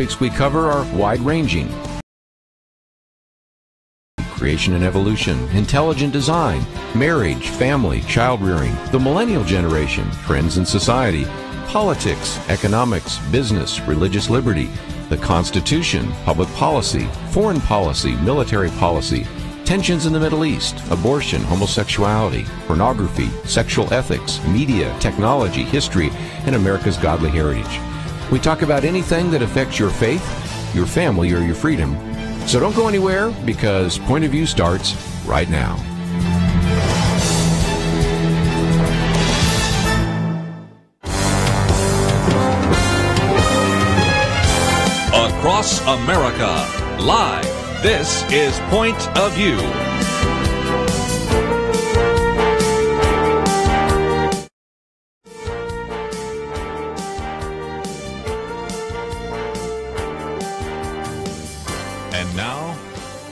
topics we cover are wide-ranging. Creation and evolution, intelligent design, marriage, family, child-rearing, the millennial generation, trends in society, politics, economics, business, religious liberty, the Constitution, public policy, foreign policy, military policy, tensions in the Middle East, abortion, homosexuality, pornography, sexual ethics, media, technology, history, and America's godly heritage. We talk about anything that affects your faith, your family, or your freedom. So don't go anywhere, because Point of View starts right now. Across America, live, this is Point of View. And now,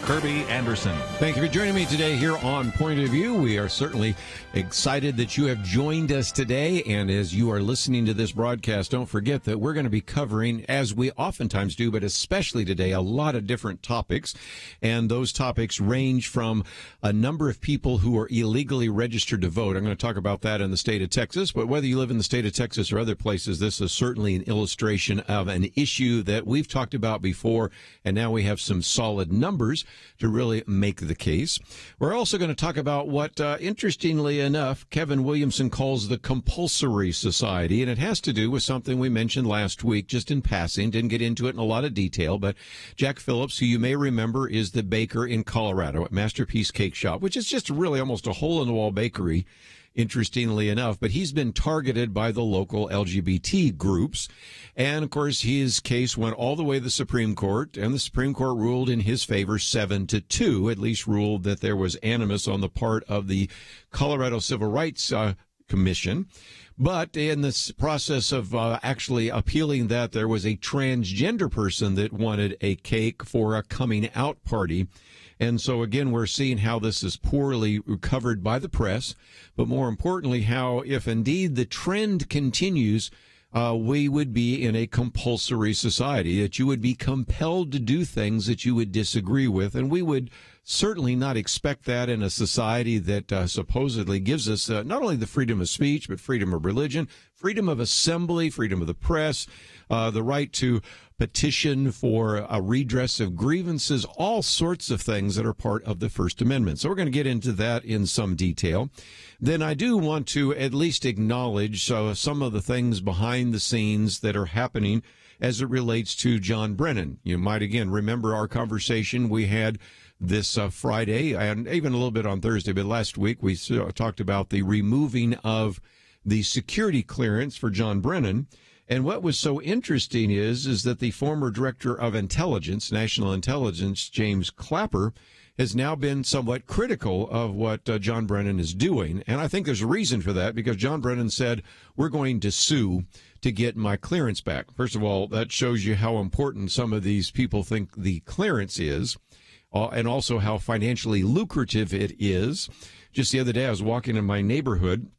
Kerby Anderson. Thank you for joining me today here on Point of View. We are certainly excited that you have joined us today. And as you are listening to this broadcast, don't forget that we're going to be covering, as we oftentimes do, but especially today, a lot of different topics. And those topics range from a number of people who are illegally registered to vote. I'm going to talk about that in the state of Texas. But whether you live in the state of Texas or other places, this is certainly an illustration of an issue that we've talked about before. And now we have some solid numbers to really make the case. We're also going to talk about what, interestingly enough, Kevin Williamson calls the compulsory society, and it has to do with something we mentioned last week, just in passing. Didn't get into it in a lot of detail, but Jack Phillips, who you may remember is the baker in Colorado at Masterpiece Cake Shop, which is just really almost a hole-in-the-wall bakery, interestingly enough, but he's been targeted by the local LGBT groups. And, of course, his case went all the way to the Supreme Court, and the Supreme Court ruled in his favor 7-2, at least ruled that there was animus on the part of the Colorado Civil Rights Commission. But in this process of actually appealing that, there was a transgender person that wanted a cake for a coming out party. And so, again, we're seeing how this is poorly covered by the press, but more importantly, how if indeed the trend continues, we would be in a compulsory society, that you would be compelled to do things that you would disagree with. And we would certainly not expect that in a society that supposedly gives us not only the freedom of speech, but freedom of religion, freedom of assembly, freedom of the press, the right to petition for a redress of grievances, all sorts of things that are part of the First Amendment. So we're going to get into that in some detail. Then I do want to at least acknowledge some of the things behind the scenes that are happening as it relates to John Brennan. You might, again, remember our conversation we had this Friday, and even a little bit on Thursday, but last week we talked about the removing of the security clearance for John Brennan. And what was so interesting is that the former director of intelligence, national intelligence, James Clapper, has now been somewhat critical of what John Brennan is doing. And I think there's a reason for that, because John Brennan said, we're going to sue to get my clearance back. First of all, that shows you how important some of these people think the clearance is, and also how financially lucrative it is. Just the other day, I was walking in my neighborhood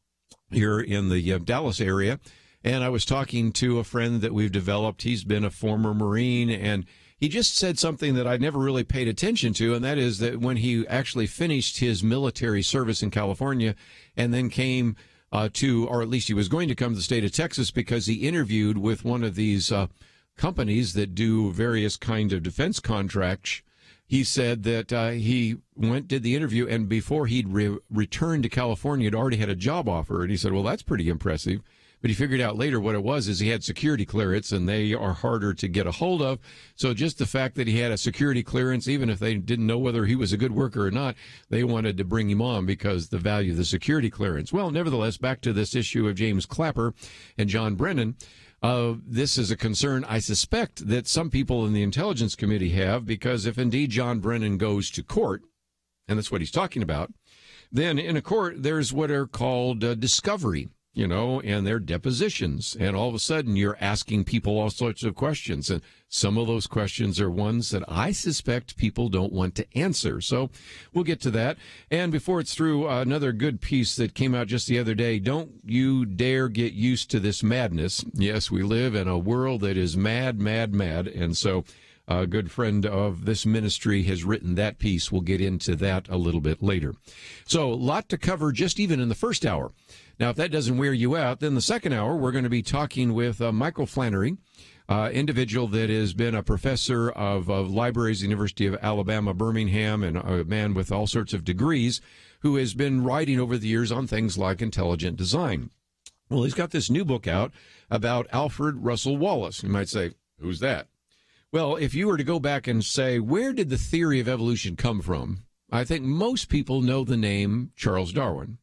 here in the Dallas area, and I was talking to a friend that we've developed. He's been a former Marine, and he just said something that I never really paid attention to, and that is that when he actually finished his military service in California and then came or at least he was going to come to the state of Texas, because he interviewed with one of these companies that do various kind of defense contracts. He said that he did the interview, and before he'd returned to California, he'd already had a job offer. And he said, well, that's pretty impressive. But he figured out later what it was is he had security clearance, and they are harder to get a hold of. So just the fact that he had a security clearance, even if they didn't know whether he was a good worker or not, they wanted to bring him on because the value of the security clearance. Well, nevertheless, back to this issue of James Clapper and John Brennan. This is a concern I suspect that some people in the Intelligence Committee have, because if indeed John Brennan goes to court, and that's what he's talking about, then in a court there's what are called discovery and their depositions. And all of a sudden, you're asking people all sorts of questions. And some of those questions are ones that I suspect people don't want to answer. So we'll get to that. And before it's through, another good piece that came out just the other day, don't you dare get used to this madness. Yes, we live in a world that is mad, mad, mad. And so a good friend of this ministry has written that piece. We'll get into that a little bit later. So a lot to cover just even in the first hour. Now, if that doesn't wear you out, then the second hour, we're going to be talking with Michael Flannery, individual that has been a professor of libraries at the University of Alabama, Birmingham, and a man with all sorts of degrees who has been writing over the years on things like intelligent design. Well, he's got this new book out about Alfred Russel Wallace. You might say, who's that? Well, if you were to go back and say, where did the theory of evolution come from? I think most people know the name Charles Darwin.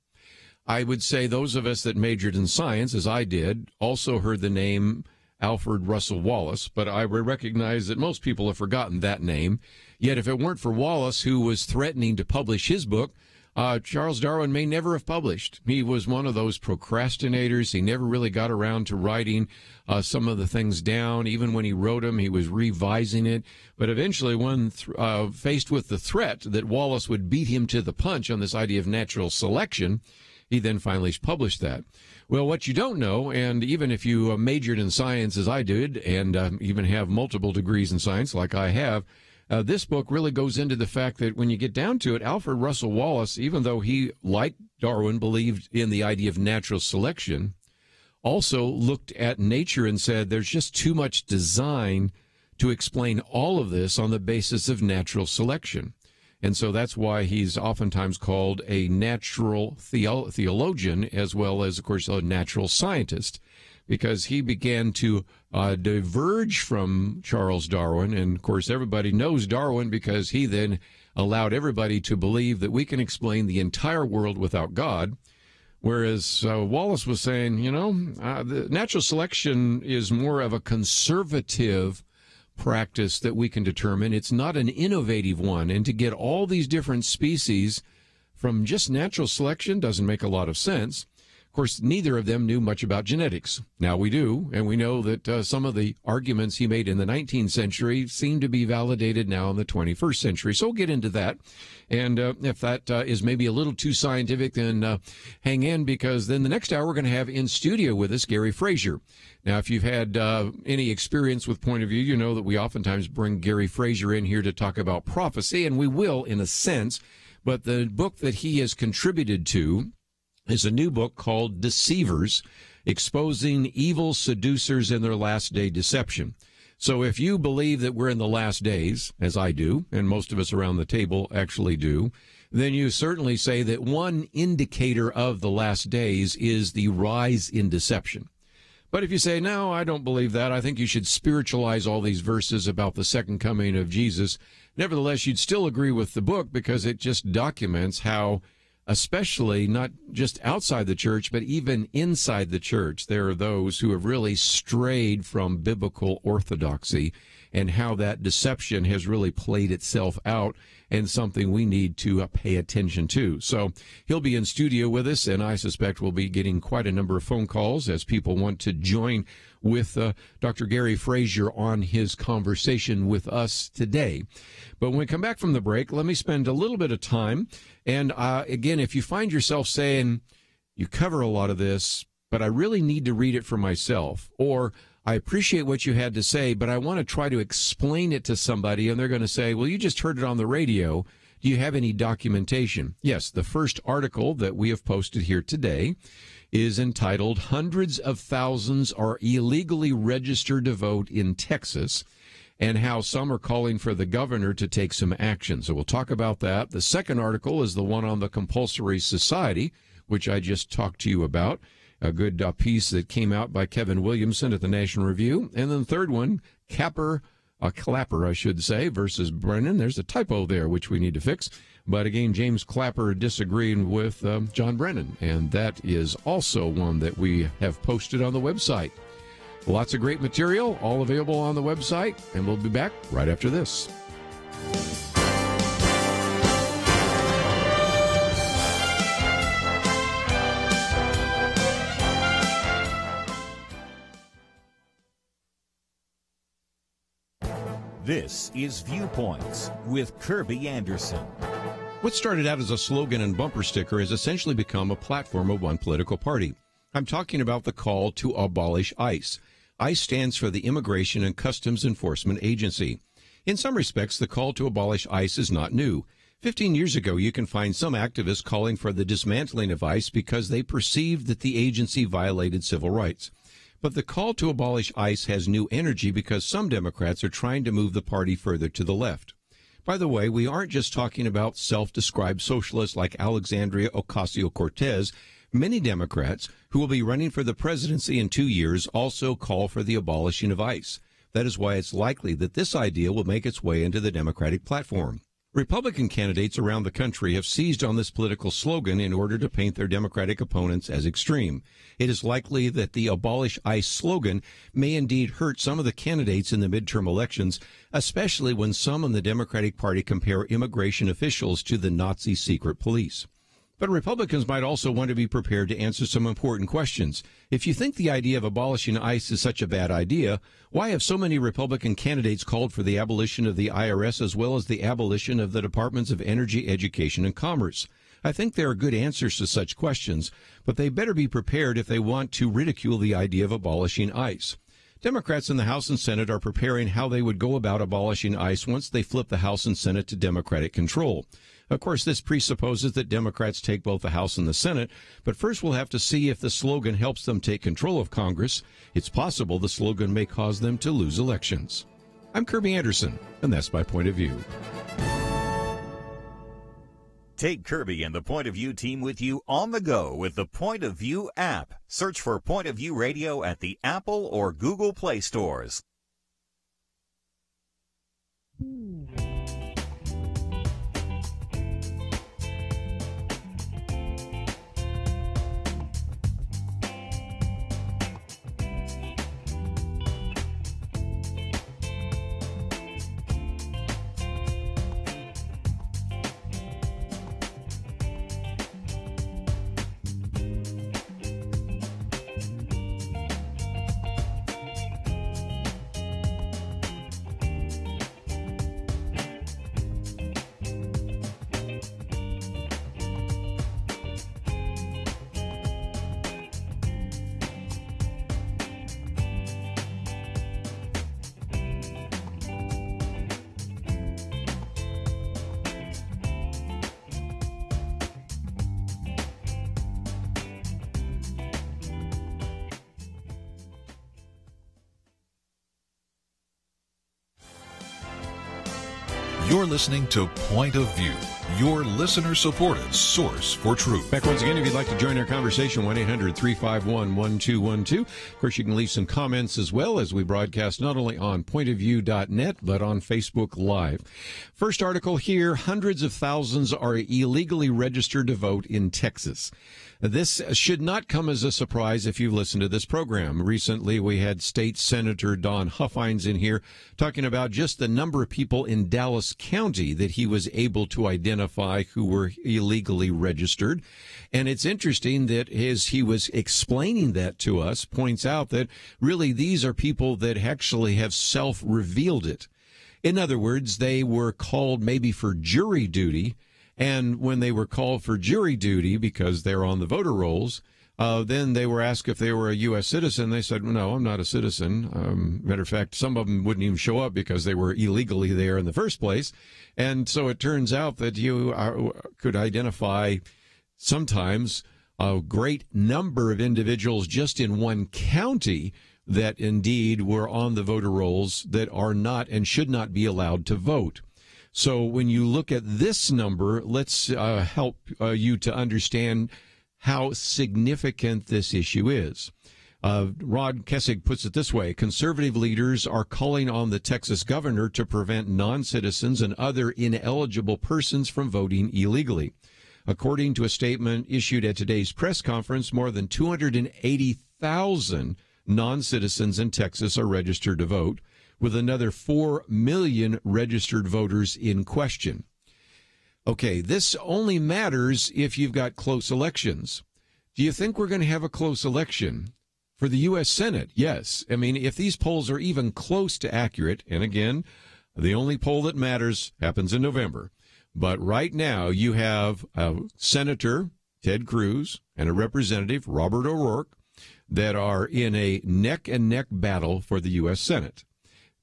I would say those of us that majored in science, as I did, also heard the name Alfred Russel Wallace, but I recognize that most people have forgotten that name. Yet if it weren't for Wallace, who was threatening to publish his book, Charles Darwin may never have published. He was one of those procrastinators. He never really got around to writing some of the things down. Even when he wrote them, he was revising it. But eventually, when faced with the threat that Wallace would beat him to the punch on this idea of natural selection, he then finally published that. Well, what you don't know, and even if you majored in science as I did, and even have multiple degrees in science like I have, this book really goes into the fact that when you get down to it, Alfred Russel Wallace, even though he, like Darwin, believed in the idea of natural selection, also looked at nature and said there's just too much design to explain all of this on the basis of natural selection. And so that's why he's oftentimes called a natural theologian, as well as, of course, a natural scientist, because he began to diverge from Charles Darwin. And, of course, everybody knows Darwin because he then allowed everybody to believe that we can explain the entire world without God. Whereas Wallace was saying, the natural selection is more of a conservative practice that we can determine. It's not an innovative one. And to get all these different species from just natural selection doesn't make a lot of sense. Of course, neither of them knew much about genetics. Now we do, and we know that some of the arguments he made in the 19th century seem to be validated now in the 21st century. So we'll get into that. And if that is maybe a little too scientific, then hang in, because then the next hour we're going to have in studio with us Gary Frazier. Now, if you've had any experience with Point of View, you know that we oftentimes bring Gary Frazier in here to talk about prophecy, and we will in a sense. But the book that he has contributed to is a new book called Deceivers, Exposing Evil Seducers and Their Last Day Deception. So if you believe that we're in the last days, as I do, and most of us around the table actually do, then you certainly say that one indicator of the last days is the rise in deception. But if you say, no, I don't believe that, I think you should spiritualize all these verses about the second coming of Jesus, nevertheless, you'd still agree with the book because it just documents how, especially not just outside the church, but even inside the church, there are those who have really strayed from biblical orthodoxy, and how that deception has really played itself out, and something we need to pay attention to. So he'll be in studio with us, and I suspect we'll be getting quite a number of phone calls as people want to join with Dr. Gary Frazier on his conversation with us today. But when we come back from the break, let me spend a little bit of time. And again, if you find yourself saying, you cover a lot of this, but I really need to read it for myself, or I appreciate what you had to say, but I want to try to explain it to somebody, and they're going to say, well, you just heard it on the radio. Do you have any documentation? Yes, the first article that we have posted here today is entitled, Hundreds of Thousands Are Illegally Registered to Vote in Texas, and how some are calling for the governor to take some action. So we'll talk about that. The second article is the one on the compulsory society, which I just talked to you about. A good piece that came out by Kevin Williamson at the National Review. And then the third one, Clapper, I should say, versus Brennan. There's a typo there, which we need to fix. But again, James Clapper disagreeing with John Brennan. And that is also one that we have posted on the website. Lots of great material, all available on the website. And we'll be back right after this. This is Viewpoints with Kerby Anderson. What started out as a slogan and bumper sticker has essentially become a platform of one political party. I'm talking about the call to abolish ICE. ICE stands for the Immigration and Customs Enforcement Agency. In some respects, the call to abolish ICE is not new. 15 years ago, you can find some activists calling for the dismantling of ICE because they perceived that the agency violated civil rights. But the call to abolish ICE has new energy because some Democrats are trying to move the party further to the left. By the way, we aren't just talking about self-described socialists like Alexandria Ocasio-Cortez. Many Democrats who will be running for the presidency in 2 years also call for the abolishing of ICE. That is why it's likely that this idea will make its way into the Democratic platform. Republican candidates around the country have seized on this political slogan in order to paint their Democratic opponents as extreme. It is likely that the abolish ICE slogan may indeed hurt some of the candidates in the midterm elections, especially when some in the Democratic Party compare immigration officials to the Nazi secret police. But Republicans might also want to be prepared to answer some important questions. If you think the idea of abolishing ICE is such a bad idea, why have so many Republican candidates called for the abolition of the IRS as well as the abolition of the Departments of Energy, Education, and Commerce? I think there are good answers to such questions, but they better be prepared if they want to ridicule the idea of abolishing ICE. Democrats in the House and Senate are preparing how they would go about abolishing ICE once they flip the House and Senate to Democratic control. Of course, this presupposes that Democrats take both the House and the Senate, but first we'll have to see if the slogan helps them take control of Congress. It's possible the slogan may cause them to lose elections. I'm Kerby Anderson, and that's my point of view. Take Kerby and the Point of View team with you on the go with the Point of View app. Search for Point of View Radio at the Apple or Google Play stores. You're listening to Point of View, your listener-supported source for truth. Back once again, if you'd like to join our conversation, 1-800-351-1212. Of course, you can leave some comments as well as we broadcast not only on pointofview.net, but on Facebook Live. First article here, hundreds of thousands are illegally registered to vote in Texas. This should not come as a surprise if you've listened to this program. Recently, we had State Senator Don Huffines in here talking about just the number of people in Dallas County that he was able to identify who were illegally registered. And it's interesting that as he was explaining that to us, points out that really these are people that actually have self-revealed it. In other words, they were called maybe for jury duty. And when they were called for jury duty because they're on the voter rolls, then they were asked if they were a U.S. citizen. They said, no, I'm not a citizen. Matter of fact, some of them wouldn't even show up because they were illegally there in the first place. And so it turns out that you could identify sometimes a great number of individuals just in one county that indeed were on the voter rolls that are not and should not be allowed to vote. So when you look at this number, let's help you to understand how significant this issue is. Rod Kessig puts it this way: conservative leaders are calling on the Texas governor to prevent non-citizens and other ineligible persons from voting illegally. According to a statement issued at today's press conference, more than 280,000 non-citizens in Texas are registered to vote, with another 4 million registered voters in question. Okay, this only matters if you've got close elections. Do you think we're going to have a close election? For the U.S. Senate, yes. I mean, if these polls are even close to accurate, and again, The only poll that matters happens in November. But right now, you have a Senator, Ted Cruz, and a Representative, Robert O'Rourke, that are in a neck-and-neck battle for the U.S. Senate.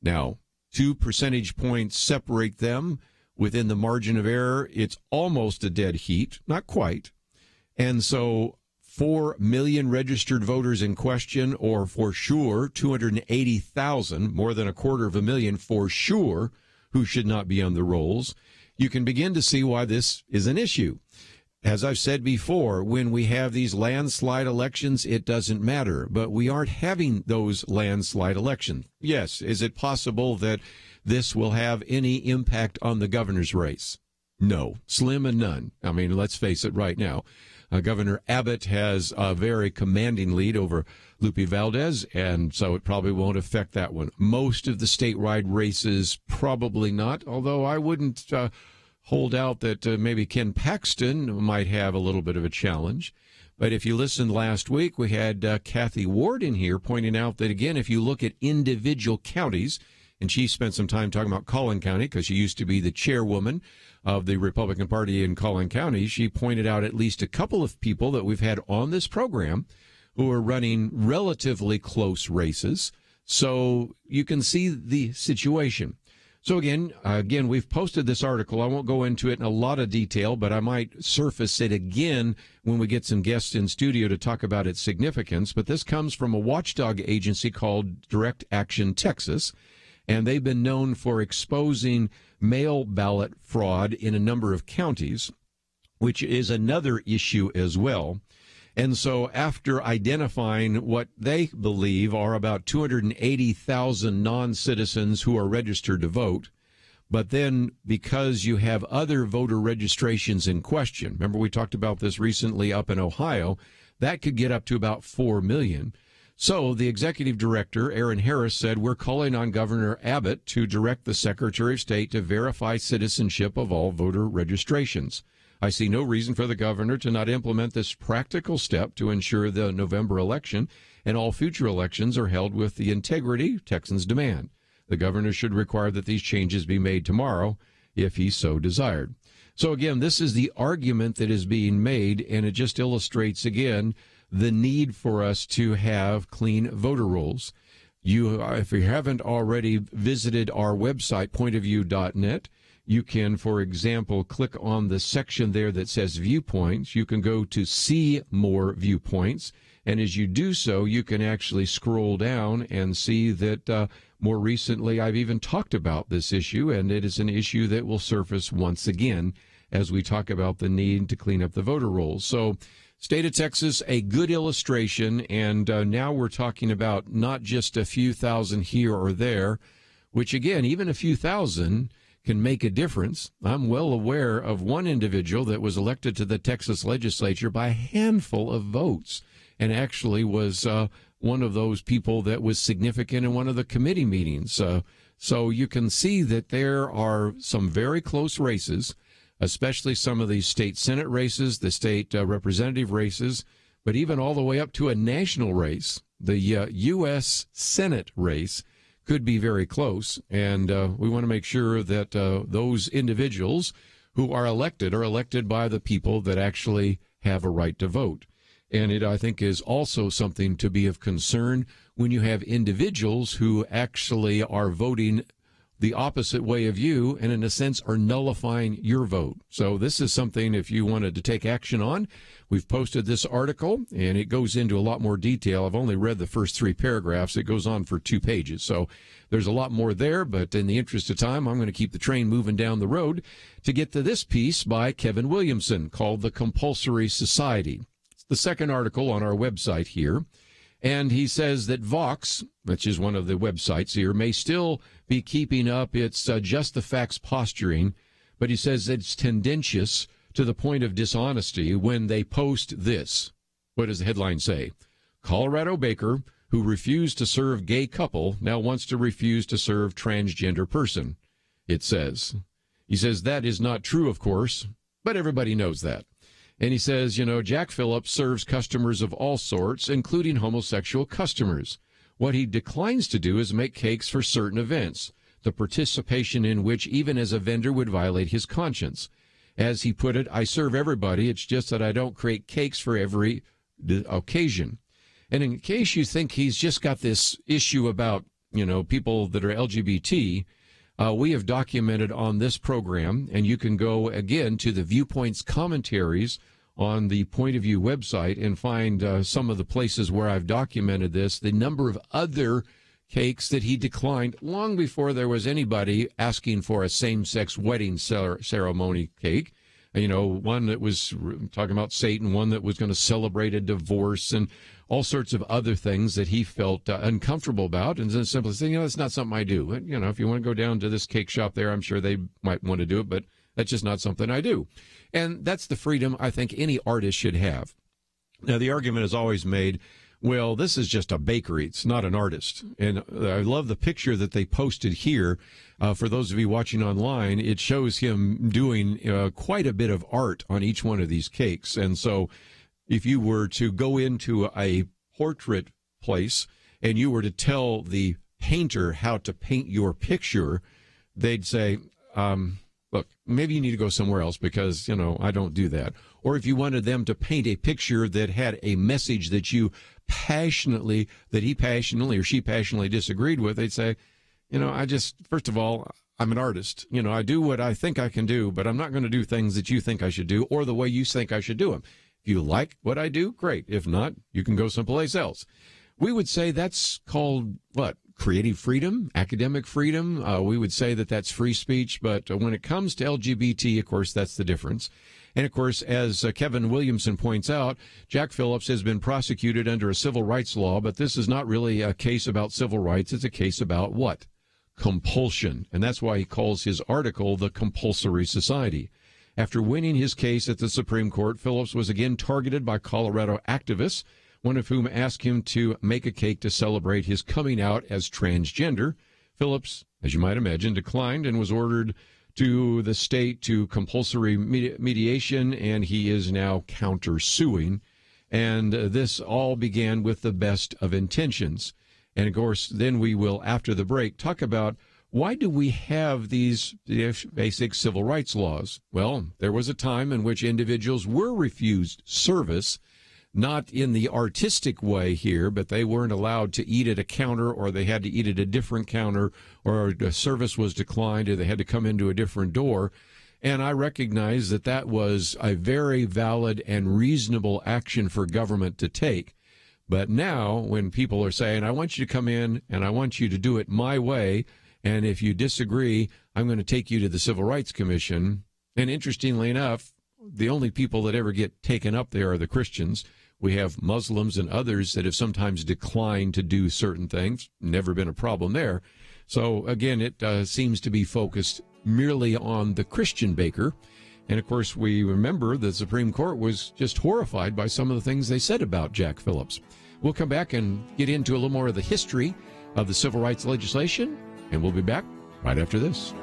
Now, 2 percentage points separate them within the margin of error. It's almost a dead heat, not quite. And so 4 million registered voters in question, or for sure 280,000, more than 250,000 for sure, who should not be on the rolls. You can begin to see why this is an issue. As I've said before, when we have these landslide elections, it doesn't matter. But we aren't having those landslide elections. Yes, is it possible that this will have any impact on the governor's race? No, slim and none. I mean, let's face it right now. Governor Abbott has a very commanding lead over Lupe Valdez, and so it probably won't affect that one. Most of the statewide races, probably not, although I wouldn't hold out that maybe Ken Paxton might have a little bit of a challenge. But if you listened last week, we had Kathy Ward in here pointing out that, again, if you look at individual counties, and she spent some time talking about Collin County because she used to be the chairwoman of the Republican Party in Collin County. She pointed out at least a couple of people that we've had on this program who are running relatively close races. So you can see the situation. So again, we've posted this article. I won't go into it in a lot of detail, but I might surface it again when we get some guests in studio to talk about its significance. But this comes from a watchdog agency called Direct Action Texas, and they've been known for exposing mail ballot fraud in a number of counties, which is another issue as well. And so after identifying what they believe are about 280,000 non-citizens who are registered to vote, but then because you have other voter registrations in question, remember we talked about this recently up in Ohio, that could get up to about 4 million. So the executive director, Aaron Harris, said, we're calling on Governor Abbott to direct the Secretary of State to verify citizenship of all voter registrations. I see no reason for the governor to not implement this practical step to ensure the November election and all future elections are held with the integrity Texans demand. The governor should require that these changes be made tomorrow if he so desired. So again, this is the argument that is being made, and it just illustrates again the need for us to have clean voter rolls. If you haven't already visited our website, pointofview.net, you can, for example, click on the section there that says viewpoints. You can go to see more viewpoints. And as you do so, you can actually scroll down and see that more recently I've even talked about this issue, and it is an issue that will surface once again as we talk about the need to clean up the voter rolls. So State of Texas, a good illustration, and now we're talking about not just a few thousand here or there, which again, even a few thousand can make a difference. I'm well aware of one individual that was elected to the Texas legislature by a handful of votes and actually was one of those people that was significant in one of the committee meetings. So you can see that there are some very close races, especially some of these state Senate races, the state representative races, but even all the way up to a national race. The U.S. Senate race could be very close, and we want to make sure that those individuals who are elected by the people that actually have a right to vote. And it, I think, is also something to be of concern when you have individuals who actually are voting the opposite way of you and, in a sense, are nullifying your vote. So this is something, if you wanted to take action on, we've posted this article, and it goes into a lot more detail. I've only read the first 3 paragraphs. It goes on for 2 pages. So there's a lot more there, but in the interest of time, I'm going to keep the train moving down the road to get to this piece by Kevin Williamson called The Compulsory Society. It's the second article on our website here. And he says that Vox, which is one of the websites here, may still be keeping up its just the facts posturing, but he says it's tendentious to the point of dishonesty when they post this. What does the headline say? Colorado baker who refused to serve gay couple now wants to refuse to serve transgender person, it says. He says that is not true, of course, but everybody knows that. And he says, Jack Phillips serves customers of all sorts, including homosexual customers. What he declines to do is make cakes for certain events. the participation in which, even as a vendor, would violate his conscience. As he put it, I serve everybody. It's just that I don't create cakes for every occasion. And in case you think he's just got this issue about, people that are LGBT, we have documented on this program, and you can go again to the Viewpoints commentaries on the Point of View website and find some of the places where I've documented this, the number of other cakes that he declined long before there was anybody asking for a same-sex wedding ceremony cake. One that was talking about Satan, one that was going to celebrate a divorce, and all sorts of other things that he felt uncomfortable about, and then simply saying, that's not something I do. If you want to go down to this cake shop there, I'm sure they might want to do it, but that's just not something I do. And that's the freedom I think any artist should have. Now, the argument is always made, well, this is just a bakery. It's not an artist. And I love the picture that they posted here. For those of you watching online, it shows him doing quite a bit of art on each one of these cakes. And so if you were to go into a portrait place and you were to tell the painter how to paint your picture, they'd say, look, maybe you need to go somewhere else because, I don't do that. Or if you wanted them to paint a picture that had a message that he passionately or she passionately disagreed with, they'd say, first of all, I'm an artist. I do what I think I can do, but I'm not going to do things that you think I should do or the way you think I should do them. If you like what I do, great. If not, you can go someplace else. We would say that's called what? Creative freedom, academic freedom. We would say that that's free speech, but when it comes to LGBT, of course, that's the difference. And, of course, as Kevin Williamson points out, Jack Phillips has been prosecuted under a civil rights law, but this is not really a case about civil rights. It's a case about what? Compulsion. And that's why he calls his article The Compulsory Society. After winning his case at the Supreme Court, Phillips was again targeted by Colorado activists, one of whom asked him to make a cake to celebrate his coming out as transgender. Phillips, as you might imagine, declined and was ordered to the state to compulsory mediation, and he is now countersuing. And this all began with the best of intentions. And, of course, then we will, after the break, talk about why do we have these basic civil rights laws? Well, there was a time in which individuals were refused service, not in the artistic way here, but they weren't allowed to eat at a counter, or they had to eat at a different counter, or the service was declined, or they had to come into a different door. And I recognize that that was a very valid and reasonable action for government to take. But now, when people are saying, I want you to come in and I want you to do it my way, and if you disagree, I'm going to take you to the Civil Rights Commission. And interestingly enough, the only people that ever get taken up there are the Christians. We have Muslims and others that have sometimes declined to do certain things. Never been a problem there. So, again, it seems to be focused merely on the Christian baker. And, of course, we remember the Supreme Court was just horrified by some of the things they said about Jack Phillips. We'll come back and get into a little more of the history of the civil rights legislation, and we'll be back right after this.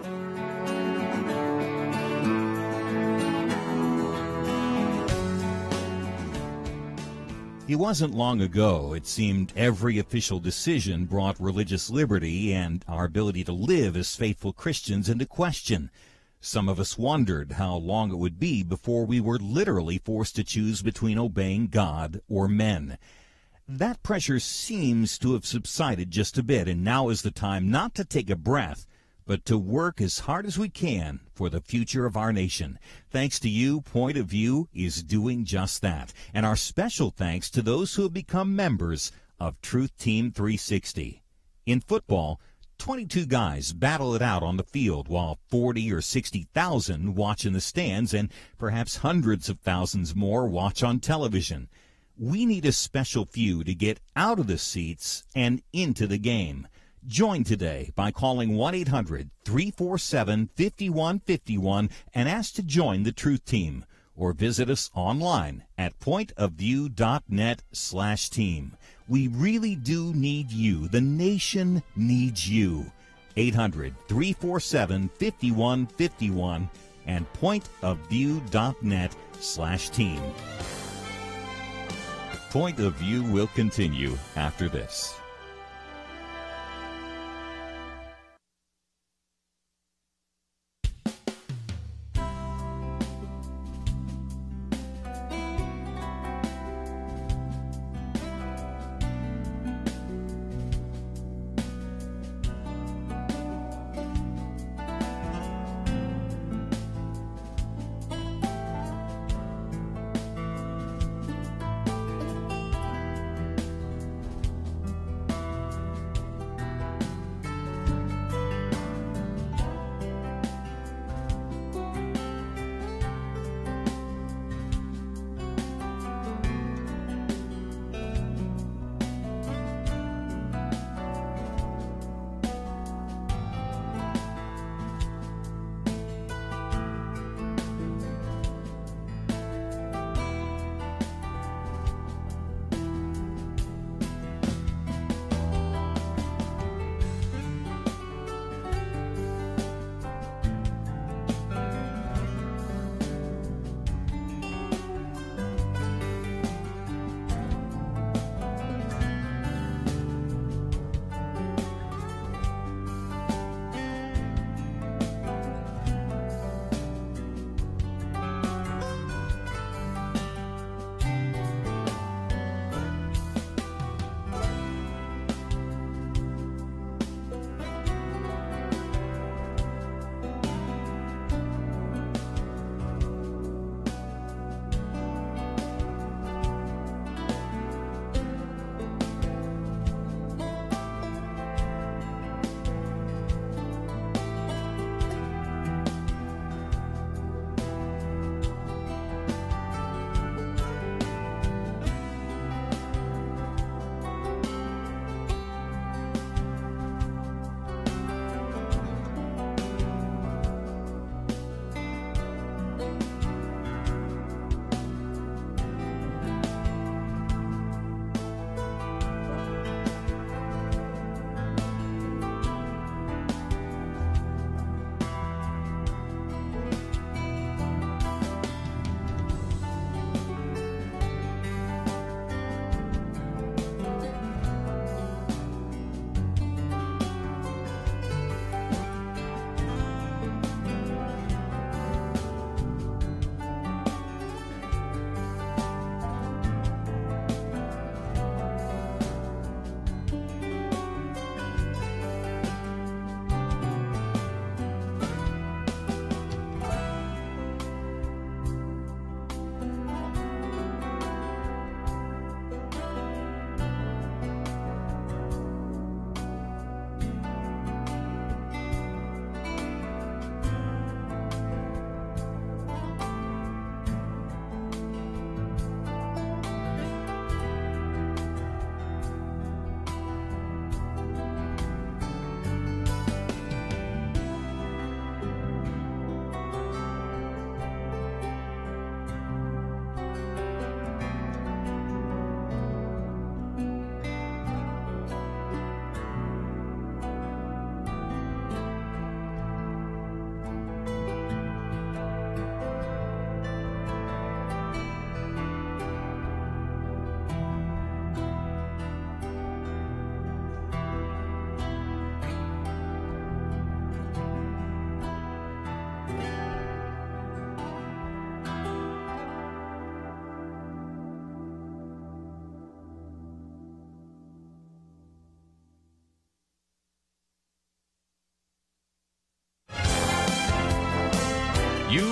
It wasn't long ago, it seemed, every official decision brought religious liberty and our ability to live as faithful Christians into question. Some of us wondered how long it would be before we were literally forced to choose between obeying God or men. That pressure seems to have subsided just a bit, and now is the time not to take a breath, but to work as hard as we can for the future of our nation. Thanks to you, Point of View is doing just that. And our special thanks to those who have become members of Truth Team 360. In football, 22 guys battle it out on the field while 40 or 60,000 watch in the stands, and perhaps hundreds of thousands more watch on television. We need a special few to get out of the seats and into the game. Join today by calling 1-800-347-5151 and ask to join the Truth Team, or visit us online at pointofview.net/team. We really do need you. The nation needs you. 800-347-5151 and pointofview.net/team. Point of View will continue after this.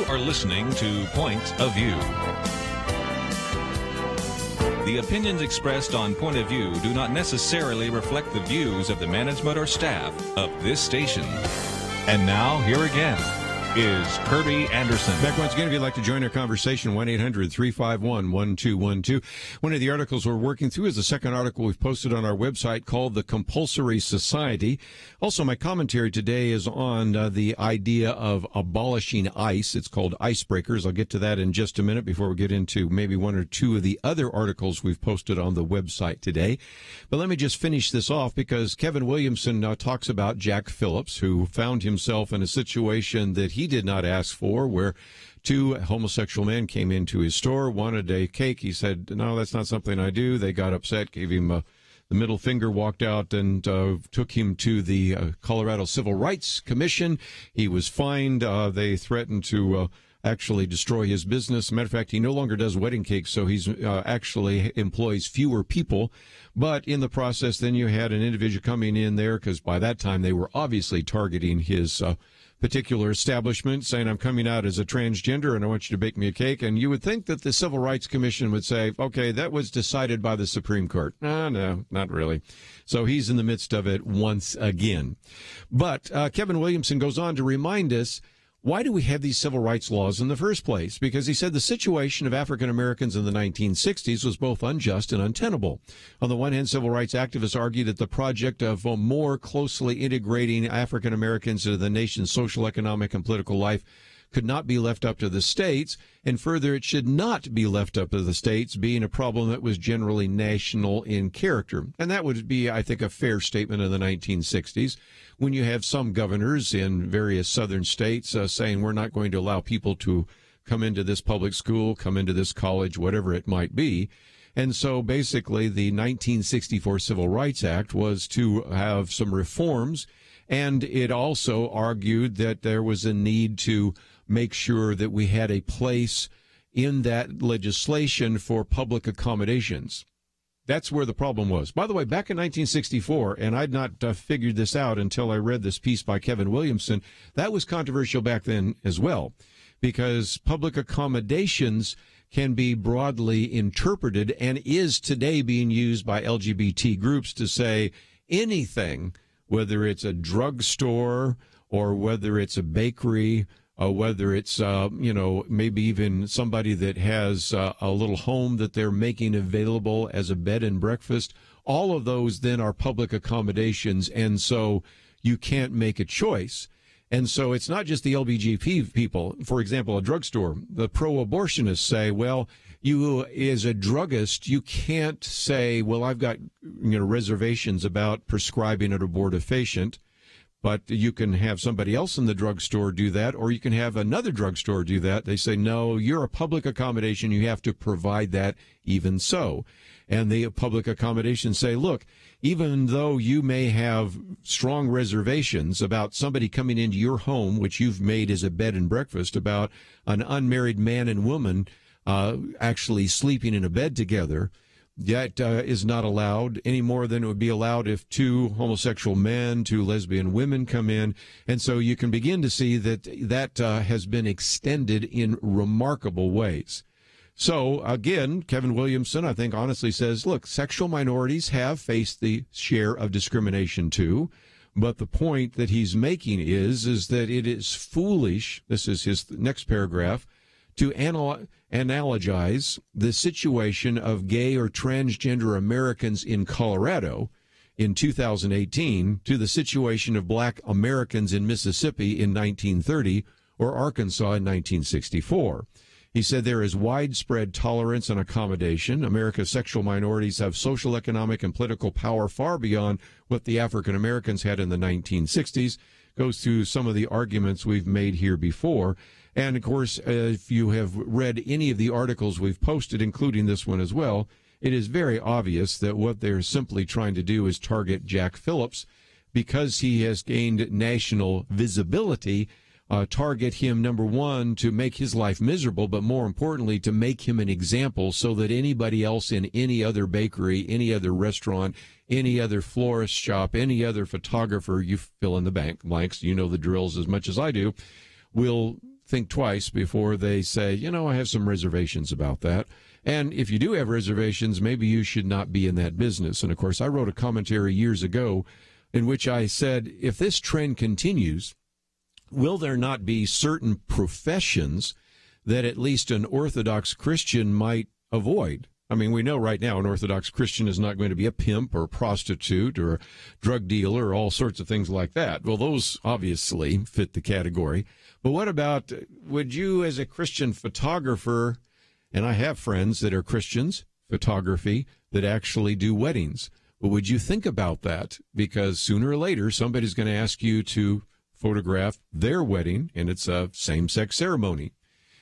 are listening to Point of View. The opinions expressed on Point of View do not necessarily reflect the views of the management or staff of this station. And now, here again is Kerby Anderson. Back once again, if you'd like to join our conversation, 1-800-351-1212. One of the articles we're working through is the second article we've posted on our website called The Compulsory Society. Also, my commentary today is on the idea of abolishing ICE. It's called Icebreakers. I'll get to that in just a minute before we get into maybe one or two of the other articles we've posted on the website today. But let me just finish this off because Kevin Williamson talks about Jack Phillips, who found himself in a situation that he did not ask for, where two homosexual men came into his store, wanted a cake. He said, no, that's not something I do. They got upset, gave him the middle finger, walked out, and took him to the Colorado Civil Rights Commission. He was fined. They threatened to actually destroy his business. Matter of fact, he no longer does wedding cakes, so he's actually employs fewer people. But in the process, then you had an individual coming in there, because by that time they were obviously targeting his particular establishment, saying, I'm coming out as a transgender and I want you to bake me a cake. And you would think that the Civil Rights Commission would say, okay, that was decided by the Supreme Court. No, not really. So he's in the midst of it once again. But Kevin Williamson goes on to remind us, why do we have these civil rights laws in the first place? Because he said the situation of African Americans in the 1960s was both unjust and untenable. On the one hand, civil rights activists argued that the project of more closely integrating African Americans into the nation's social, economic, and political life could not be left up to the states, and further, it should not be left up to the states, being a problem that was generally national in character. And that would be, I think, a fair statement in the 1960s, when you have some governors in various southern states saying we're not going to allow people to come into this public school, come into this college, whatever it might be. And so basically the 1964 Civil Rights Act was to have some reforms, and it also argued that there was a need to make sure that we had a place in that legislation for public accommodations. That's where the problem was. By the way, back in 1964, and I'd not figured this out until I read this piece by Kevin Williamson, that was controversial back then as well, because public accommodations can be broadly interpreted and is today being used by LGBT groups to say anything, whether it's a drugstore or whether it's a bakery, whether it's, maybe even somebody that has a little home that they're making available as a bed and breakfast. All of those then are public accommodations, and so you can't make a choice. And so it's not just the LGBT people. For example, a drugstore, the pro-abortionists say, well, you as a druggist, you can't say, well, I've got reservations about prescribing an abortifacient. But you can have somebody else in the drugstore do that, or you can have another drugstore do that. They say, no, you're a public accommodation. You have to provide that even so. And the public accommodations say, look, even though you may have strong reservations about somebody coming into your home, which you've made as a bed and breakfast, about an unmarried man and woman actually sleeping in a bed together, that is not allowed any more than it would be allowed if two homosexual men, two lesbian women come in. And so you can begin to see that has been extended in remarkable ways. So, again, Kevin Williamson, I think, honestly says, look, sexual minorities have faced the share of discrimination too. But the point that he's making is that it is foolish, this is his next paragraph, to analogize the situation of gay or transgender Americans in Colorado in 2018 to the situation of black Americans in Mississippi in 1930 or Arkansas in 1964. He said there is widespread tolerance and accommodation. America's sexual minorities have social, economic, and political power far beyond what the African Americans had in the 1960s. Goes through some of the arguments we've made here before. And, of course, if you have read any of the articles we've posted, including this one as well, it is very obvious that what they're simply trying to do is target Jack Phillips because he has gained national visibility, target him, number one, to make his life miserable, but more importantly, to make him an example so that anybody else in any other bakery, any other restaurant, any other florist shop, any other photographer, you fill in the blanks, you know the drills as much as I do, will think twice before they say, I have some reservations about that. And if you do have reservations, maybe you should not be in that business. And, of course, I wrote a commentary years ago in which I said, if this trend continues, will there not be certain professions that at least an Orthodox Christian might avoid? I mean, we know right now an Orthodox Christian is not going to be a pimp or a prostitute or a drug dealer or all sorts of things like that. Well, those obviously fit the category. But what about, would you as a Christian photographer, and I have friends that are Christians, photography, that actually do weddings. But would you think about that? Because sooner or later, somebody's going to ask you to photograph their wedding, and it's a same-sex ceremony.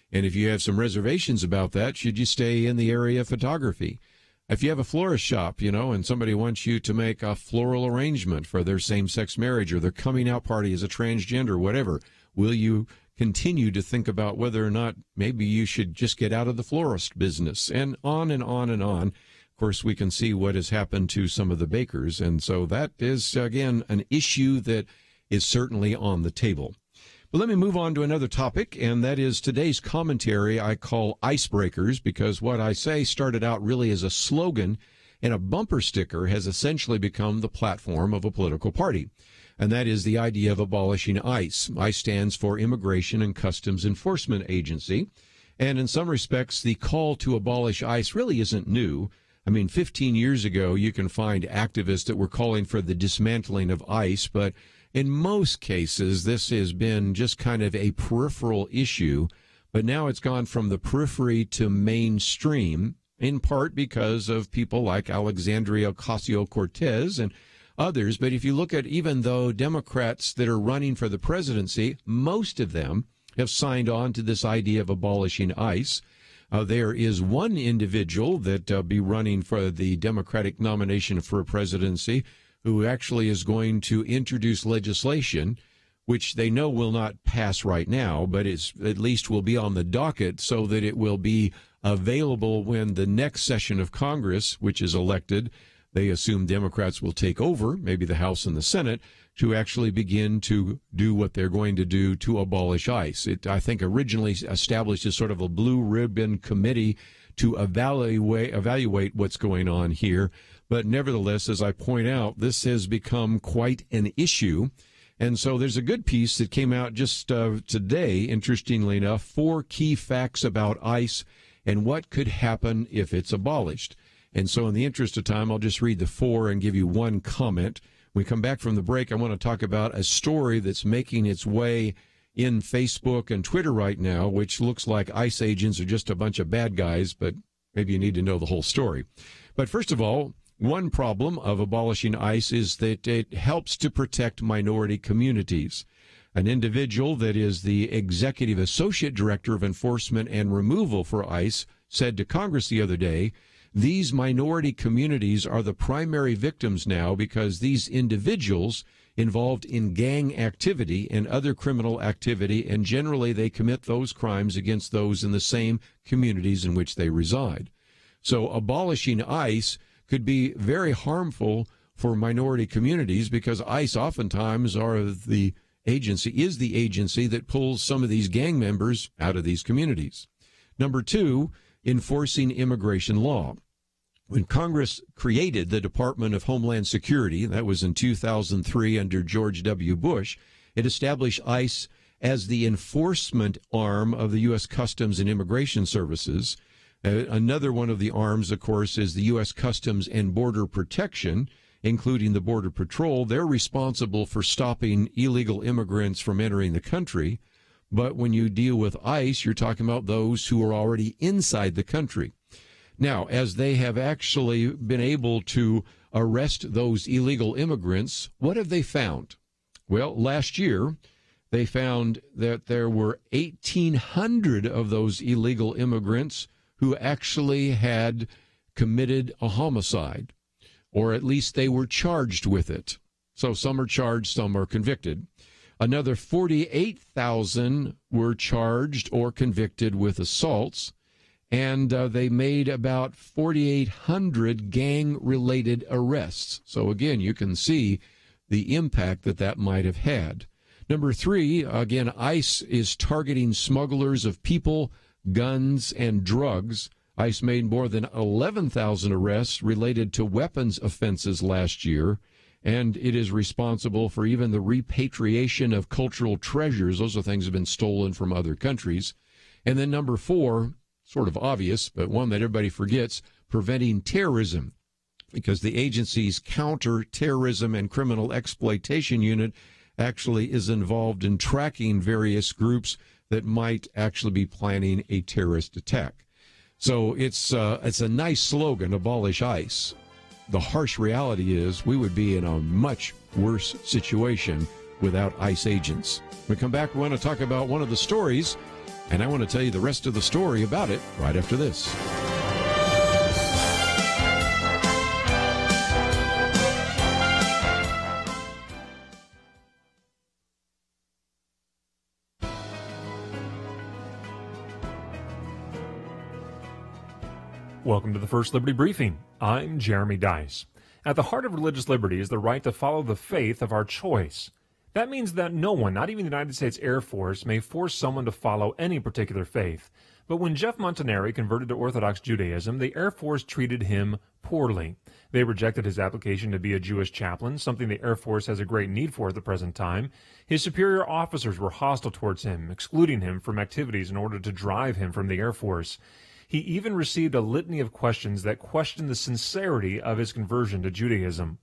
And if you have some reservations about that, should you stay in the area of photography? If you have a florist shop, and somebody wants you to make a floral arrangement for their same-sex marriage or their coming out party as a transgender, whatever, will you continue to think about whether or not maybe you should just get out of the florist business? And on and on and on. Of course, we can see what has happened to some of the bakers. And so that is, again, an issue that is certainly on the table. But let me move on to another topic, and that is today's commentary I call Icebreakers, because what I say started out really as a slogan, and a bumper sticker has essentially become the platform of a political party. And that is the idea of abolishing ICE. ICE stands for Immigration and Customs Enforcement Agency. And in some respects, the call to abolish ICE really isn't new. I mean, 15 years ago, you can find activists that were calling for the dismantling of ICE, but in most cases, this has been just kind of a peripheral issue, but now it's gone from the periphery to mainstream, in part because of people like Alexandria Ocasio-Cortez and others. But if you look at even though Democrats that are running for the presidency, most of them have signed on to this idea of abolishing ICE. There is one individual that be running for the Democratic nomination for a presidency who actually is going to introduce legislation, which they know will not pass right now, but it's at least will be on the docket so that it will be available when the next session of Congress, which is elected, they assume Democrats will take over, maybe the House and the Senate, to actually begin to do what they're going to do to abolish ICE. It, I think, originally established as sort of a blue ribbon committee to evaluate what's going on here. But nevertheless, as I point out, this has become quite an issue. And so there's a good piece that came out just today, interestingly enough, 4 key facts about ICE and what could happen if it's abolished. And so in the interest of time, I'll just read the 4 and give you one comment. When we come back from the break, I want to talk about a story that's making its way in Facebook and Twitter right now, which looks like ICE agents are just a bunch of bad guys, but maybe you need to know the whole story. But first of all, one problem of abolishing ICE is that it helps to protect minority communities. An individual that is the Executive Associate Director of Enforcement and Removal for ICE said to Congress the other day, these minority communities are the primary victims now because these individuals involved in gang activity and other criminal activity, and generally they commit those crimes against those in the same communities in which they reside. So abolishing ICE could be very harmful for minority communities because ICE oftentimes is the agency that pulls some of these gang members out of these communities. Number 2, enforcing immigration law. When Congress created the Department of Homeland Security, that was in 2003 under George W. Bush, it established ICE as the enforcement arm of the U.S. Customs and Immigration Services. Another one of the arms, of course, is the U.S. Customs and Border Protection, including the Border Patrol. They're responsible for stopping illegal immigrants from entering the country. But when you deal with ICE, you're talking about those who are already inside the country. Now, as they have actually been able to arrest those illegal immigrants, what have they found? Well, last year, they found that there were 1,800 of those illegal immigrants who actually had committed a homicide, or at least they were charged with it. So some are charged, some are convicted. Another 48,000 were charged or convicted with assaults, and they made about 4,800 gang-related arrests. So again, you can see the impact that might have had. Number 3, again, ICE is targeting smugglers of people, guns, and drugs. ICE made more than 11,000 arrests related to weapons offenses last year, and it is responsible for even the repatriation of cultural treasures. Those are things that have been stolen from other countries. And then number 4, sort of obvious, but one that everybody forgets, preventing terrorism, because the agency's counter-terrorism and criminal exploitation unit actually is involved in tracking various groups that might actually be planning a terrorist attack. So it's a nice slogan, abolish ICE. The harsh reality is we would be in a much worse situation without ICE agents. When we come back, we want to talk about one of the stories, and I want to tell you the rest of the story about it right after this. Welcome to the First Liberty Briefing. I'm Jeremy Dice. At the heart of religious liberty is the right to follow the faith of our choice. That means that no one, not even the United States Air Force, may force someone to follow any particular faith. But when Jeff Montanari converted to Orthodox Judaism, the Air Force treated him poorly. They rejected his application to be a Jewish chaplain, something the Air Force has a great need for at the present time. His superior officers were hostile towards him, excluding him from activities in order to drive him from the Air Force. He even received a litany of questions that questioned the sincerity of his conversion to Judaism.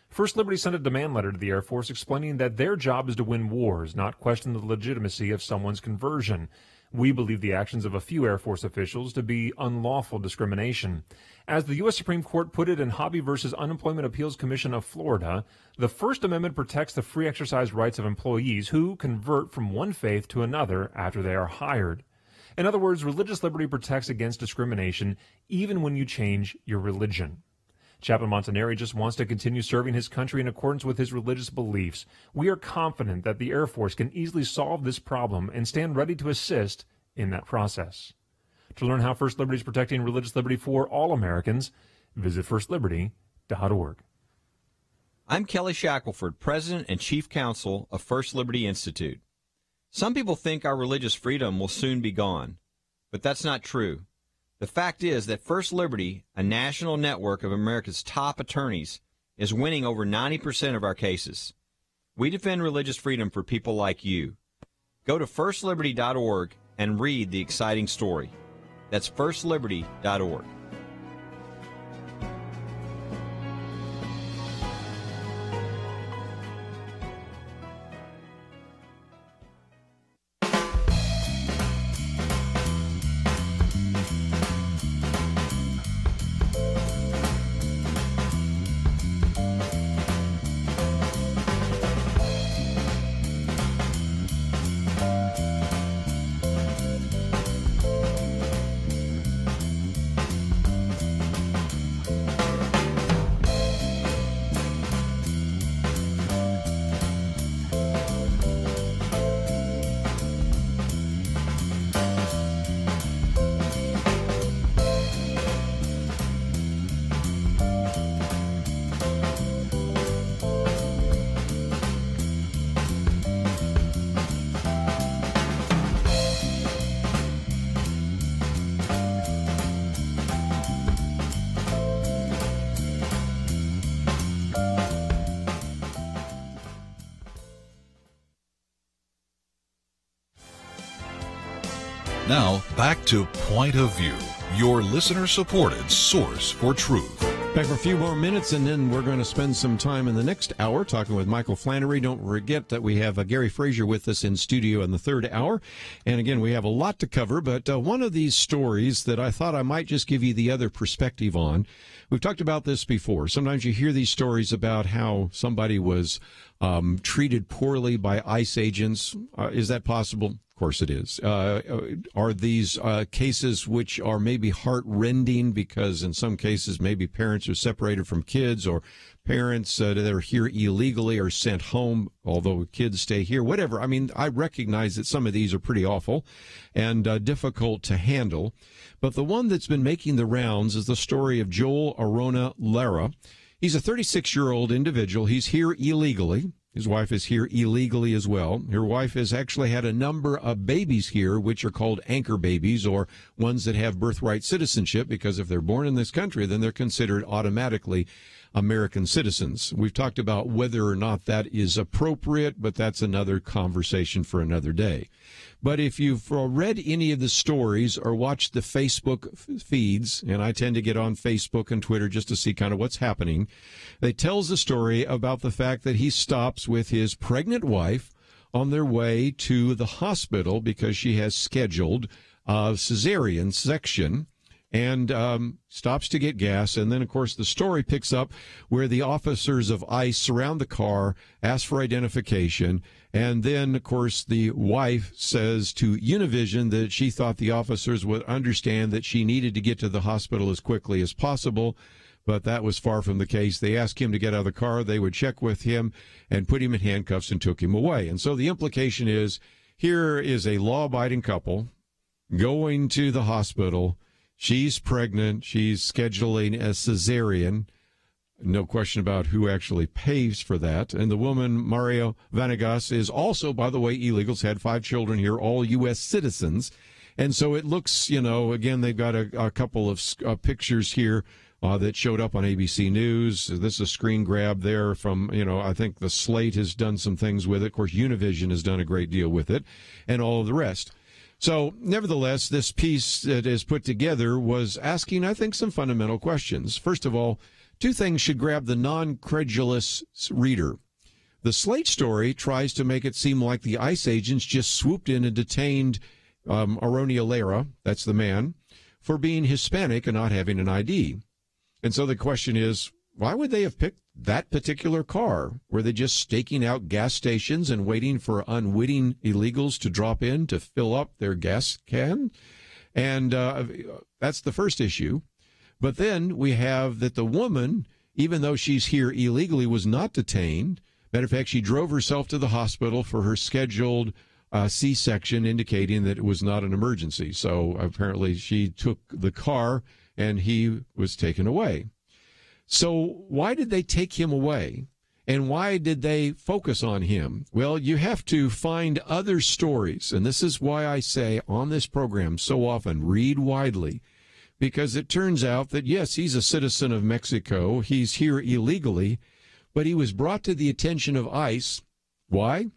First Liberty sent a demand letter to the Air Force explaining that their job is to win wars, not question the legitimacy of someone's conversion. We believe the actions of a few Air Force officials to be unlawful discrimination. As the U.S. Supreme Court put it in Hobby v. Unemployment Appeals Commission of Florida, the First Amendment protects the free exercise rights of employees who convert from one faith to another after they are hired. In other words, religious liberty protects against discrimination even when you change your religion. Chaplain Montanari just wants to continue serving his country in accordance with his religious beliefs. We are confident that the Air Force can easily solve this problem and stand ready to assist in that process. To learn how First Liberty is protecting religious liberty for all Americans, visit firstliberty.org. I'm Kelly Shackelford, President and Chief Counsel of First Liberty Institute. Some people think our religious freedom will soon be gone, but that's not true. The fact is that First Liberty, a national network of America's top attorneys, is winning over 90% of our cases. We defend religious freedom for people like you. Go to firstliberty.org and read the exciting story. That's firstliberty.org. Now, back to Point of View, your listener-supported source for truth. Back for a few more minutes, and then we're going to spend some time in the next hour talking with Michael Flannery. Don't forget that we have Gary Frazier with us in studio in the third hour. And again, we have a lot to cover, but one of these stories that I thought I might just give you the other perspective on. We've talked about this before. Sometimes you hear these stories about how somebody was treated poorly by ICE agents. Is that possible? Of course it is. Are these cases which are maybe heart-rending because in some cases maybe parents are separated from kids, or parents that are here illegally are sent home, although kids stay here, whatever. I mean, I recognize that some of these are pretty awful and difficult to handle. But the one that's been making the rounds is the story of Joel Arona Lara. He's a 36-year-old individual. He's here illegally. His wife is here illegally as well. Her wife has actually had a number of babies here, which are called anchor babies, or ones that have birthright citizenship, because if they're born in this country, then they're considered automatically American citizens. We've talked about whether or not that is appropriate, but that's another conversation for another day. But if you've read any of the stories or watched the Facebook feeds, and I tend to get on Facebook and Twitter just to see kind of what's happening, it tells the story about the fact that he stops with his pregnant wife on their way to the hospital because she has scheduled a cesarean section, and stops to get gas. And then, of course, the story picks up where the officers of ICE surround the car, ask for identification, and then, of course, the wife says to Univision that she thought the officers would understand that she needed to get to the hospital as quickly as possible, but that was far from the case. They asked him to get out of the car. They would check with him and put him in handcuffs and took him away. And so the implication is, here is a law-abiding couple going to the hospital. She's pregnant. She's scheduling a cesarean. No question about who actually pays for that. And the woman, Mario Vanegas, is also, by the way, illegals, had 5 children here, all U.S. citizens. And so it looks, again, they've got a couple of pictures here that showed up on ABC News. This is a screen grab there from, I think the Slate has done some things with it. Of course, Univision has done a great deal with it, and all of the rest. So, nevertheless, this piece that is put together was asking, I think, some fundamental questions. First of all, 2 things should grab the non-credulous reader. The Slate story tries to make it seem like the ICE agents just swooped in and detained Aronia Lara, that's the man, for being Hispanic and not having an ID. And so the question is, why would they have picked that particular car? Were they just staking out gas stations and waiting for unwitting illegals to drop in to fill up their gas can? And that's the first issue. But then we have that the woman, even though she's here illegally, was not detained. Matter of fact, she drove herself to the hospital for her scheduled C-section, indicating that it was not an emergency. So apparently she took the car and he was taken away. So why did they take him away? And why did they focus on him? Well, you have to find other stories. And this is why I say on this program so often, read widely. Because it turns out that, yes, he's a citizen of Mexico. He's here illegally. But he was brought to the attention of ICE. Why?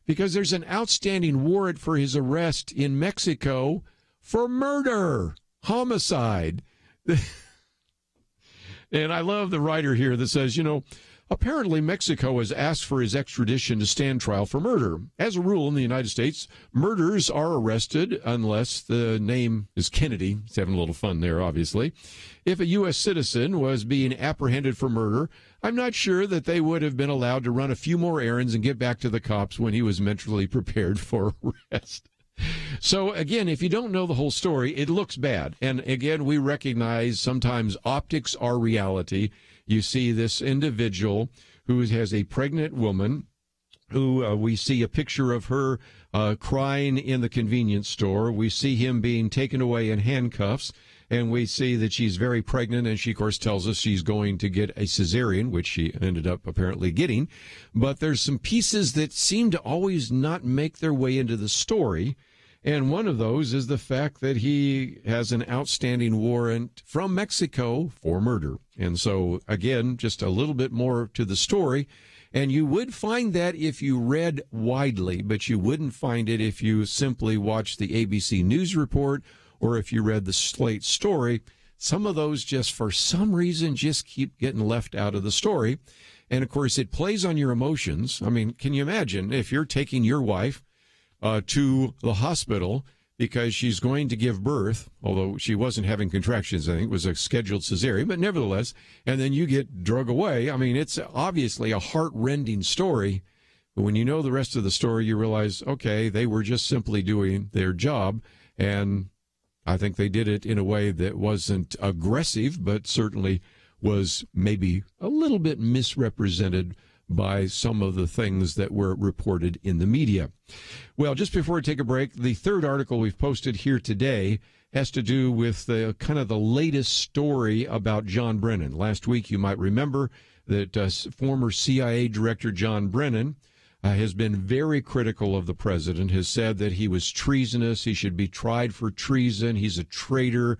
Because there's an outstanding warrant for his arrest in Mexico for murder, homicide. And I love the writer here that says, apparently Mexico has asked for his extradition to stand trial for murder. As a rule in the United States, murderers are arrested unless the name is Kennedy. He's having a little fun there, obviously. If a U.S. citizen was being apprehended for murder, I'm not sure that they would have been allowed to run a few more errands and get back to the cops when he was mentally prepared for arrest. So, again, if you don't know the whole story, it looks bad. And, again, we recognize sometimes optics are reality. You see this individual who has a pregnant woman who we see a picture of her crying in the convenience store. We see him being taken away in handcuffs. And we see that she's very pregnant, and she, of course, tells us she's going to get a cesarean, which she ended up apparently getting. But there's some pieces that seem to always not make their way into the story. And one of those is the fact that he has an outstanding warrant from Mexico for murder. And so, again, just a little bit more to the story. And you would find that if you read widely, but you wouldn't find it if you simply watched the ABC News report or if you read the Slate story. Some of those just, for some reason, just keep getting left out of the story. And, of course, it plays on your emotions. I mean, can you imagine if you're taking your wife to the hospital because she's going to give birth, although she wasn't having contractions, I think it was a scheduled cesarean, but nevertheless, and then you get drug away. I mean, it's obviously a heart-rending story, but when you know the rest of the story, you realize, okay, they were just simply doing their job, and I think they did it in a way that wasn't aggressive, but certainly was maybe a little bit misrepresented by some of the things that were reported in the media. Well, just before we take a break, the third article we've posted here today has to do with the kind of the latest story about John Brennan. Last week, you might remember that former CIA Director John Brennan has been very critical of the president, has said that he was treasonous, he should be tried for treason, he's a traitor.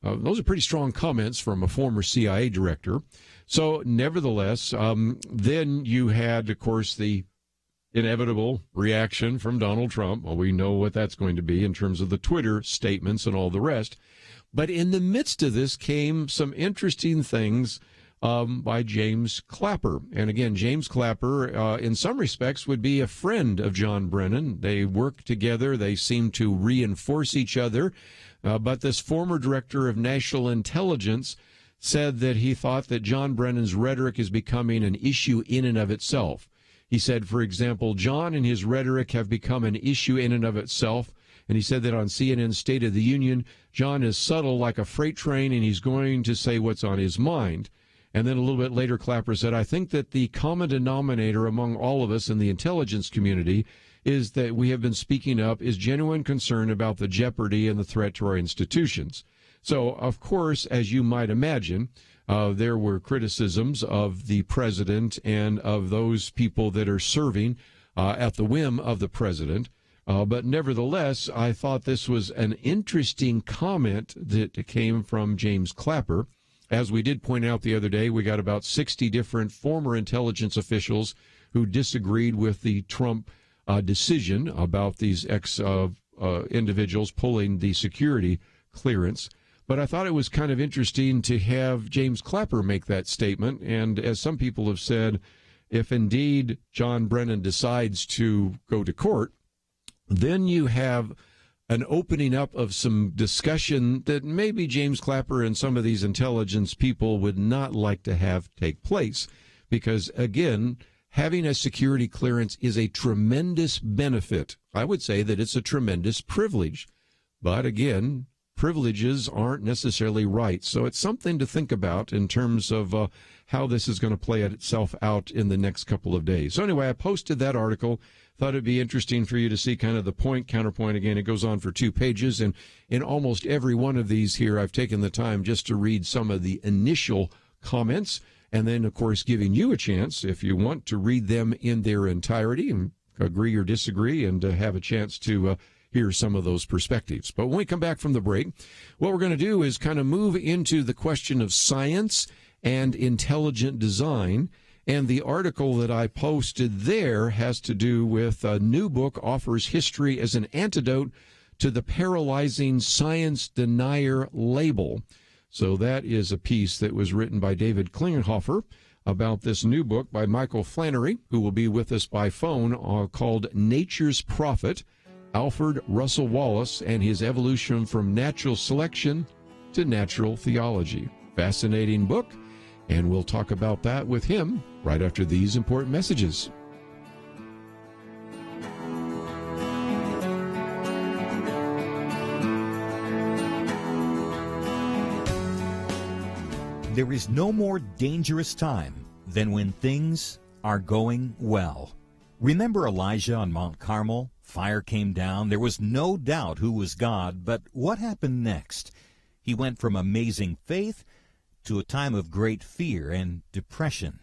Those are pretty strong comments from a former CIA director. So, nevertheless, then you had, of course, the inevitable reaction from Donald Trump. Well, we know what that's going to be in terms of the Twitter statements and all the rest. But in the midst of this came some interesting things by James Clapper. And again, James Clapper, in some respects, would be a friend of John Brennan. They work together. They seem to reinforce each other. But this former director of national intelligence said that he thought that John Brennan's rhetoric is becoming an issue in and of itself. He said, for example, John and his rhetoric have become an issue in and of itself. And he said that on CNN's State of the Union, John is subtle like a freight train, and he's going to say what's on his mind. And then a little bit later, Clapper said, I think that the common denominator among all of us in the intelligence community is that we have been speaking up is genuine concern about the jeopardy and the threat to our institutions. So, of course, as you might imagine, there were criticisms of the president and of those people that are serving at the whim of the president. But nevertheless, I thought this was an interesting comment that came from James Clapper. As we did point out the other day, we got about 60 different former intelligence officials who disagreed with the Trump decision about these individuals pulling the security clearance. But I thought it was kind of interesting to have James Clapper make that statement. And as some people have said, if indeed John Brennan decides to go to court, then you have an opening up of some discussion that maybe James Clapper and some of these intelligence people would not like to have take place. Because, again, having a security clearance is a tremendous benefit. I would say that it's a tremendous privilege. But, again, privileges aren't necessarily rights. So it's something to think about in terms of how this is going to play itself out in the next couple of days. So anyway, I posted that article. Thought it'd be interesting for you to see kind of the point, counterpoint. Again, it goes on for 2 pages. And in almost every one of these here, I've taken the time just to read some of the initial comments. And then, of course, giving you a chance, if you want, to read them in their entirety and agree or disagree and have a chance to hear some of those perspectives. But when we come back from the break, what we're going to do is kind of move into the question of science and intelligent design. And the article that I posted there has to do with a new book offers history as an antidote to the paralyzing science denier label. So that is a piece that was written by David Klingenhofer about this new book by Michael Flannery, who will be with us by phone, called Nature's Prophet, Alfred Russel Wallace and his evolution from natural selection to natural theology. Fascinating book, and we'll talk about that with him right after these important messages. There is no more dangerous time than when things are going well. Remember Elijah on Mount Carmel? Fire came down. There was no doubt who was God, but what happened next? He went from amazing faith to a time of great fear and depression.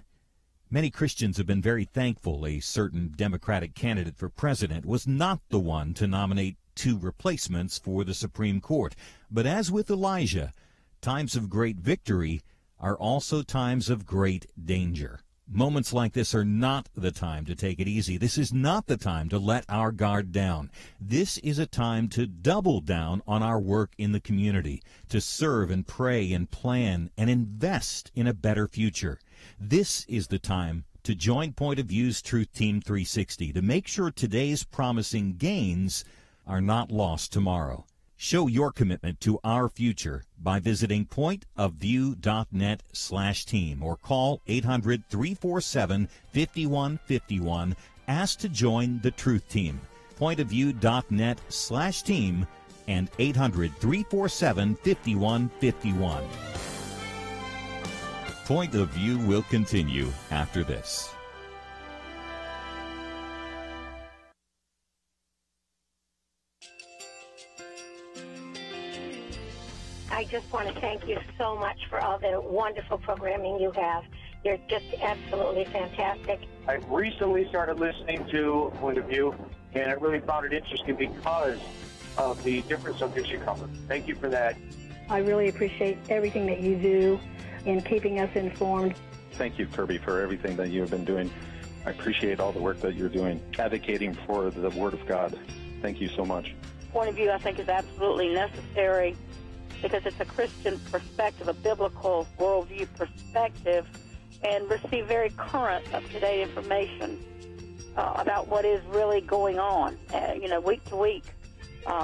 Many Christians have been very thankful a certain Democratic candidate for president was not the one to nominate 2 replacements for the Supreme Court. But as with Elijah, times of great victory are also times of great danger. Moments like this are not the time to take it easy. This is not the time to let our guard down. This is a time to double down on our work in the community, to serve and pray and plan and invest in a better future. This is the time to join Point of View's Truth Team 360 to make sure today's promising gains are not lost tomorrow. Show your commitment to our future by visiting pointofview.net/team or call 800-347-5151. Ask to join the Truth Team. Pointofview.net/team and 800-347-5151. Point of View will continue after this. I just want to thank you so much for all the wonderful programming you have. You're just absolutely fantastic. I recently started listening to Point of View, and I really found it interesting because of the different subjects you cover. Thank you for that. I really appreciate everything that you do in keeping us informed. Thank you, Kerby, for everything that you have been doing. I appreciate all the work that you're doing, advocating for the Word of God. Thank you so much. Point of View, I think, is absolutely necessary because it's a Christian perspective, a biblical worldview perspective, and receive very current, up-to-date information about what is really going on, week to week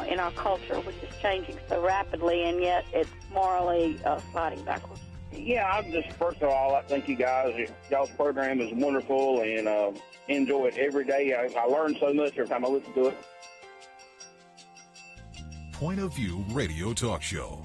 in our culture, which is changing so rapidly, and yet it's morally sliding backwards. Yeah, I'm just, first of all, I thank you guys. Y'all's program is wonderful, and enjoy it every day. I learn so much every time I listen to it. Point of View Radio Talk Show.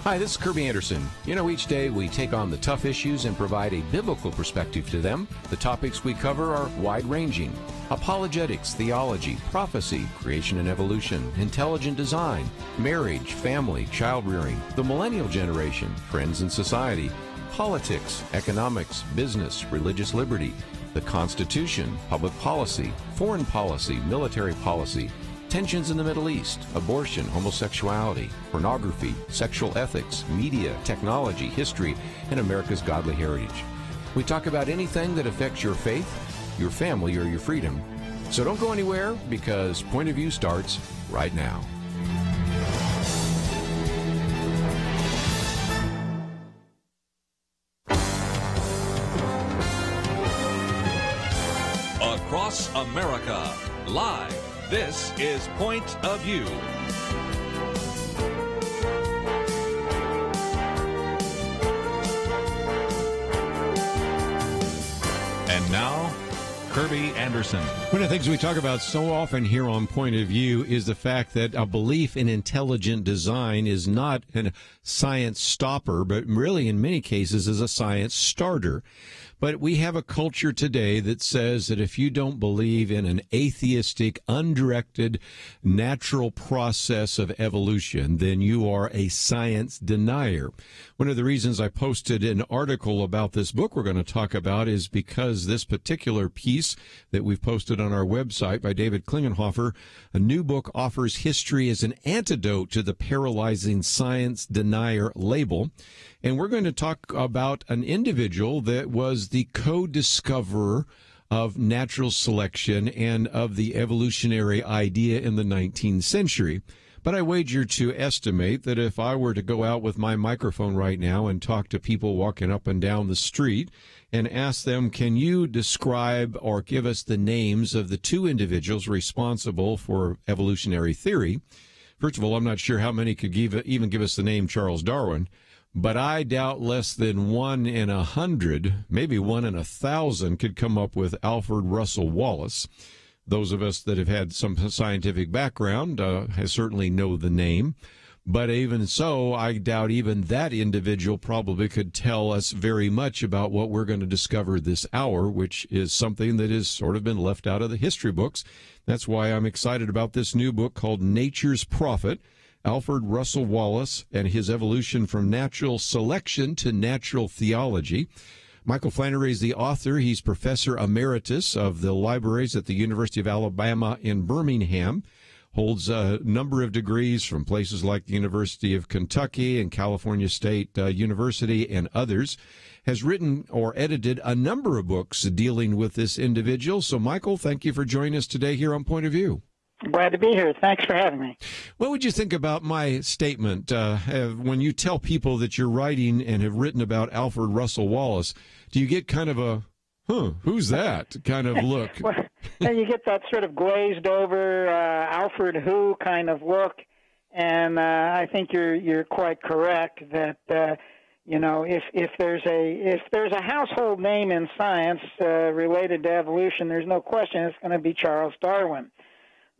Hi, this is Kerby Anderson. You know, each day we take on the tough issues and provide a biblical perspective to them. The topics we cover are wide-ranging: apologetics, theology, prophecy, creation and evolution, intelligent design, marriage, family, child-rearing, the millennial generation, trends in society, politics, economics, business, religious liberty, the Constitution, public policy, foreign policy, military policy, tensions in the Middle East, abortion, homosexuality, pornography, sexual ethics, media, technology, history, and America's godly heritage. We talk about anything that affects your faith, your family, or your freedom. So don't go anywhere, because Point of View starts right now. Across America, live. This is Point of View. And now, Kerby Anderson. One of the things we talk about so often here on Point of View is the fact that a belief in intelligent design is not a science stopper, but really in many cases is a science starter. But we have a culture today that says that if you don't believe in an atheistic, undirected, natural process of evolution, then you are a science denier. One of the reasons I posted an article about this book we're going to talk about is because this particular piece that we've posted on our website by David Klingenhofer, a new book, offers history as an antidote to the paralyzing science denier label. And we're going to talk about an individual that was the co-discoverer of natural selection and of the evolutionary idea in the 19th century. But I wager to estimate that if I were to go out with my microphone right now and talk to people walking up and down the street and ask them, can you describe or give us the names of the two individuals responsible for evolutionary theory? First of all, I'm not sure how many could even give us the name Charles Darwin. But I doubt less than 1 in 100, maybe 1 in 1,000, could come up with Alfred Russel Wallace. Those of us that have had some scientific background certainly know the name. But even so, I doubt even that individual probably could tell us very much about what we're going to discover this hour, which is something that has sort of been left out of the history books. That's why I'm excited about this new book called Nature's Prophet, Alfred Russel Wallace and his evolution from natural selection to natural theology. Michael Flannery is the author. He's professor emeritus of the libraries at the University of Alabama in Birmingham, holds a number of degrees from places like the University of Kentucky and California State University and others, has written or edited a number of books dealing with this individual. So, Michael, thank you for joining us today here on Point of View. Glad to be here. Thanks for having me. What would you think about my statement when you tell people that you're writing and have written about Alfred Russel Wallace? Do you get kind of a, who's that kind of look? Well, you get that sort of glazed over Alfred who kind of look, and I think you're quite correct that if there's a household name in science related to evolution, there's no question it's going to be Charles Darwin.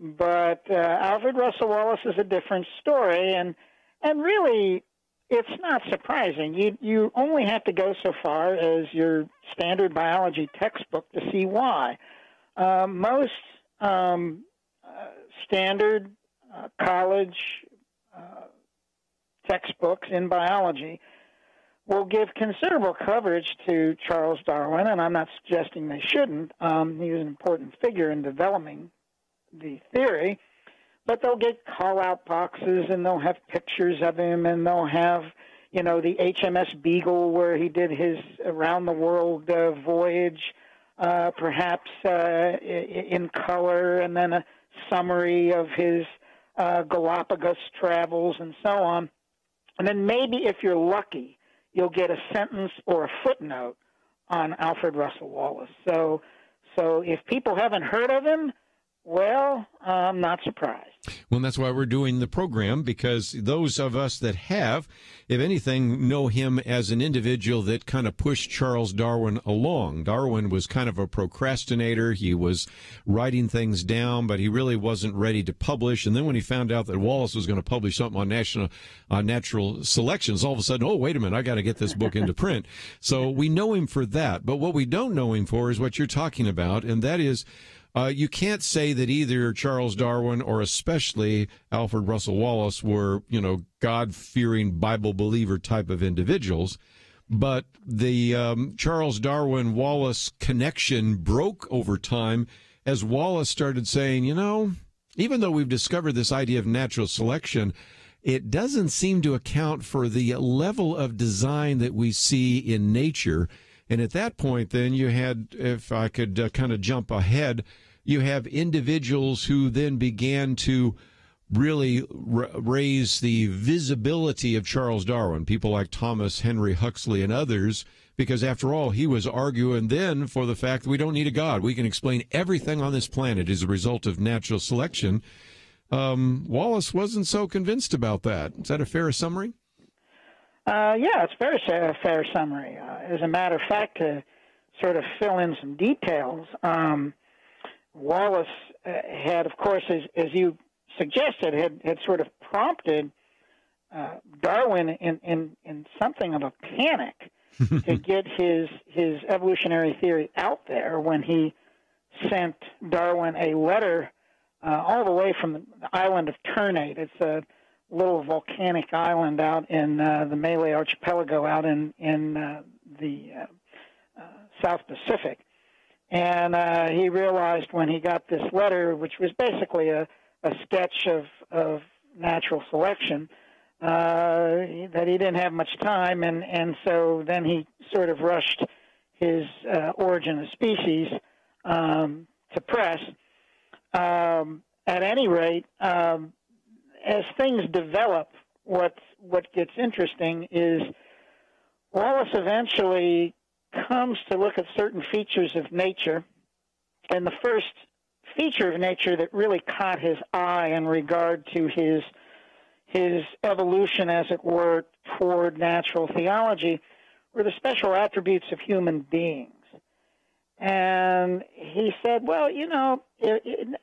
But Alfred Russel Wallace is a different story, and really, it's not surprising. You only have to go so far as your standard biology textbook to see why. Most standard college textbooks in biology will give considerable coverage to Charles Darwin, and I'm not suggesting they shouldn't. He was an important figure in developing the theory, but they'll get call-out boxes, and they'll have pictures of him, and they'll have, the HMS Beagle where he did his around-the-world voyage, perhaps in color, and then a summary of his Galapagos travels and so on. And then maybe, if you're lucky, you'll get a sentence or a footnote on Alfred Russel Wallace. So if people haven't heard of him, Well, I'm not surprised. Well, that's why we're doing the program, because those of us that have, if anything, know him as an individual that kind of pushed Charles Darwin along. Darwin was kind of a procrastinator. He was writing things down, but he really wasn't ready to publish. And then when he found out that Wallace was going to publish something on natural selections, all of a sudden, oh, wait a minute, I got to get this book into print. So we know him for that. But what we don't know him for is what you're talking about, and that is, you can't say that either Charles Darwin or especially Alfred Russel Wallace were, God-fearing, Bible-believer type of individuals. But the Charles Darwin-Wallace connection broke over time as Wallace started saying, even though we've discovered this idea of natural selection, it doesn't seem to account for the level of design that we see in nature. And at that point, then, you had, if I could kind of jump ahead, you have individuals who then began to really raise the visibility of Charles Darwin, people like Thomas Henry Huxley and others, because after all, he was arguing then for the fact that we don't need a God. We can explain everything on this planet as a result of natural selection. Wallace wasn't so convinced about that. Is that a fair summary? Yeah, it's a fair summary. As a matter of fact, to sort of fill in some details, Wallace had, of course, as you suggested, had sort of prompted Darwin in something of a panic to get his evolutionary theory out there when he sent Darwin a letter all the way from the island of Ternate. It's a little volcanic island out in the Malay Archipelago out in the South Pacific. And he realized when he got this letter, which was basically a sketch of natural selection, that he didn't have much time, and so then he sort of rushed his Origin of Species to press. At any rate, as things develop, what gets interesting is Wallace eventually comes to look at certain features of nature, and the first feature of nature that really caught his eye in regard to his evolution, as it were, toward natural theology were the special attributes of human beings. And he said, well,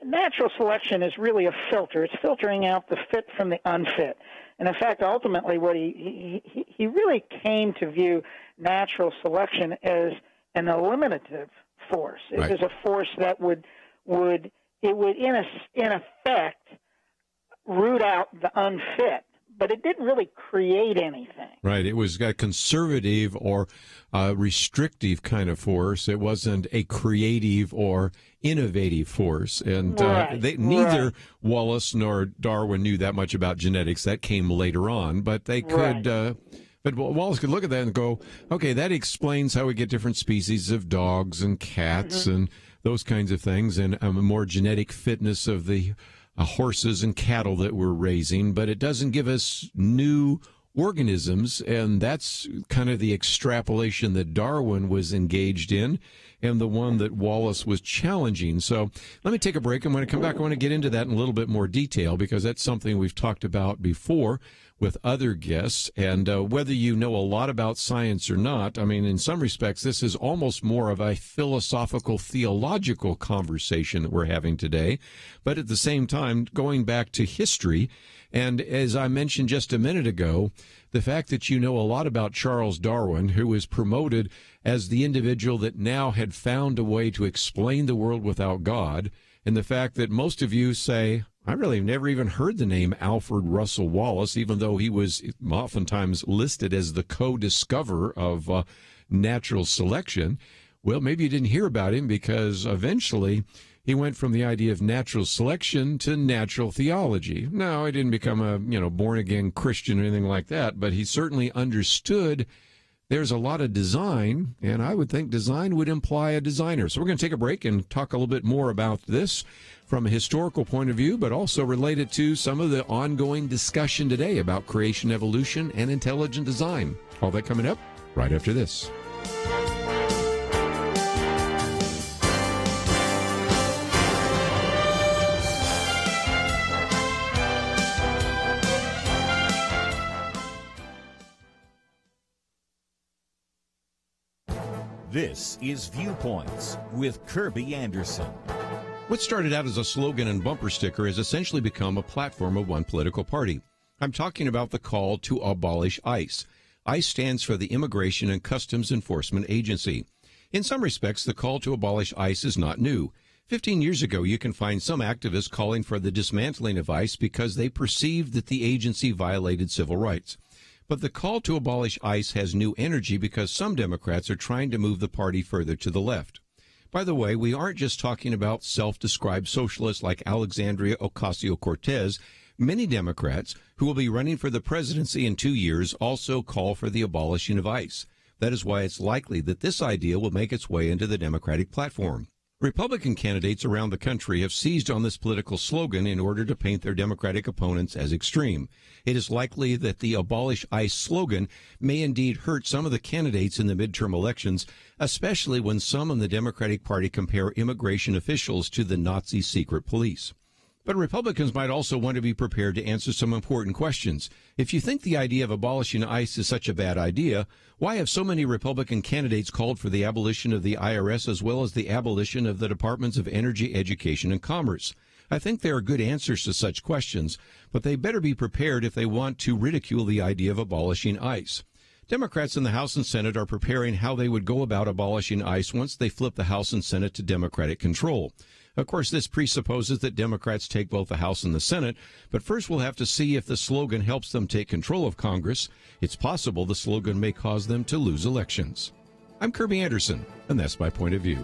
natural selection is really a filter. It's filtering out the fit from the unfit. And in fact, ultimately, what he really came to view natural selection as an eliminative force. It was a force that would in effect root out the unfit, but it didn't really create anything. Right. It was a conservative or restrictive kind of force. It wasn't a creative or innovative force. And neither Wallace nor Darwin knew that much about genetics. That came later on, but they could... But Wallace could look at that and go, okay, that explains how we get different species of dogs and cats and those kinds of things, and a more genetic fitness of the horses and cattle that we're raising, but it doesn't give us new organisms, and that's kind of the extrapolation that Darwin was engaged in and the one that Wallace was challenging. So let me take a break. I'm going to come back. I want to get into that in a little bit more detail because that's something we've talked about before with other guests, and whether you know a lot about science or not, I mean, in some respects, this is almost more of a philosophical, theological conversation that we're having today, but at the same time, going back to history, and as I mentioned just a minute ago, the fact that you know a lot about Charles Darwin, who was promoted as the individual that now had found a way to explain the world without God, and the fact that most of you say, I really never even heard the name Alfred Russel Wallace, even though he was oftentimes listed as the co-discoverer of natural selection. Well, maybe you didn't hear about him because eventually he went from the idea of natural selection to natural theology. No, he didn't become a born-again Christian or anything like that, but he certainly understood there's a lot of design, and I would think design would imply a designer. So we're going to take a break and talk a little bit more about this from a historical point of view, but also related to some of the ongoing discussion today about creation, evolution, and intelligent design. All that coming up right after this. This is Viewpoints with Kerby Anderson. What started out as a slogan and bumper sticker has essentially become a platform of one political party. I'm talking about the call to abolish ICE. ICE stands for the Immigration and Customs Enforcement Agency. In some respects, the call to abolish ICE is not new. 15 years ago, you can find some activists calling for the dismantling of ICE because they perceived that the agency violated civil rights. But the call to abolish ICE has new energy because some Democrats are trying to move the party further to the left. By the way, we aren't just talking about self-described socialists like Alexandria Ocasio-Cortez. Many Democrats who will be running for the presidency in 2 years also call for the abolishing of ICE. That is why it's likely that this idea will make its way into the Democratic platform. Republican candidates around the country have seized on this political slogan in order to paint their Democratic opponents as extreme. It is likely that the abolish ICE slogan may indeed hurt some of the candidates in the midterm elections, especially when some in the Democratic Party compare immigration officials to the Nazi secret police. But Republicans might also want to be prepared to answer some important questions. If you think the idea of abolishing ICE is such a bad idea, why have so many Republican candidates called for the abolition of the IRS as well as the abolition of the Departments of Energy, Education, and Commerce? I think there are good answers to such questions, but they better be prepared if they want to ridicule the idea of abolishing ICE. Democrats in the House and Senate are preparing how they would go about abolishing ICE once they flip the House and Senate to Democratic control. Of course, this presupposes that Democrats take both the House and the Senate, but first we'll have to see if the slogan helps them take control of Congress. It's possible the slogan may cause them to lose elections. I'm Kerby Anderson, and that's my point of view.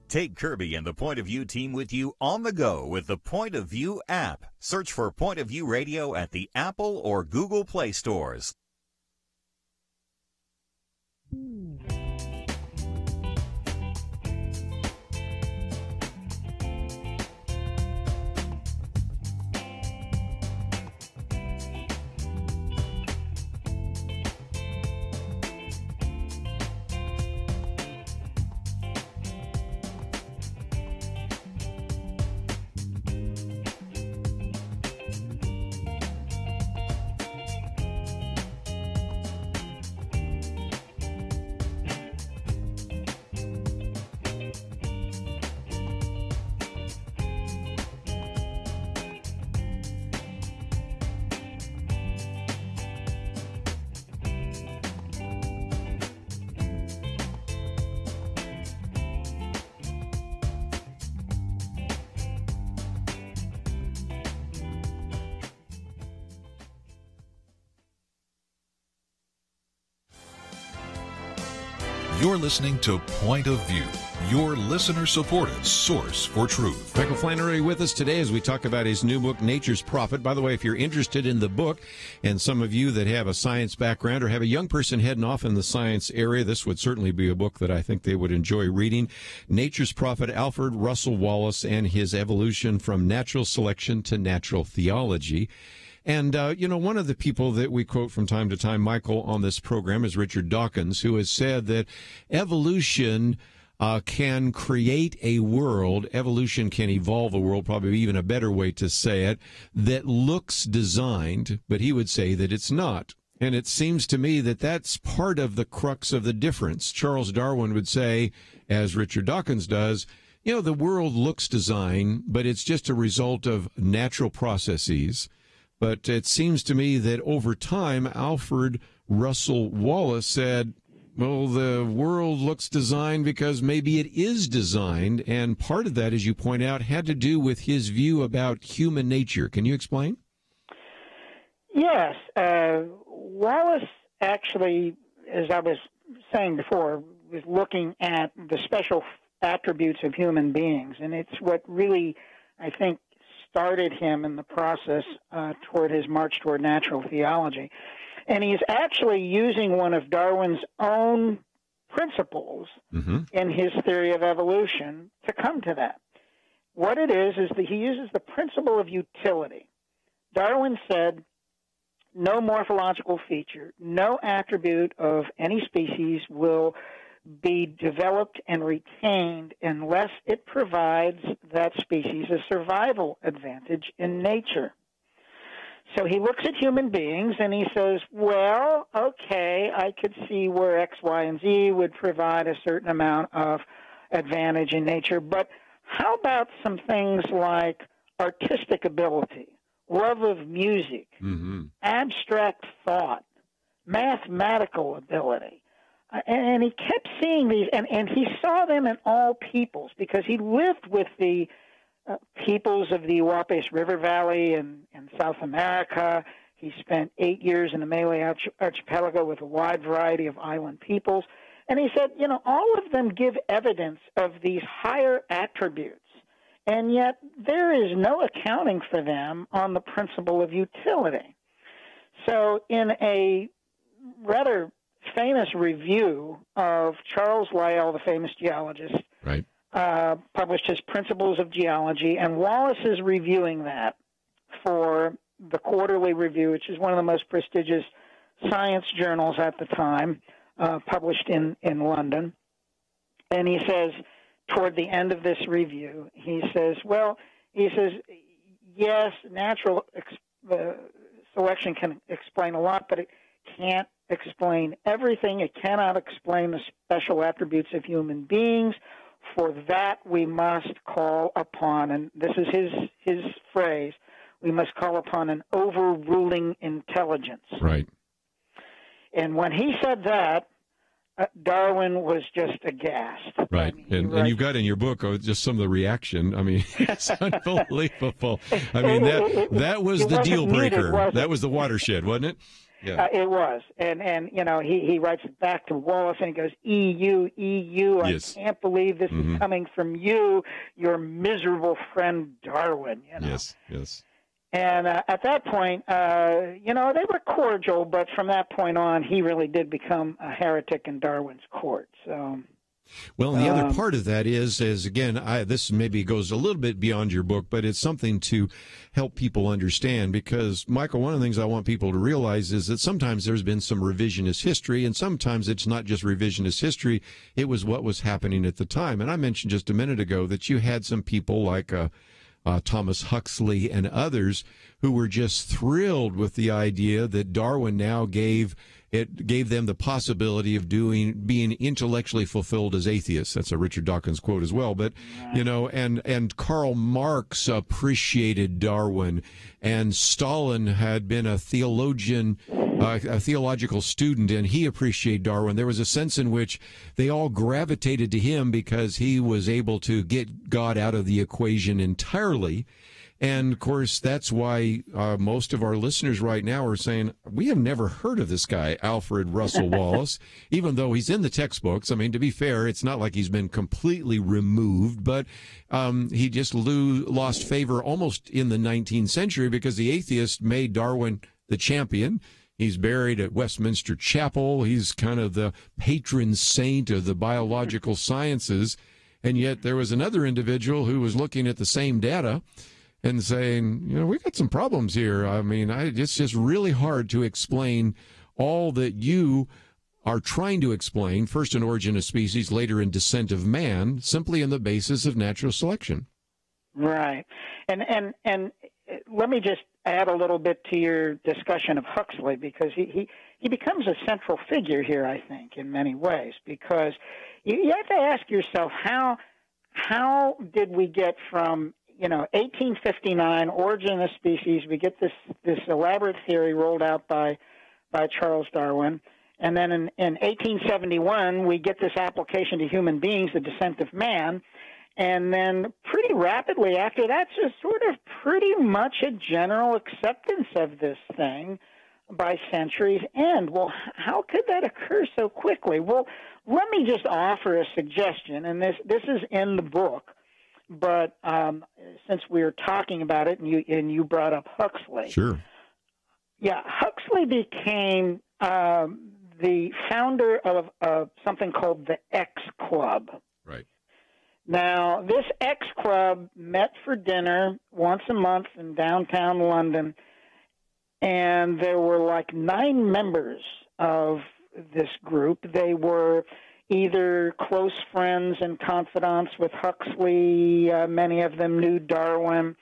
Take Kerby and the Point of View team with you on the go with the Point of View app. Search for Point of View Radio at the Apple or Google Play stores. You're listening to Point of View, your listener-supported source for truth. Michael Flannery with us today as we talk about his new book, Nature's Prophet. By the way, if you're interested in the book, and some of you that have a science background or have a young person heading off in the science area, this would certainly be a book that I think they would enjoy reading. Nature's Prophet, Alfred Russel Wallace, and his evolution from natural selection to natural theology. And, one of the people that we quote from time to time, Michael, on this program is Richard Dawkins, who has said that evolution can create a world, evolution can evolve a world, probably even a better way to say it, that looks designed, but he would say that it's not. And it seems to me that that's part of the crux of the difference. Charles Darwin would say, as Richard Dawkins does, the world looks designed, but it's just a result of natural processes. But it seems to me that over time, Alfred Russel Wallace said, well, the world looks designed because maybe it is designed. And part of that, as you point out, had to do with his view about human nature. Can you explain? Yes. Wallace actually, as I was saying before, was looking at the special attributes of human beings. And it's what really, I think, started him in the process toward his march toward natural theology. And he's actually using one of Darwin's own principles in his theory of evolution to come to that. What it is that he uses the principle of utility. Darwin said no morphological feature, no attribute of any species will be developed and retained unless it provides that species a survival advantage in nature. So he looks at human beings and he says, well, okay, I could see where X, Y, and Z would provide a certain amount of advantage in nature, but how about some things like artistic ability, love of music, abstract thought, mathematical ability? And he kept seeing these, and he saw them in all peoples because he lived with the peoples of the Uapes River Valley in South America. He spent 8 years in the Malay Archipelago with a wide variety of island peoples. And he said, you know, all of them give evidence of these higher attributes, and yet there is no accounting for them on the principle of utility. So in a rather famous review of Charles Lyell, the famous geologist, right, published his Principles of Geology, and Wallace is reviewing that for the Quarterly Review, which is one of the most prestigious science journals at the time, published in London. And he says, toward the end of this review, he says, yes, natural selection can explain a lot, but it can't explain everything. It cannot explain the special attributes of human beings. For that, we must call upon, and this is his phrase, we must call upon an overruling intelligence. Right. And when he said that, Darwin was just aghast. Right. I mean, and you've got in your book just some of the reaction. I mean, it's unbelievable. I mean, that was the deal breaker. That was the watershed, wasn't it? Yeah. It was. And you know, he writes it back to Wallace and he goes, EU, yes. I can't believe this is coming from you, your miserable friend Darwin. You know? Yes. And at that point, you know, they were cordial, but from that point on, he really did become a heretic in Darwin's court. So, well, and the other part of that is again, this maybe goes a little bit beyond your book, but it's something to help people understand because, Michael, one of the things I want people to realize is that sometimes there's been some revisionist history, and sometimes it's not just revisionist history, it was what was happening at the time. And I mentioned just a minute ago that you had some people like Thomas Huxley and others who were just thrilled with the idea that Darwin now gave them the possibility of being intellectually fulfilled as atheists. That's a Richard Dawkins quote as well. But, you know, and Karl Marx appreciated Darwin, and Stalin had been a theologian, a theological student, and he appreciated Darwin. There was a sense in which they all gravitated to him because he was able to get God out of the equation entirely. And, of course, that's why most of our listeners right now are saying, we have never heard of this guy, Alfred Russel Wallace, even though he's in the textbooks. I mean, to be fair, it's not like he's been completely removed, but he just lost favor almost in the 19th century because the atheists made Darwin the champion. He's buried at Westminster Chapel. He's kind of the patron saint of the biological sciences. And yet there was another individual who was looking at the same data and saying, you know, we got some problems here. I mean, it's just really hard to explain all that you are trying to explain, first in Origin of Species, later in Descent of Man, simply on the basis of natural selection. Right. And let me just add a little bit to your discussion of Huxley, because he becomes a central figure here, I think, in many ways, because you have to ask yourself, how did we get from 1859, Origin of Species, we get this elaborate theory rolled out by Charles Darwin, and then in 1871, we get this application to human beings, the Descent of Man, and then pretty rapidly after that, just sort of pretty much a general acceptance of this thing by century's end. Well, how could that occur so quickly? Well, let me just offer a suggestion, and this is in the book. But since we were talking about it, and you brought up Huxley, sure, yeah, Huxley became the founder of something called the X Club. Right. Now, this X Club met for dinner once a month in downtown London, and there were like 9 members of this group. They were either close friends and confidants with Huxley. Many of them knew Darwin.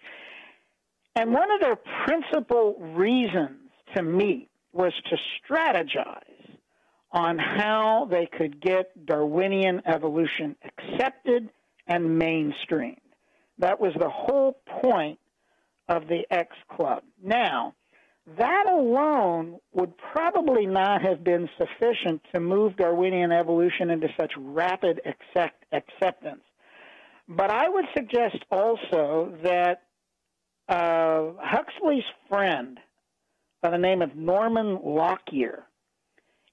And one of their principal reasons to meet was to strategize on how they could get Darwinian evolution accepted and mainstreamed. That was the whole point of the X Club. Now, that alone would probably not have been sufficient to move Darwinian evolution into such rapid acceptance. But I would suggest also that Huxley's friend by the name of Norman Lockyer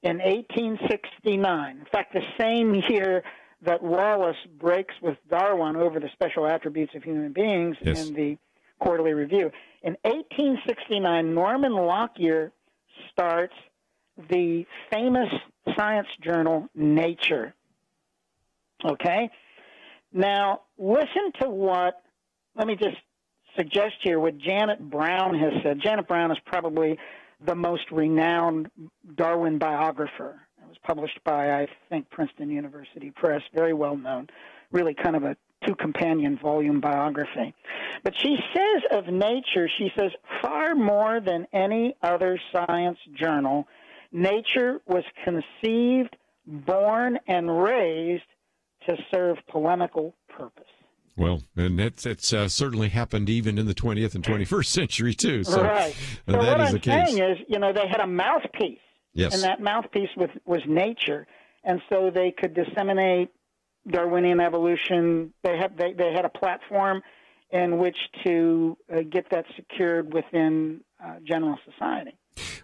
in 1869, in fact, the same year that Wallace breaks with Darwin over the special attributes of human beings in the Quarterly Review. In 1869, Norman Lockyer starts the famous science journal Nature. Okay? Now, listen to what, let me just suggest here what Janet Brown has said. Janet Brown is probably the most renowned Darwin biographer. It was published by, I think, Princeton University Press, very well known, really kind of a two-companion volume biography. But she says of Nature, she says, far more than any other science journal, Nature was conceived, born, and raised to serve polemical purpose. Well, and it's certainly happened even in the 20th and 21st century, too. So, right. So that what is I'm the case. saying is, you know, they had a mouthpiece. Yes. And that mouthpiece was Nature. And so they could disseminate Darwinian evolution. They had a platform in which to get that secured within general society.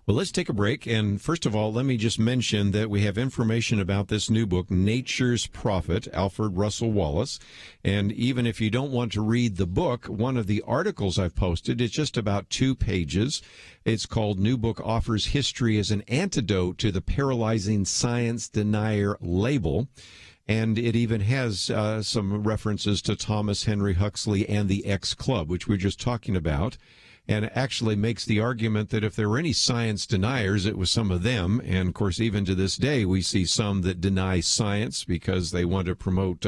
Well, let's take a break. And first of all, let me just mention that we have information about this new book, Nature's Prophet, Alfred Russel Wallace. And even if you don't want to read the book, one of the articles I've posted is just about 2 pages. It's called New Book Offers History as an Antidote to the Paralyzing Science Denier Label. And it even has some references to Thomas Henry Huxley and the X Club, which we were just talking about, and actually makes the argument that if there were any science deniers, it was some of them. And, of course, even to this day, we see some that deny science because they want to promote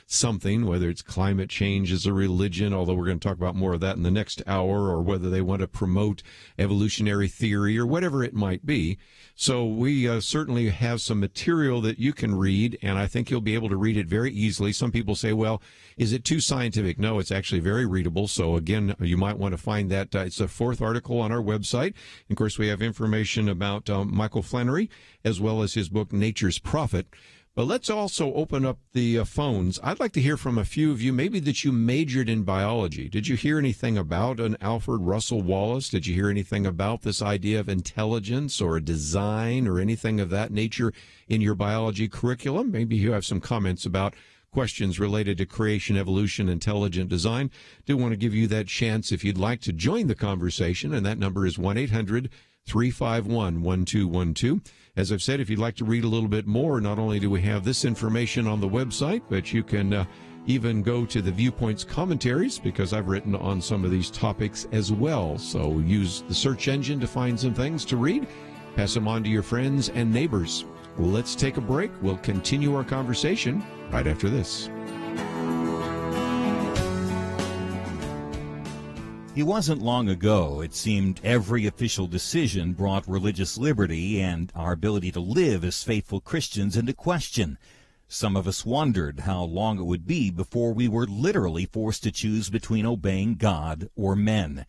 something, whether it's climate change as a religion, although we're going to talk about more of that in the next hour, or whether they want to promote evolutionary theory or whatever it might be. So we certainly have some material that you can read, and I think you'll be able to read it very easily. Some people say, well, is it too scientific? No, it's actually very readable. So, again, you might want to find that. It's the 4th article on our website. And of course, we have information about Michael Flannery, as well as his book, Nature's Prophet. But let's also open up the phones. I'd like to hear from a few of you, maybe that you majored in biology. Did you hear anything about an Alfred Russel Wallace? Did you hear anything about this idea of intelligence or design or anything of that nature in your biology curriculum? Maybe you have some comments about questions related to creation, evolution, intelligent design. Do want to give you that chance if you'd like to join the conversation, and that number is 1-800-351-1212. As I've said, if you'd like to read a little bit more, not only do we have this information on the website, but you can even go to the Viewpoints commentaries, because I've written on some of these topics as well. So use the search engine to find some things to read. Pass them on to your friends and neighbors. Let's take a break. We'll continue our conversation right after this. It wasn't long ago, it seemed, every official decision brought religious liberty and our ability to live as faithful Christians into question. Some of us wondered how long it would be before we were literally forced to choose between obeying God or men.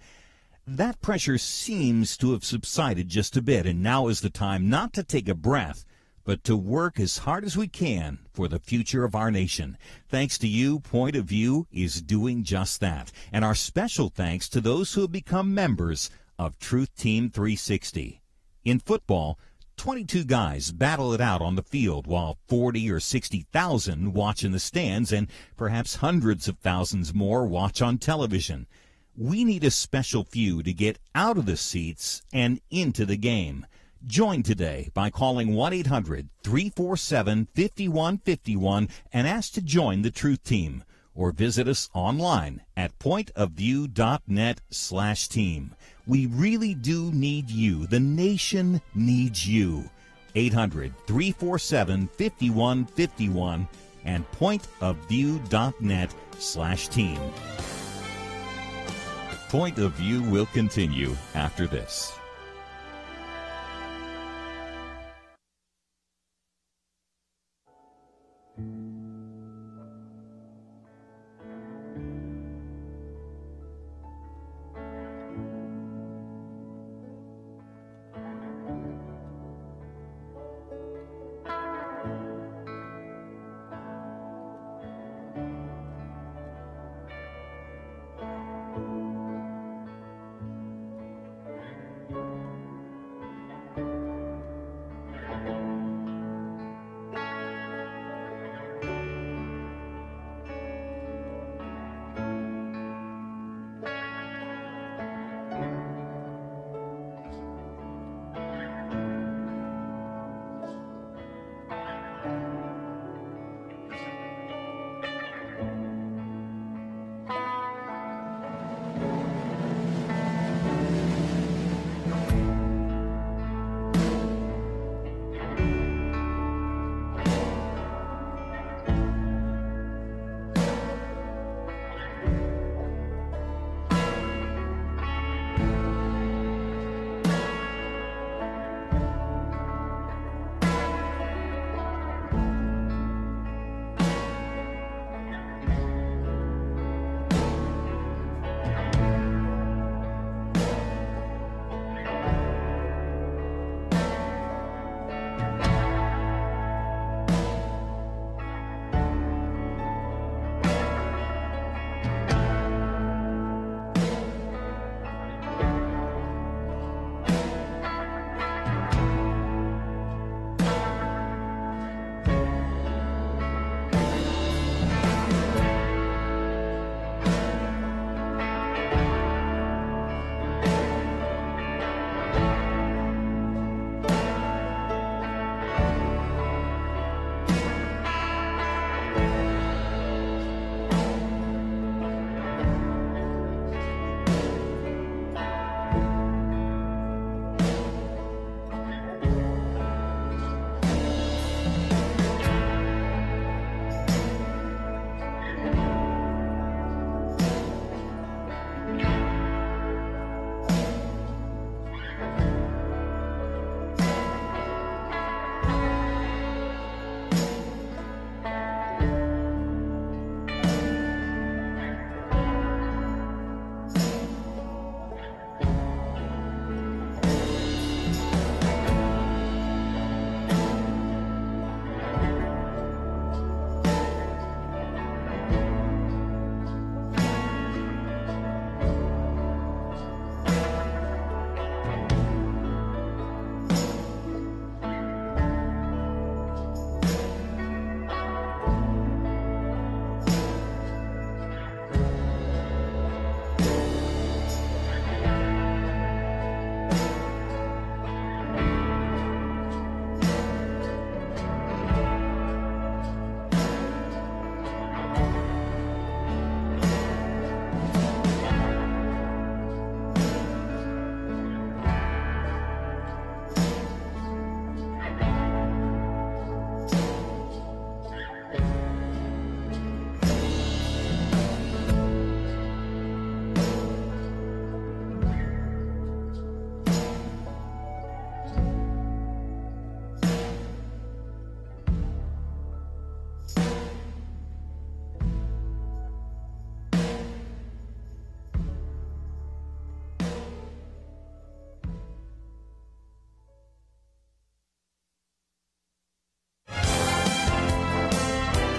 That pressure seems to have subsided just a bit, and now is the time not to take a breath, but to work as hard as we can for the future of our nation. Thanks to you, Point of View is doing just that. And our special thanks to those who have become members of Truth Team 360. In football, 22 guys battle it out on the field while 40 or 60,000 watch in the stands, and perhaps hundreds of thousands more watch on television. We need a special few to get out of the seats and into the game. Join today by calling 1-800-347-5151 and ask to join the Truth Team, or visit us online at pointofview.net/team. We really do need you. The nation needs you. 800-347-5151 and pointofview.net/team. Point of View will continue after this.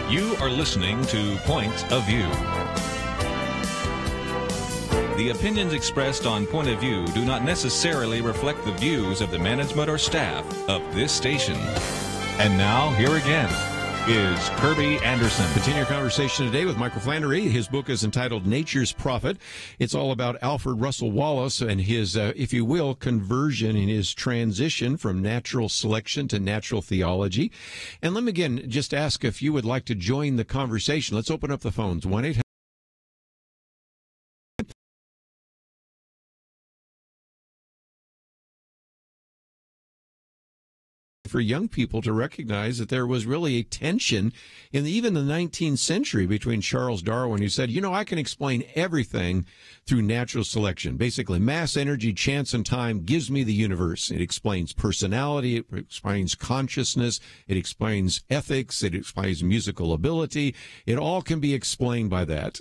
You are listening to Point of View. The opinions expressed on Point of View do not necessarily reflect the views of the management or staff of this station. And now, here again is Kerby Anderson. Continue our conversation today with Michael Flannery. His book is entitled Nature's Prophet. It's all about Alfred Russel Wallace and his, if you will, conversion in his transition from natural selection to natural theology. And let me again just ask if you would like to join the conversation. Let's open up the phones. 1-800. for young people to recognize that there was really a tension in even the 19th century between Charles Darwin, who said, I can explain everything through natural selection. Basically, mass, energy, chance, and time gives me the universe. It explains personality. It explains consciousness. It explains ethics. It explains musical ability. It all can be explained by that.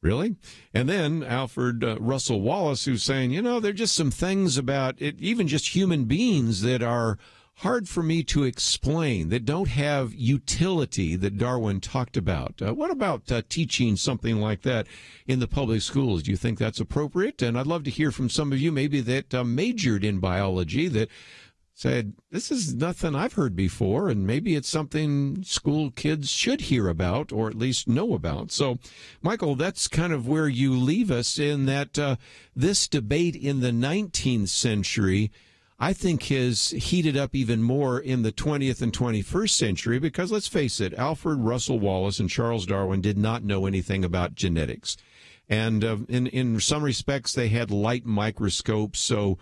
Really? And then Alfred Russel Wallace, who's saying, there are just some things about it, even just human beings, that are hard for me to explain, that don't have utility that Darwin talked about. What about teaching something like that in the public schools? Do you think that's appropriate? And I'd love to hear from some of you maybe that majored in biology that said, this is nothing I've heard before, and maybe it's something school kids should hear about or at least know about. So, Michael, that's kind of where you leave us in that this debate in the 19th century, I think, has heated up even more in the 20th and 21st century because, let's face it, Alfred Russel Wallace and Charles Darwin did not know anything about genetics. And in some respects, they had light microscopes, so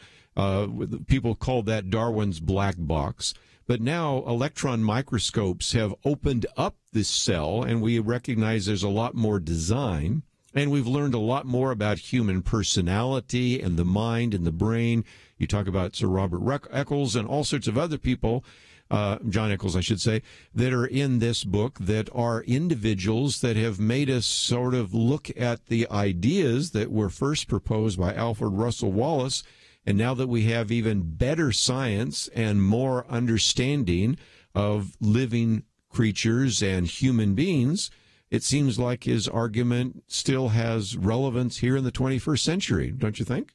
people called that Darwin's black box. But now electron microscopes have opened up this cell, and we recognize there's a lot more design. And we've learned a lot more about human personality and the mind and the brain. You talk about Sir Robert Eccles and all sorts of other people, John Eccles, I should say, that are in this book that are individuals that have made us sort of look at the ideas that were first proposed by Alfred Russel Wallace. And now that we have even better science and more understanding of living creatures and human beings, it seems like his argument still has relevance here in the 21st century, don't you think?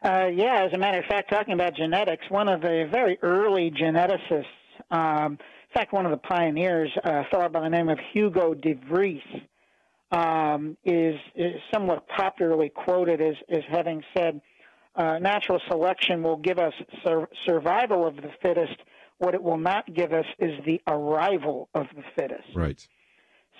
Yeah, as a matter of fact, talking about genetics, one of the very early geneticists, in fact, one of the pioneers, a fellow by the name of Hugo de Vries, is somewhat popularly quoted as having said, natural selection will give us survival of the fittest. What it will not give us is the arrival of the fittest. Right.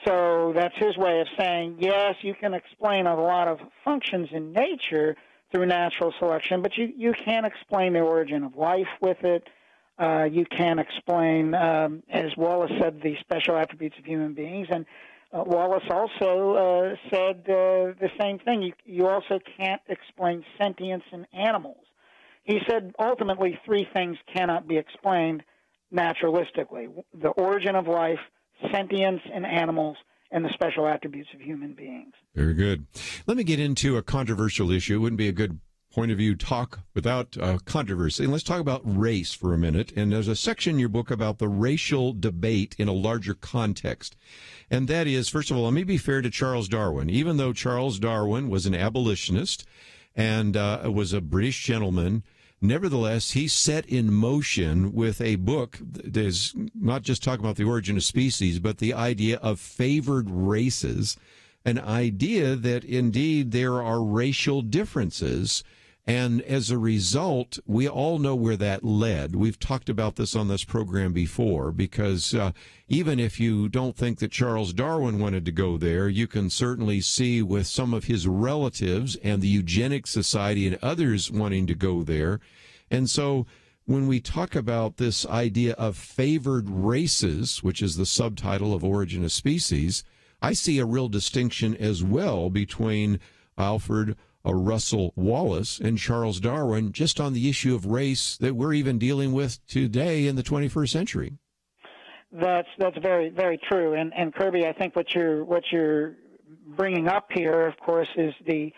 So that's his way of saying, yes, you can explain a lot of functions in nature through natural selection, but you can't explain the origin of life with it. You can't explain, as Wallace said, the special attributes of human beings. And Wallace also said the same thing. You also can't explain sentience in animals. He said ultimately three things cannot be explained naturalistically: the origin of life, sentience in animals, and the special attributes of human beings. Very good. Let me get into a controversial issue. It wouldn't be a good point of view talk without controversy. And let's talk about race for a minute. And there's a section in your book about the racial debate in a larger context. And that is, first of all, let me be fair to Charles Darwin. Even though Charles Darwin was an abolitionist and was a British gentleman, nevertheless, he set in motion with a book that is not just talking about the origin of species, but the idea of favored races, an idea that indeed there are racial differences. And as a result, we all know where that led. We've talked about this on this program before, because even if you don't think that Charles Darwin wanted to go there, you can certainly see with some of his relatives and the Eugenics Society and others wanting to go there. And so when we talk about this idea of favored races, which is the subtitle of Origin of Species, I see a real distinction as well between Alfred Russel Wallace and Charles Darwin just on the issue of race that we're even dealing with today in the 21st century. That's very, very true. And Kerby, I think what you're bringing up here, of course, is the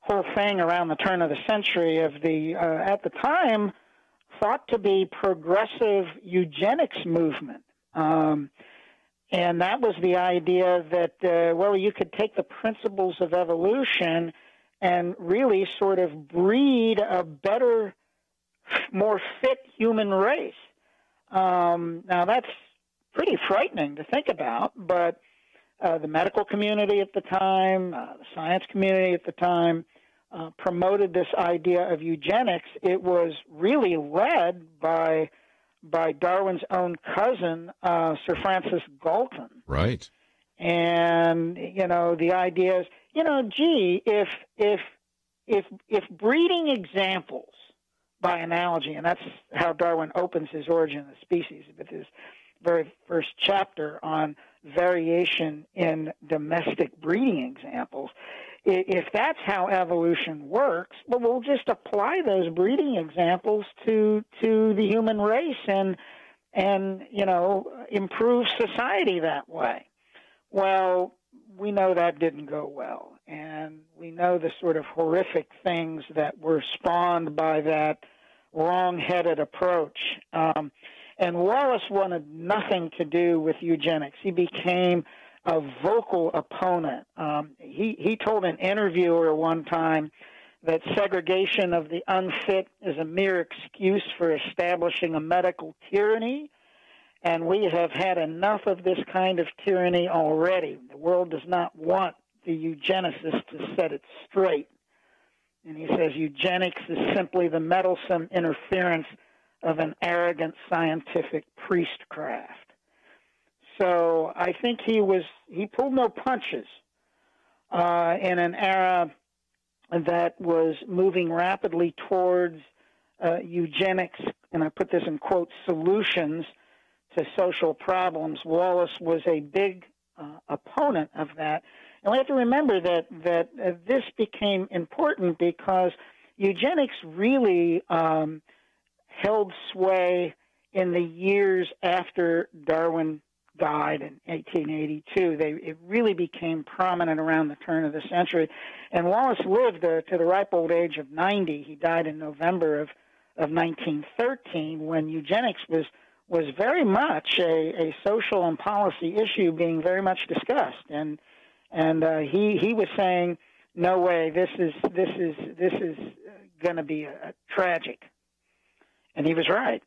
whole thing around the turn of the century of the at the time thought to be progressive eugenics movement. And that was the idea that, well, you could take the principles of evolution and really sort of breed a better, more fit human race. Now, that's pretty frightening to think about, but the medical community at the time, the science community at the time, promoted this idea of eugenics. It was really led by Darwin's own cousin, Sir Francis Galton. Right. And, the idea is, gee, if breeding examples by analogy, and that's how Darwin opens his Origin of the Species, with his very first chapter on variation in domestic breeding examples. If that's how evolution works, well, we'll just apply those breeding examples to the human race and improve society that way. Well, we know that didn't go well, and we know the sort of horrific things that were spawned by that wrong-headed approach. And Wallace wanted nothing to do with eugenics. He became a vocal opponent. He told an interviewer one time that segregation of the unfit is a mere excuse for establishing a medical tyranny, and we have had enough of this kind of tyranny already. The world does not want the eugenicist to set it straight. And he says eugenics is simply the meddlesome interference of an arrogant scientific priestcraft. So I think he pulled no punches in an era that was moving rapidly towards eugenics, and I put this in quotes, solutions to social problems. Wallace was a big opponent of that. And we have to remember that this became important because eugenics really held sway in the years after Darwin died in 1882. It really became prominent around the turn of the century. And Wallace lived to the ripe old age of 90. He died in November of 1913, when eugenics was very much a social and policy issue being very much discussed. And he was saying, no way, this is going to be tragic. And he was right.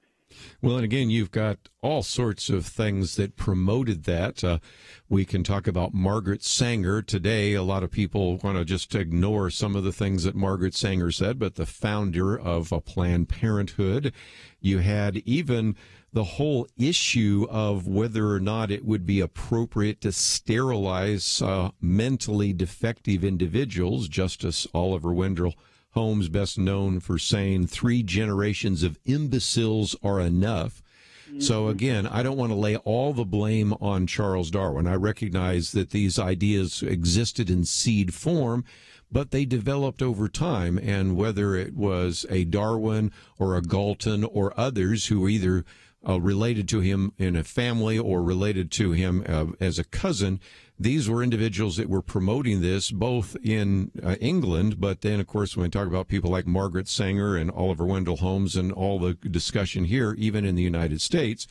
Well, and again, you've got all sorts of things that promoted that. We can talk about Margaret Sanger today. A lot of people want to just ignore some of the things that Margaret Sanger said, but the founder of Planned Parenthood. You had even the whole issue of whether or not it would be appropriate to sterilize mentally defective individuals. Justice Oliver Wendell Holmes, best known for saying 3 generations of imbeciles are enough. Mm-hmm. So again, I don't want to lay all the blame on Charles Darwin. I recognize that these ideas existed in seed form, but they developed over time. And whether it was a Darwin or a Galton or others who were either related to him in a family or related to him as a cousin, these were individuals that were promoting this both in England, but then, of course, when we talk about people like Margaret Sanger and Oliver Wendell Holmes and all the discussion here, even in the United States,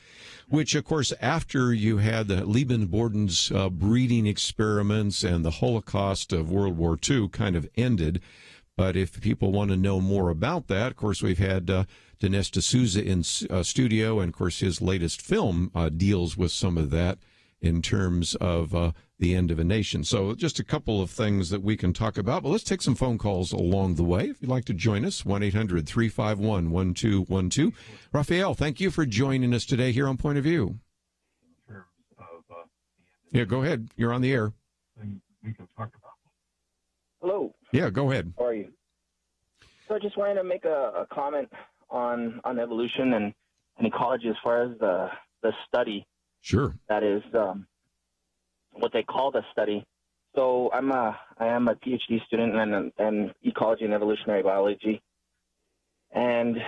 which, of course, after you had the Liebenborden's breeding experiments and the Holocaust of World War II kind of ended. But if people want to know more about that, of course, we've had Dinesh D'Souza in studio, and, of course, his latest film deals with some of that in terms of the end of a nation. So just a couple of things that we can talk about. But let's take some phone calls along the way. If you'd like to join us, 1-800-351-1212. Raphael, thank you for joining us today here on Point of View. Yeah, go ahead. You're on the air. We can talk about. Hello. Yeah, go ahead. How are you? So I just wanted to make a comment on evolution and ecology as far as the study. Sure. That is what they call the study. So I am a PhD student in ecology and evolutionary biology, and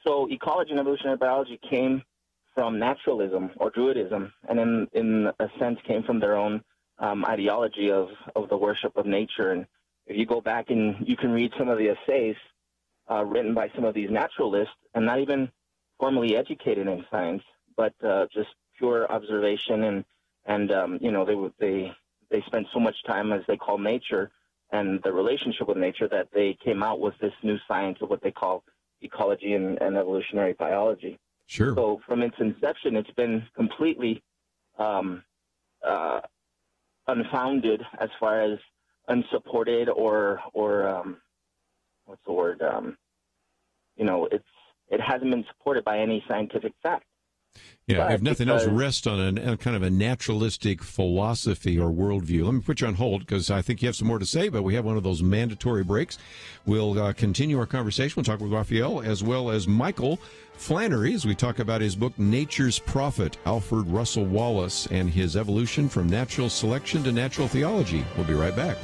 so ecology and evolutionary biology came from naturalism or Druidism, and in a sense came from their own ideology of the worship of nature. And if you go back and you can read some of the essays written by some of these naturalists, and not even formally educated in science, but just pure observation, and they spent so much time, as they call nature, and the relationship with nature, that they came out with this new science of what they call ecology and evolutionary biology. Sure. So from its inception, it's been completely unfounded as far as unsupported or what's the word? It hasn't been supported by any scientific fact. Yeah, But if nothing else, because- rest on a kind of a naturalistic philosophy or worldview. Let me put you on hold because I think you have some more to say, but we have one of those mandatory breaks. We'll continue our conversation. We'll talk with Raphael as well as Michael Flannery as we talk about his book, Nature's Prophet, Alfred Russel Wallace, and his evolution from natural selection to natural theology. We'll be right back.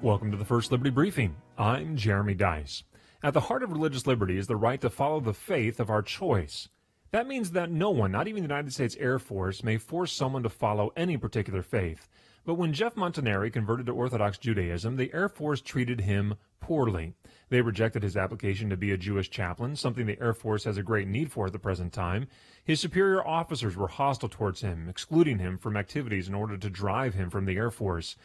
Welcome to the First Liberty Briefing. I'm Jeremy Dice. At the heart of religious liberty is the right to follow the faith of our choice. That means that no one, not even the United States Air Force, may force someone to follow any particular faith. But when Jeff Montanari converted to Orthodox Judaism, the Air Force treated him poorly. They rejected his application to be a Jewish chaplain, something the Air Force has a great need for at the present time. His superior officers were hostile towards him, excluding him from activities in order to drive him from the Air Force.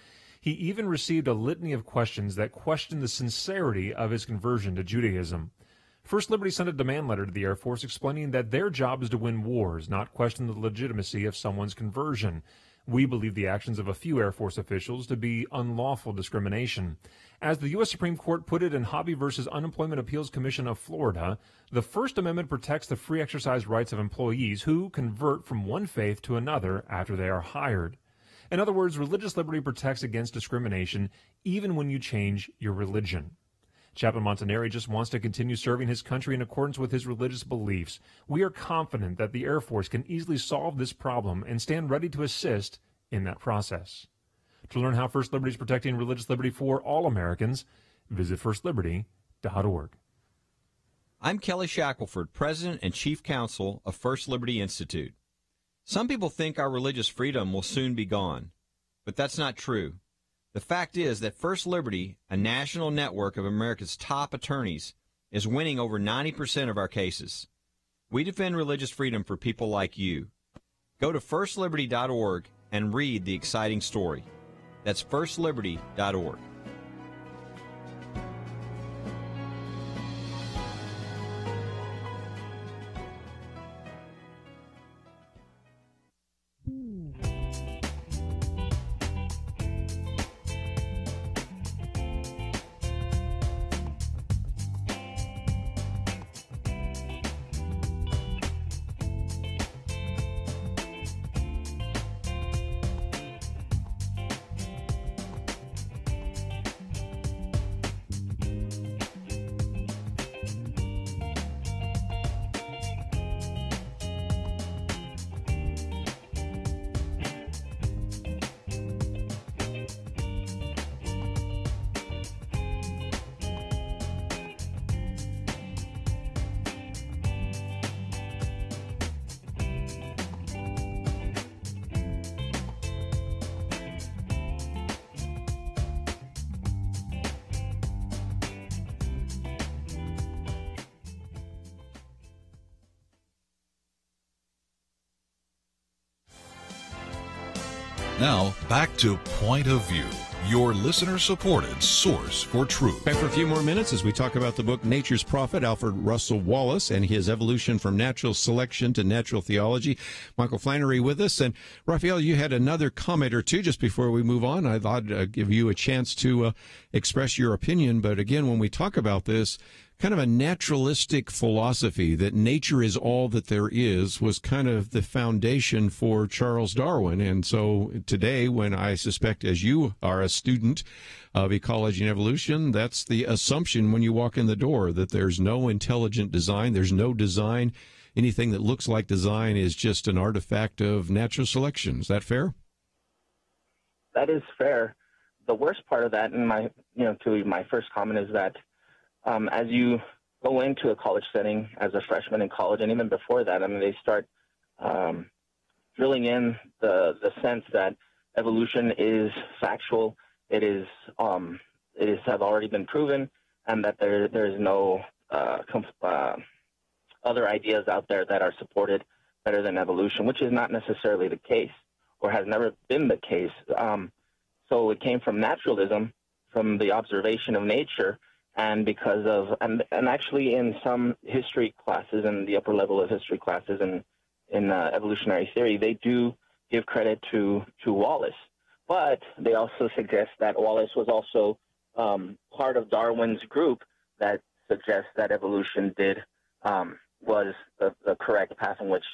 He even received a litany of questions that questioned the sincerity of his conversion to Judaism. First Liberty sent a demand letter to the Air Force explaining that their job is to win wars, not question the legitimacy of someone's conversion. We believe the actions of a few Air Force officials to be unlawful discrimination. As the U.S. Supreme Court put it in Hobby v. Unemployment Appeals Commission of Florida, the First Amendment protects the free exercise rights of employees who convert from one faith to another after they are hired. In other words, religious liberty protects against discrimination even when you change your religion. Chaplain Montanari just wants to continue serving his country in accordance with his religious beliefs. We are confident that the Air Force can easily solve this problem and stand ready to assist in that process. To learn how First Liberty is protecting religious liberty for all Americans, visit firstliberty.org. I'm Kelly Shackelford, President and Chief Counsel of First Liberty Institute. Some people think our religious freedom will soon be gone, but that's not true. The fact is that First Liberty, a national network of America's top attorneys, is winning over 90% of our cases. We defend religious freedom for people like you. Go to firstliberty.org and read the exciting story. That's firstliberty.org. Now, back to Point of View, your listener-supported source for truth. Back for a few more minutes as we talk about the book Nature's Prophet, Alfred Russel Wallace, and his evolution from natural selection to natural theology. Michael Flannery with us. And Raphael, you had another comment or two just before we move on. I thought I'd give you a chance to express your opinion. But again, when we talk about this, kind of a naturalistic philosophy that nature is all that there is was kind of the foundation for Charles Darwin. And so today, when I suspect, as you are a student of ecology and evolution, that's the assumption when you walk in the door, that there's no intelligent design, there's no design. Anything that looks like design is just an artifact of natural selection. Is that fair? That is fair. The worst part of that, and to my first comment, is that as you go into a college setting as a freshman in college, and even before that, they start drilling in the sense that evolution is factual. It have already been proven, and that there is no other ideas out there that are supported better than evolution, which is not necessarily the case, or has never been the case. So it came from naturalism, from the observation of nature. And because of, and actually in some history classes, in the upper level of history classes evolutionary theory, they do give credit to Wallace. But they also suggest that Wallace was also part of Darwin's group that suggests that evolution was the correct path in which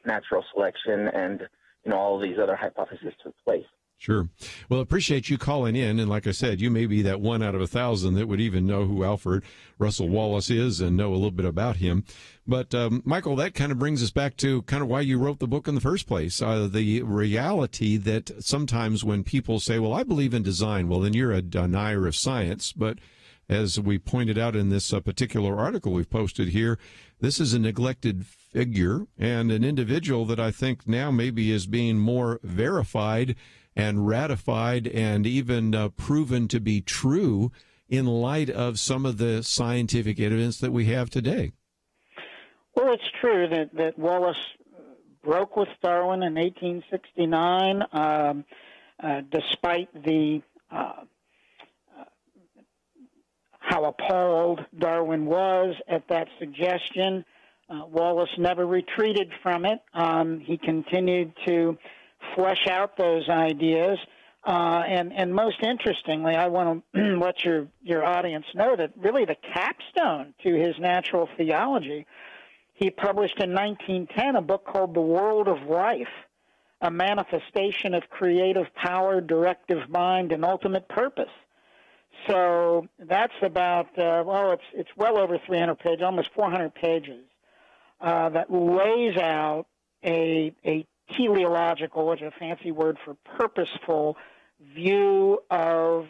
natural selection and all of these other hypotheses took place. Sure. Well, appreciate you calling in. And like I said, you may be that 1 out of 1,000 that would even know who Alfred Russel Wallace is and know a little bit about him. But, Michael, that kind of brings us back to kind of why you wrote the book in the first place. The reality that sometimes when people say, well, I believe in design, well, then you're a denier of science. But as we pointed out in this particular article we've posted here, this is a neglected figure and an individual that I think now maybe is being more verified and ratified and even proven to be true in light of some of the scientific evidence that we have today. Well, it's true that Wallace broke with Darwin in 1869, despite the how appalled Darwin was at that suggestion. Wallace never retreated from it. He continued to flesh out those ideas. And most interestingly, I want to let your audience know that really the capstone to his natural theology, he published in 1910 a book called The World of Life, a manifestation of creative power, directive mind, and ultimate purpose. So that's about, it's well over 300 pages, almost 400 pages, that lays out a teleological, which is a fancy word for purposeful, view of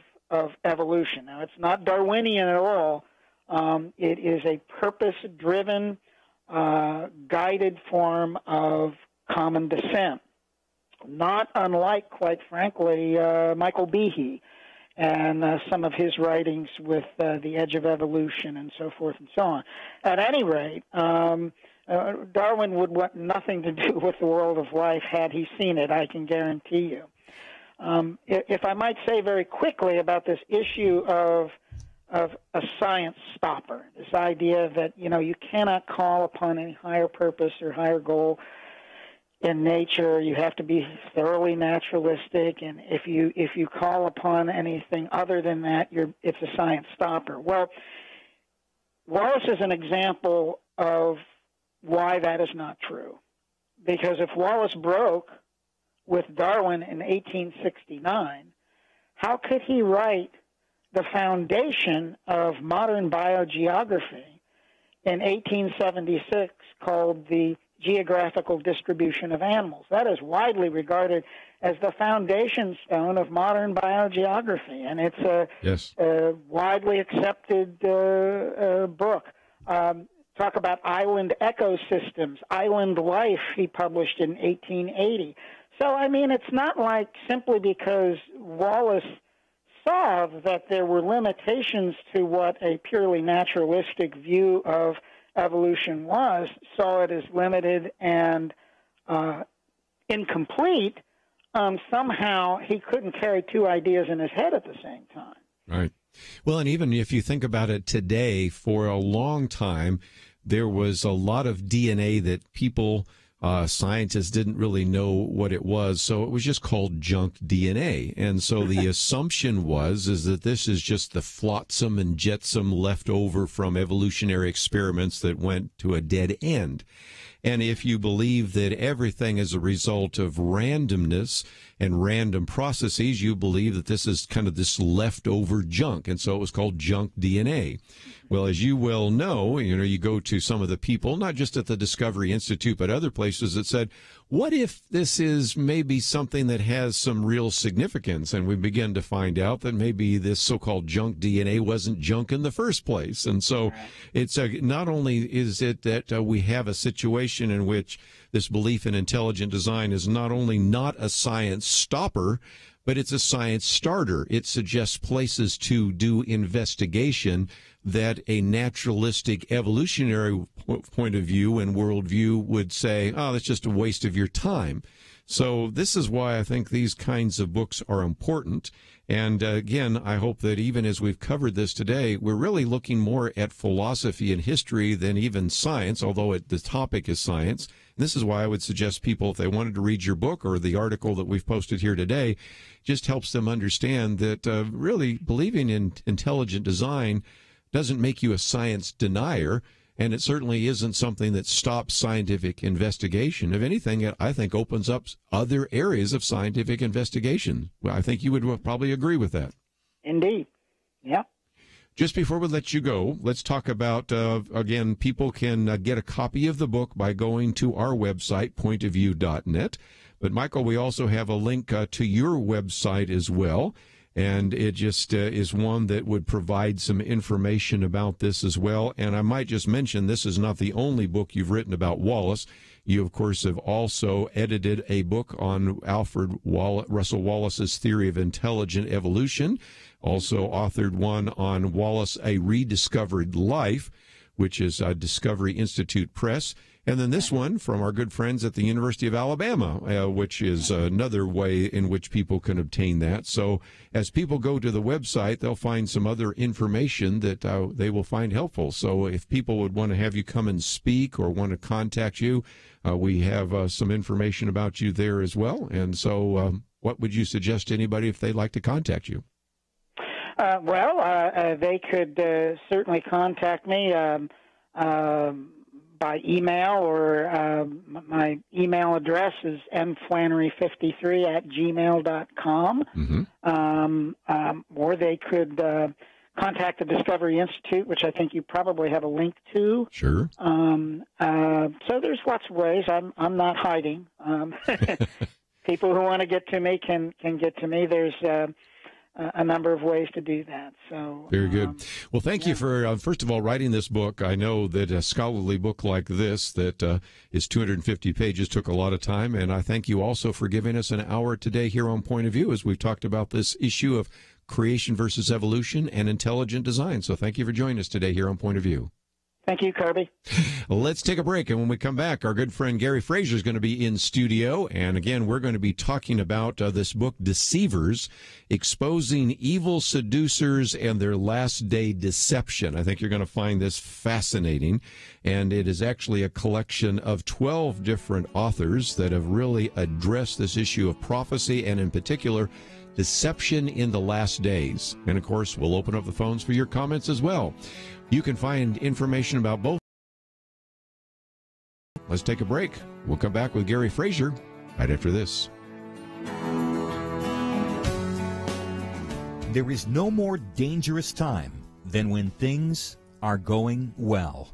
evolution. Now, it's not Darwinian at all. It is a purpose-driven, guided form of common descent, not unlike, quite frankly, Michael Behe and some of his writings with The Edge of Evolution and so forth and so on. At any rate, Darwin would want nothing to do with The World of Life had he seen it, I can guarantee you. If I might say very quickly about this issue of a science stopper, this idea that, you cannot call upon any higher purpose or higher goal in nature. You have to be thoroughly naturalistic, and if you call upon anything other than that, it's a science stopper. Well, Wallace is an example of why that is not true. Because if Wallace broke with Darwin in 1869, how could he write the foundation of modern biogeography in 1876 called The Geographical Distribution of Animals? That is widely regarded as the foundation stone of modern biogeography, and it's a widely accepted book. Talk about island ecosystems, island life, he published in 1880. So, I mean, it's not like simply because Wallace saw that there were limitations to what a purely naturalistic view of evolution was, saw it as limited and incomplete, somehow he couldn't carry two ideas in his head at the same time. Right. Well, and even if you think about it today, for a long time, there was a lot of DNA that people, scientists didn't really know what it was, so it was just called junk DNA. And so the assumption is that this is just the flotsam and jetsam left over from evolutionary experiments that went to a dead end. And if you believe that everything is a result of randomness and random processes, you believe that this is kind of this leftover junk. And so it was called junk DNA. Well, as you well know, you go to some of the people, not just at the Discovery Institute, but other places that said, what if this is maybe something that has some real significance? And we begin to find out that maybe this so-called junk DNA wasn't junk in the first place. And so it's not only is it that we have a situation in which this belief in intelligent design is not only not a science stopper, but it's a science starter. It suggests places to do investigation that a naturalistic evolutionary point of view and worldview would say, oh, that's just a waste of your time. So this is why I think these kinds of books are important. And again, I hope that even as we've covered this today, we're really looking more at philosophy and history than even science, although the topic is science. And this is why I would suggest people, if they wanted to read your book or the article that we've posted here today, just helps them understand that really believing in intelligent design doesn't make you a science denier. And it certainly isn't something that stops scientific investigation. If anything, it, I think, opens up other areas of scientific investigation. Well, I think you would probably agree with that. Indeed. Yeah. Just before we let you go, let's talk about, again, people can get a copy of the book by going to our website, pointofview.net. But, Michael, we also have a link to your website as well. And it just is one that would provide some information about this as well. And I might just mention, this is not the only book you've written about Wallace. You, of course, have also edited a book on Russell Wallace's theory of intelligent evolution, also authored one on Wallace, A Rediscovered Life, which is Discovery Institute Press. And then this one from our good friends at the University of Alabama, which is another way in which people can obtain that. So as people go to the website, they'll find some other information that they will find helpful. So if people would want to have you come and speak or want to contact you, we have some information about you there as well. And so what would you suggest to anybody if they'd like to contact you? They could certainly contact me by email, or my email address is mflannery53@gmail.com. Mm-hmm. Or they could contact the Discovery Institute, which I think you probably have a link to. Sure. So there's lots of ways. I'm not hiding. People who want to get to me can get to me. There's a number of ways to do that. So very good. Well, thank you for, first of all, writing this book. I know that a scholarly book like this that is 250 pages took a lot of time, and I thank you also for giving us an hour today here on Point of View as we've talked about this issue of creation versus evolution and intelligent design. So thank you for joining us today here on Point of View. Thank you, Kerby. Let's take a break, and when we come back, our good friend Gary Frazier is going to be in studio, and again, we're going to be talking about this book, Deceivers, Exposing Evil Seducers and Their Last Day Deception. I think you're going to find this fascinating, and it is actually a collection of 12 different authors that have really addressed this issue of prophecy, and in particular, deception in the last days. And, of course, we'll open up the phones for your comments as well. You can find information about both. Let's take a break. We'll come back with Gary Frazier right after this. There is no more dangerous time than when things are going well.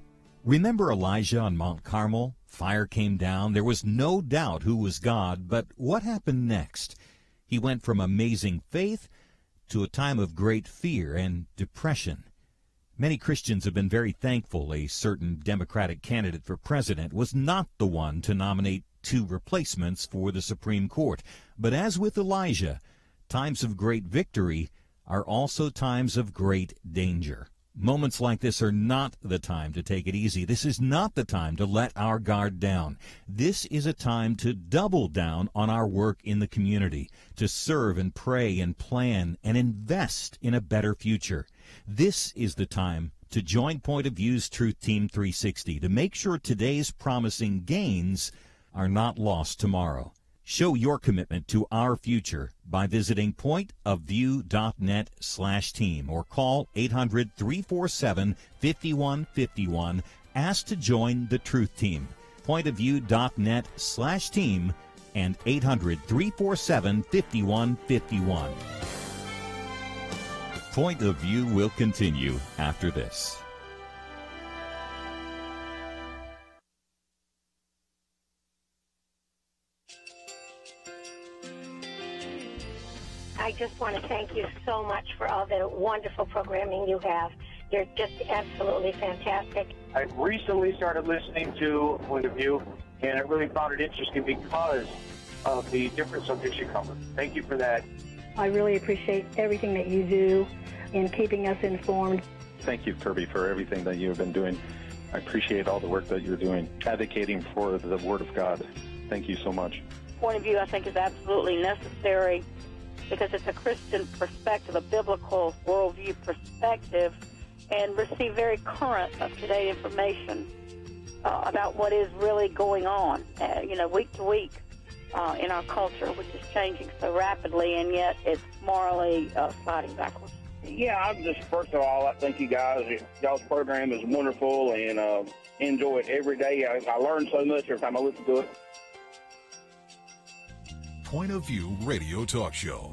Remember Elijah on Mount Carmel? Fire came down. There was no doubt who was God, but what happened next? He went from amazing faith to a time of great fear and depression. Many Christians have been very thankful a certain Democratic candidate for president was not the one to nominate 2 replacements for the Supreme Court. But as with Elijah, times of great victory are also times of great danger. Moments like this are not the time to take it easy. This is not the time to let our guard down. This is a time to double down on our work in the community, to serve and pray and plan and invest in a better future. This is the time to join Point of View's Truth Team 360 to make sure today's promising gains are not lost tomorrow. Show your commitment to our future by visiting pointofview.net/team or call 800-347-5151. Ask to join the Truth Team. Pointofview.net/team and 800-347-5151. Point of View will continue after this. I just want to thank you so much for all the wonderful programming you have. You're just absolutely fantastic. I recently started listening to Point of View, and I really found it interesting because of the different subjects you cover. Thank you for that. I really appreciate everything that you do in keeping us informed. Thank you, Kerby, for everything that you have been doing. I appreciate all the work that you're doing, advocating for the Word of God. Thank you so much. Point of View, I think, is absolutely necessary because it's a Christian perspective, a biblical worldview perspective, and receive very current, up-to-date information about what is really going on, week to week in our culture, which is changing so rapidly, and yet it's morally sliding backwards. Yeah, I'm just, first of all, I thank you guys. Y'all's program is wonderful, and enjoy it every day. I learn so much every time I listen to it. Point of View Radio Talk Show.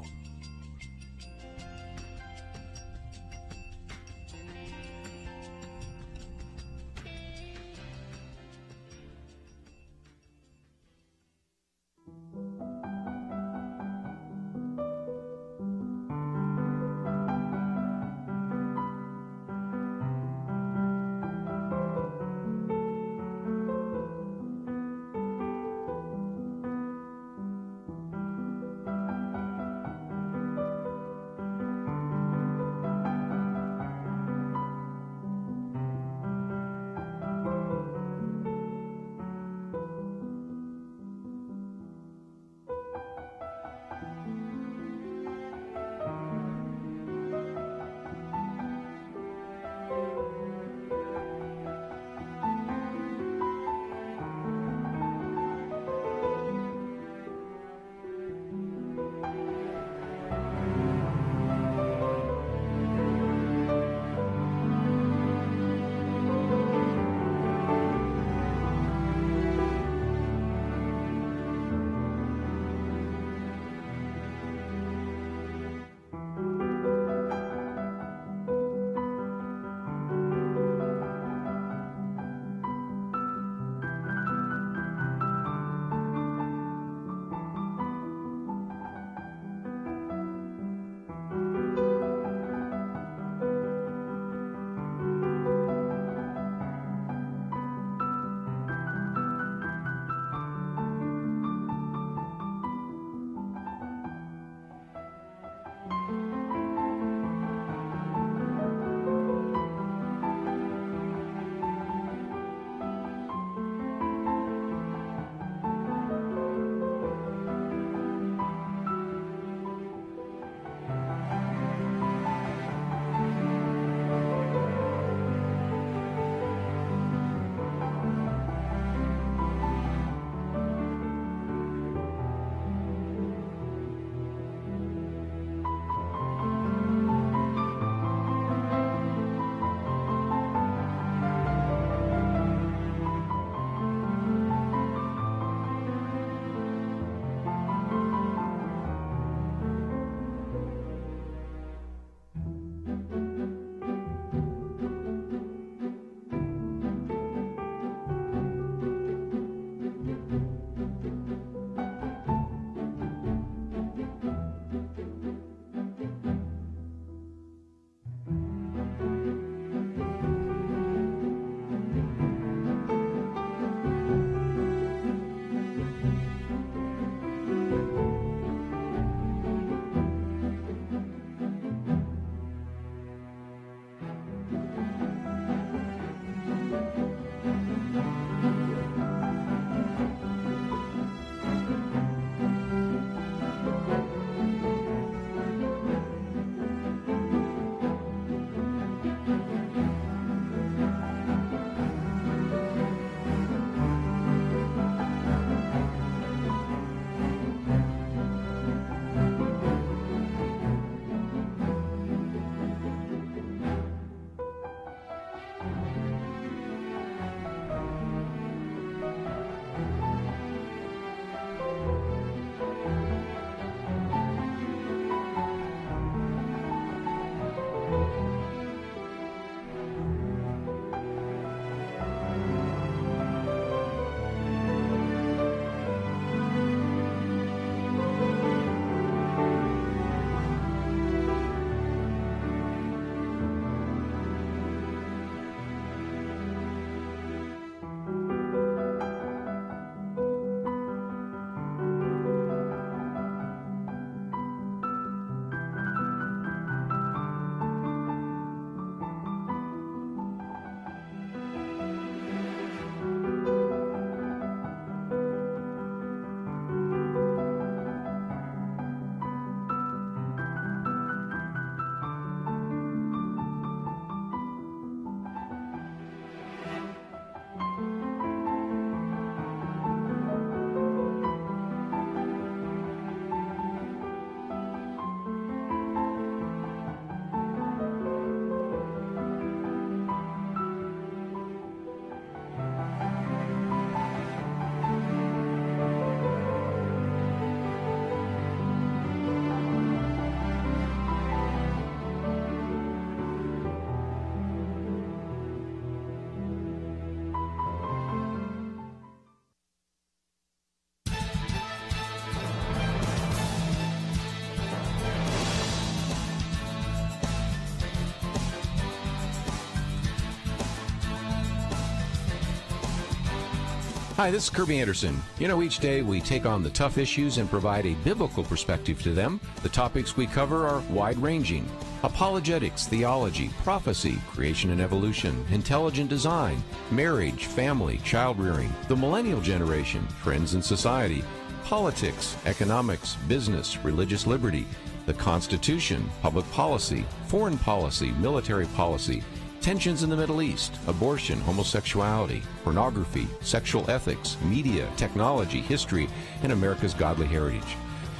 Hi, this is Kerby Anderson. You know, each day we take on the tough issues and provide a biblical perspective to them. The topics we cover are wide-ranging: apologetics, theology, prophecy, creation and evolution, intelligent design, marriage, family, child-rearing, the millennial generation, trends in society, politics, economics, business, religious liberty, the Constitution, public policy, foreign policy, military policy, tensions in the Middle East, abortion, homosexuality, pornography, sexual ethics, media, technology, history, and America's godly heritage.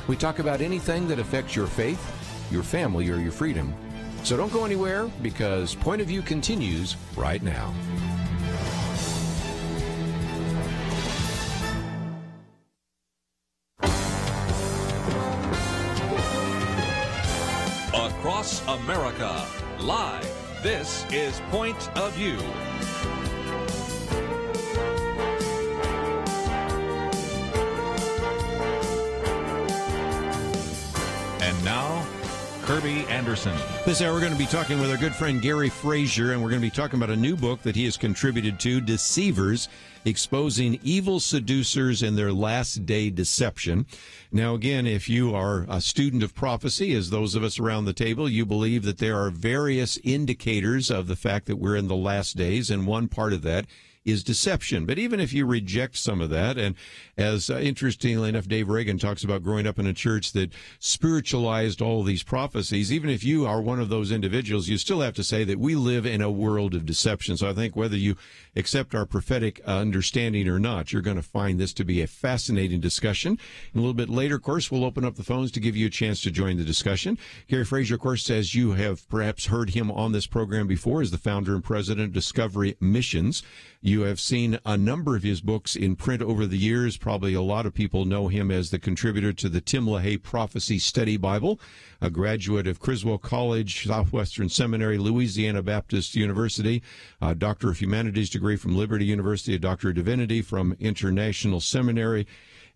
We talk about anything that affects your faith, your family, or your freedom. So don't go anywhere, because Point of View continues right now. Across America, live. This is Point of View. And now, Kerby Anderson. This hour we're going to be talking with our good friend Gary Frazier, and we're going to be talking about a new book that he has contributed to, Deceivers, Exposing Evil Seducers and Their Last Day Deception. Now, again, if you are a student of prophecy, as those of us around the table, you believe that there are various indicators of the fact that we're in the last days, and one part of that is deception. But even if you reject some of that, and as interestingly enough, Dave Reagan talks about growing up in a church that spiritualized all these prophecies, even if you are one of those individuals, you still have to say that we live in a world of deception. So I think whether you accept our prophetic understanding or not, you're going to find this to be a fascinating discussion. And a little bit later, of course, we'll open up the phones to give you a chance to join the discussion. Gary Frazier, of course, as you have perhaps heard him on this program before, is the founder and president of Discovery Missions. You have seen a number of his books in print over the years. Probably a lot of people know him as the contributor to the Tim LaHaye Prophecy Study Bible, a graduate of Criswell College, Southwestern Seminary, Louisiana Baptist University, a Doctor of Humanities degree from Liberty University, a Doctor of Divinity from International Seminary,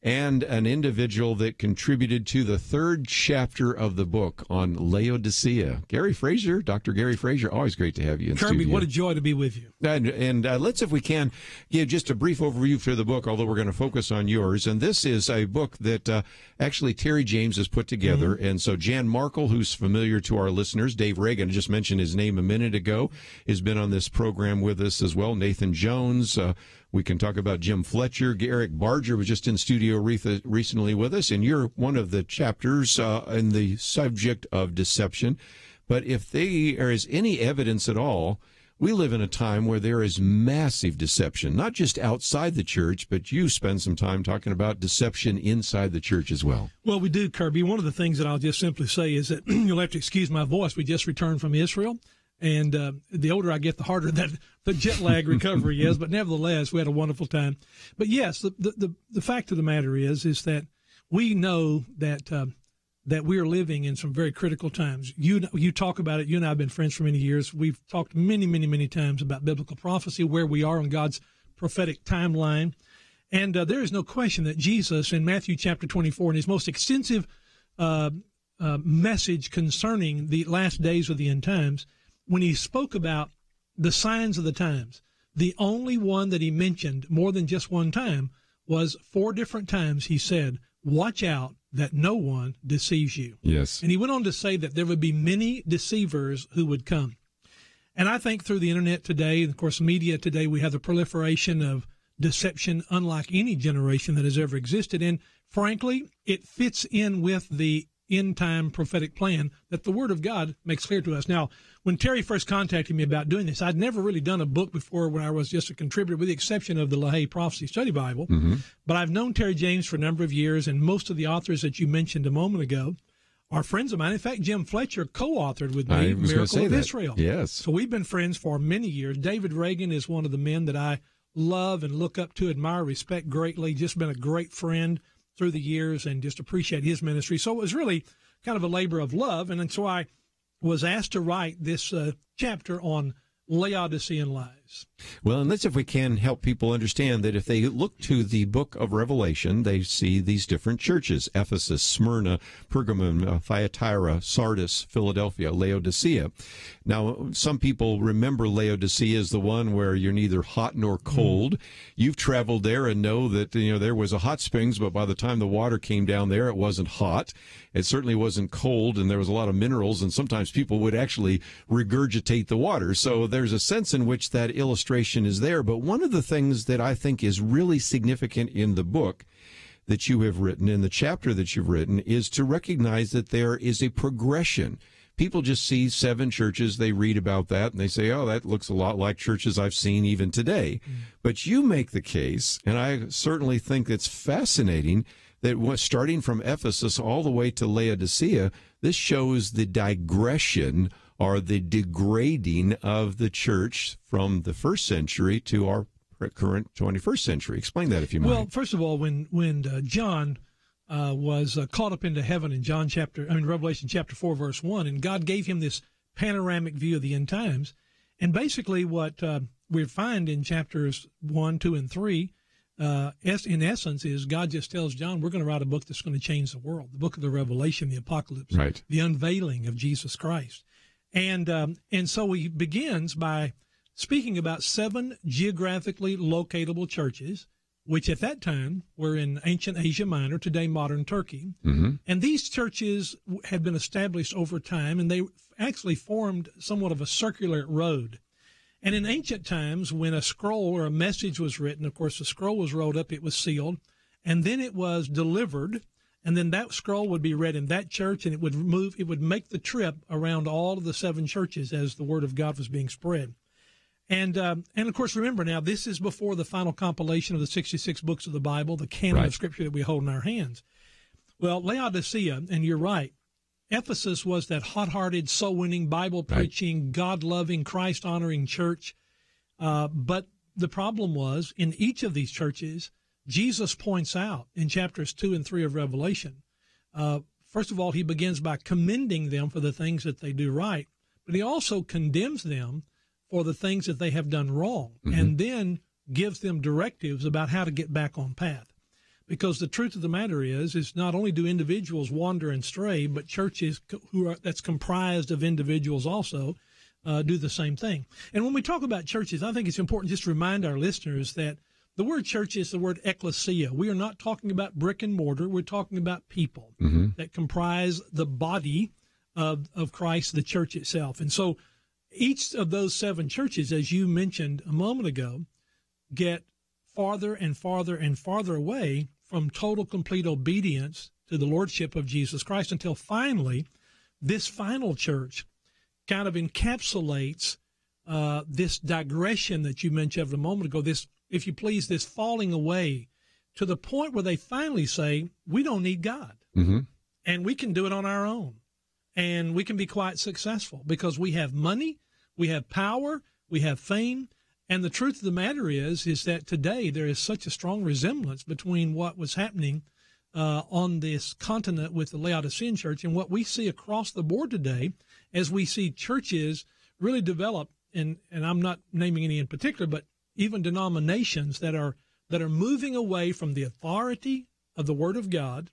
and an individual that contributed to the third chapter of the book on Laodicea. Gary Frazier, Dr. Gary Frazier, always great to have you in Kerby, studio. what a joy to be with you. And let's, if we can, give just a brief overview for the book, although we're going to focus on yours. And this is a book that actually Terry James has put together. Mm-hmm. And so Jan Markle, who's familiar to our listeners, Dave Reagan, I just mentioned his name a minute ago, has been on this program with us as well. Nathan Jones, we can talk about Jim Fletcher. Eric Barger was just in studio recently with us, and you're one of the chapters in the subject of deception. But if there is any evidence at all, we live in a time where there is massive deception, not just outside the church, but you spend some time talking about deception inside the church as well. Well, we do, Kerby. One of the things that I'll just simply say is that you'll have to excuse my voice. We just returned from Israel. And the older I get, the harder that the jet lag recovery is. But nevertheless, we had a wonderful time. But yes, the fact of the matter is that we know that that we are living in some very critical times. You talk about it. You and I have been friends for many years. We've talked many times about biblical prophecy, where we are on God's prophetic timeline. And there is no question that Jesus in Matthew chapter 24, in his most extensive message concerning the last days of the end times, when he spoke about the signs of the times, the only one that he mentioned more than just one time was 4 different times he said, watch out that no one deceives you. Yes. And he went on to say that there would be many deceivers who would come. And I think through the internet today, and of course media today, we have the proliferation of deception unlike any generation that has ever existed. And frankly, it fits in with the end-time prophetic plan that the Word of God makes clear to us. Now, when Terry first contacted me about doing this, I'd never really done a book before when I was just a contributor, with the exception of the LaHaye Prophecy Study Bible. Mm-hmm. But I've known Terry James for a number of years, and most of the authors that you mentioned a moment ago are friends of mine. In fact, Jim Fletcher co-authored with me Miracle of Israel. Yes. So we've been friends for many years. David Reagan is one of the men that I love and look up to, admire, respect greatly, just been a great friend through the years, and just appreciate his ministry. So it was really kind of a labor of love. And so I was asked to write this chapter on Laodicean lies. churches. Well, and let's, if we can, help people understand that if they look to the book of Revelation, they see these different churches: Ephesus, Smyrna, Pergamum, Thyatira, Sardis, Philadelphia, Laodicea. Now, some people remember Laodicea as the one where you're neither hot nor cold. You've traveled there and know that, there was a hot springs, but by the time the water came down there, it wasn't hot. It certainly wasn't cold, and there was a lot of minerals, and sometimes people would actually regurgitate the water. So there's a sense in which that illustration is there. But one of the things that I think is really significant in the book that you have written, in the chapter that you've written, is to recognize that there is a progression. People just see 7 churches, they read about that, and they say, oh, that looks a lot like churches I've seen even today. But you make the case, and I certainly think it's fascinating, that starting from Ephesus all the way to Laodicea, this shows the digression or the degrading of the church from the first century to our current 21st century. Explain that, if you mind. Well, first of all, when John was caught up into heaven in Revelation chapter 4, verse 1, and God gave him this panoramic view of the end times, and basically what we find in chapters 1, 2, and 3, in essence, is God just tells John, we're going to write a book that's going to change the world, the book of the Revelation, the Apocalypse, right, the unveiling of Jesus Christ. And so he begins by speaking about 7 geographically locatable churches, which at that time were in ancient Asia Minor, today modern Turkey. And these churches had been established over time, and they actually formed somewhat of a circular road. And in ancient times, when a scroll or a message was written, of course, the scroll was rolled up, it was sealed, and then it was delivered, and then that scroll would be read in that church, and it would make the trip around all of the 7 churches as the word of God was being spread. And of course, remember now, this is before the final compilation of the 66 books of the Bible, the canon of Scripture that we hold in our hands. Well, Laodicea, and you're right, Ephesus was that hot-hearted, soul-winning, Bible-preaching, God-loving, Christ-honoring church. But the problem was, in each of these churches, Jesus points out in chapters 2 and 3 of Revelation, first of all, he begins by commending them for the things that they do right, but he also condemns them for the things that they have done wrong, and then gives them directives about how to get back on path. Because the truth of the matter is not only do individuals wander and stray, but churches that's comprised of individuals also do the same thing. And when we talk about churches, I think it's important just to remind our listeners that the word church is the word ecclesia. We are not talking about brick and mortar. We're talking about people that comprise the body of Christ, the church itself. And so each of those 7 churches, as you mentioned a moment ago, get farther and farther and farther away from total, complete obedience to the lordship of Jesus Christ, until finally, this final church kind of encapsulates this digression that you mentioned a moment ago, this, if you please, this falling away, to the point where they finally say, we don't need God, and we can do it on our own, and we can be quite successful because we have money, we have power, we have fame. And the truth of the matter is that today there is such a strong resemblance between what was happening on this continent with the Laodicean church and what we see across the board today, as we see churches really develop, and I'm not naming any in particular, but even denominations that are moving away from the authority of the Word of God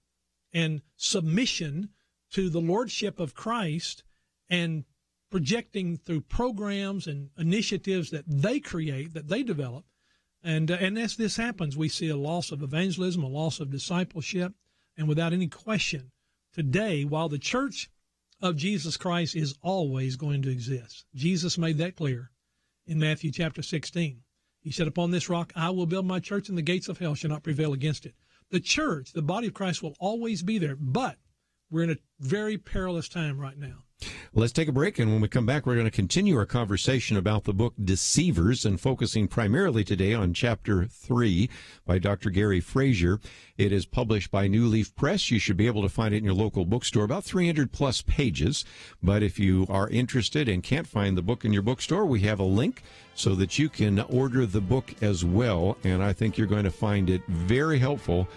and submission to the lordship of Christ, and projecting through programs and initiatives that they create, that they develop. And as this happens, we see a loss of evangelism, a loss of discipleship. And without any question, today, while the church of Jesus Christ is always going to exist, Jesus made that clear in Matthew chapter 16. He said, upon this rock I will build my church, and the gates of hell shall not prevail against it. The church, the body of Christ, will always be there, but we're in a very perilous time right now. Let's take a break, and when we come back, we're going to continue our conversation about the book Deceivers, and focusing primarily today on chapter 3 by Dr. Gary Frazier. It is published by New Leaf Press. You should be able to find it in your local bookstore, about 300-plus pages. But if you are interested and can't find the book in your bookstore, we have a link so that you can order the book as well, and I think you're going to find it very helpful,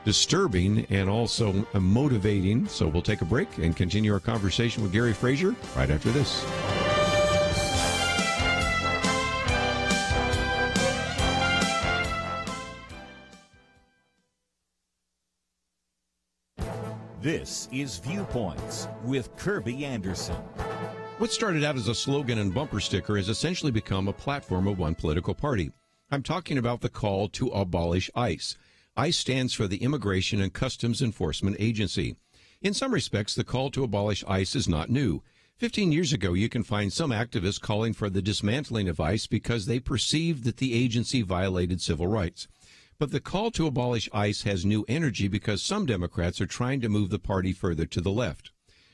disturbing, and also motivating. So we'll take a break and continue our conversation with Gary Frazier right after this. This is Viewpoints with Kerby Anderson. What started out as a slogan and bumper sticker has essentially become a platform of one political party. I'm talking about the call to abolish ICE. ICE stands for the Immigration and Customs Enforcement Agency. In some respects, the call to abolish ICE is not new. 15 years ago, you can find some activists calling for the dismantling of ICE because they perceived that the agency violated civil rights. But the call to abolish ICE has new energy because some Democrats are trying to move the party further to the left.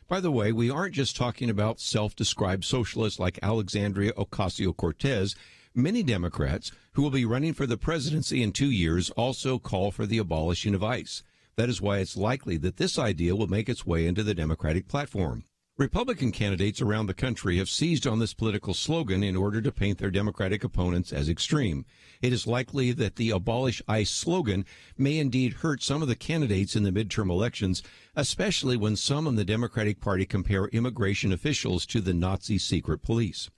By the way, we aren't just talking about self-described socialists like Alexandria Ocasio-Cortez. Many Democrats who will be running for the presidency in 2 years also call for the abolishing of ICE. That is why it's likely that this idea will make its way into the Democratic platform. Republican candidates around the country have seized on this political slogan in order to paint their Democratic opponents as extreme. It is likely that the abolish ICE slogan may indeed hurt some of the candidates in the midterm elections, especially when some in the Democratic Party compare immigration officials to the Nazi secret police.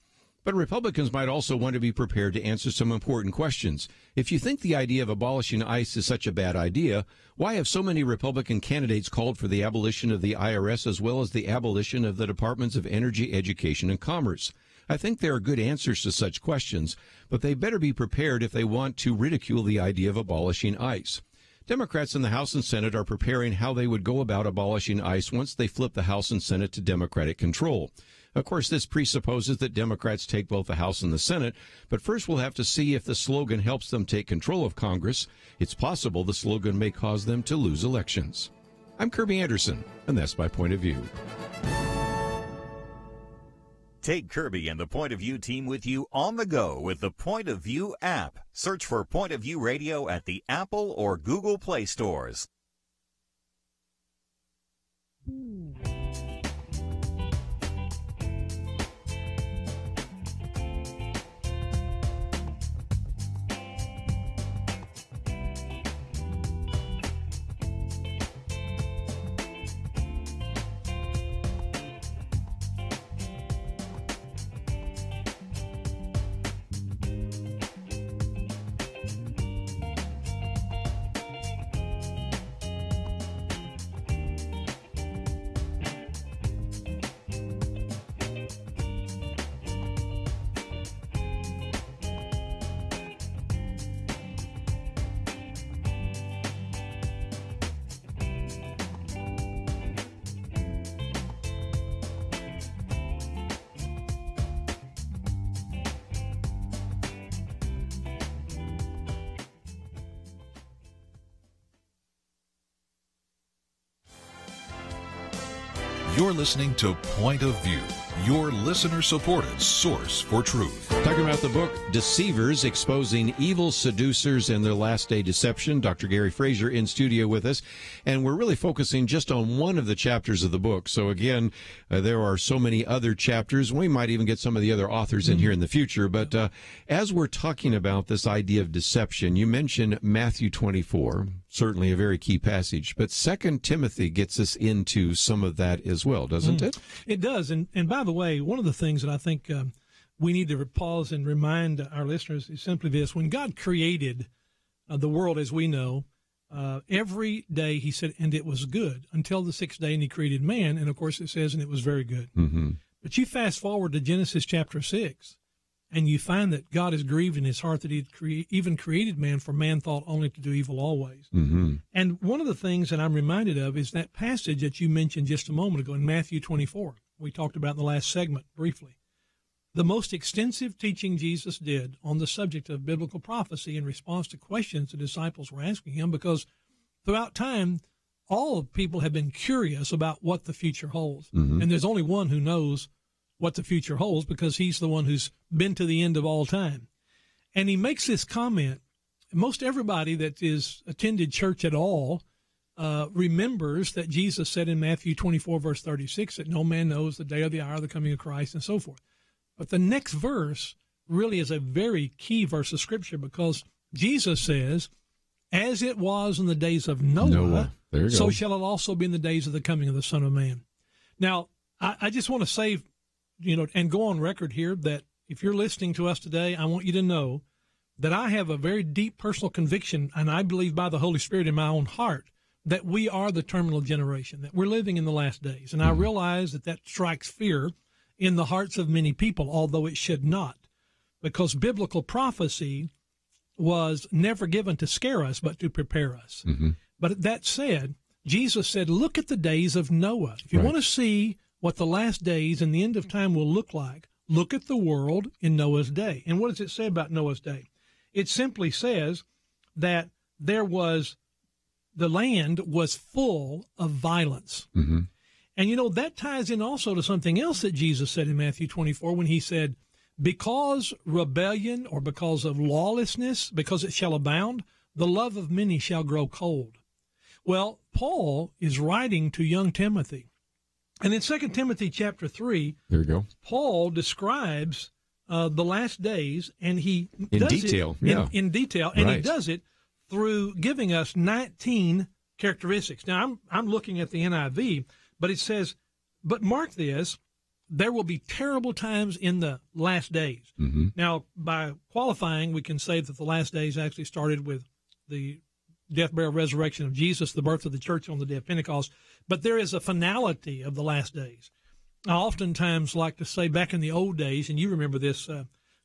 But Republicans might also want to be prepared to answer some important questions. If you think the idea of abolishing ICE is such a bad idea, why have so many Republican candidates called for the abolition of the IRS as well as the abolition of the Departments of Energy, Education, and Commerce? I think there are good answers to such questions, but they better be prepared if they want to ridicule the idea of abolishing ICE. Democrats in the House and Senate are preparing how they would go about abolishing ICE once they flip the House and Senate to Democratic control. Of course, this presupposes that Democrats take both the House and the Senate, but first we'll have to see if the slogan helps them take control of Congress. It's possible the slogan may cause them to lose elections. I'm Kerby Anderson, and that's my point of view. Take Kerby and the Point of View team with you on the go with the Point of View app. Search for Point of View Radio at the Apple or Google Play stores. You're listening to Point of View, your listener-supported source for truth. Talking about the book Deceivers, Exposing Evil Seducers and Their Last Day Deception. Dr. Gary Frazier in studio with us, and we're really focusing just on one of the chapters of the book. So again, there are so many other chapters. We might even get some of the other authors in here in the future. But as we're talking about this idea of deception, you mentioned Matthew 24, certainly a very key passage. But 2 Timothy gets us into some of that as well, doesn't it? It does. And by the way, one of the things that I think we need to pause and remind our listeners is simply this. When God created the world as we know, every day he said, and it was good, until the sixth day, and he created man. And, of course, it says, and it was very good. Mm-hmm. But you fast forward to Genesis chapter 6, and you find that God is grieved in his heart that he had even created man, for man thought only to do evil always. Mm-hmm. And one of the things that I'm reminded of is that passage that you mentioned just a moment ago in Matthew 24. We talked about in the last segment briefly. The most extensive teaching Jesus did on the subject of biblical prophecy in response to questions the disciples were asking him, because throughout time, all people have been curious about what the future holds. Mm-hmm. And there's only one who knows what the future holds, because he's the one who's been to the end of all time. And he makes this comment. Most everybody that is attended church at all remembers that Jesus said in Matthew 24, verse 36, that no man knows the day or the hour of the coming of Christ, and so forth. But the next verse really is a very key verse of Scripture, because Jesus says, as it was in the days of Noah, so shall it also be in the days of the coming of the Son of Man. Now, I just want to say, and go on record here, that if you're listening to us today, I want you to know that I have a very deep personal conviction, and I believe by the Holy Spirit in my own heart, that we are the terminal generation, that we're living in the last days. And I realize that strikes fear in the hearts of many people, although it should not, because biblical prophecy was never given to scare us, but to prepare us. But that said, Jesus said, look at the days of Noah. If you want to see what the last days and the end of time will look like, look at the world in Noah's day. And what does it say about Noah's day? It simply says that the land was full of violence. And, that ties in also to something else that Jesus said in Matthew 24 when he said, because rebellion or because of lawlessness, because it shall abound, the love of many shall grow cold. Well, Paul is writing to young Timothy. And in 2 Timothy chapter 3, there you go. Paul describes the last days, and he in does detail, it in detail, and he does it through giving us 19 characteristics. Now, I'm looking at the NIV, but it says, but mark this, there will be terrible times in the last days. Now, by qualifying, we can say that the last days actually started with the death, burial, resurrection of Jesus, the birth of the church on the day of Pentecost. But there is a finality of the last days. I oftentimes like to say back in the old days, and you remember this,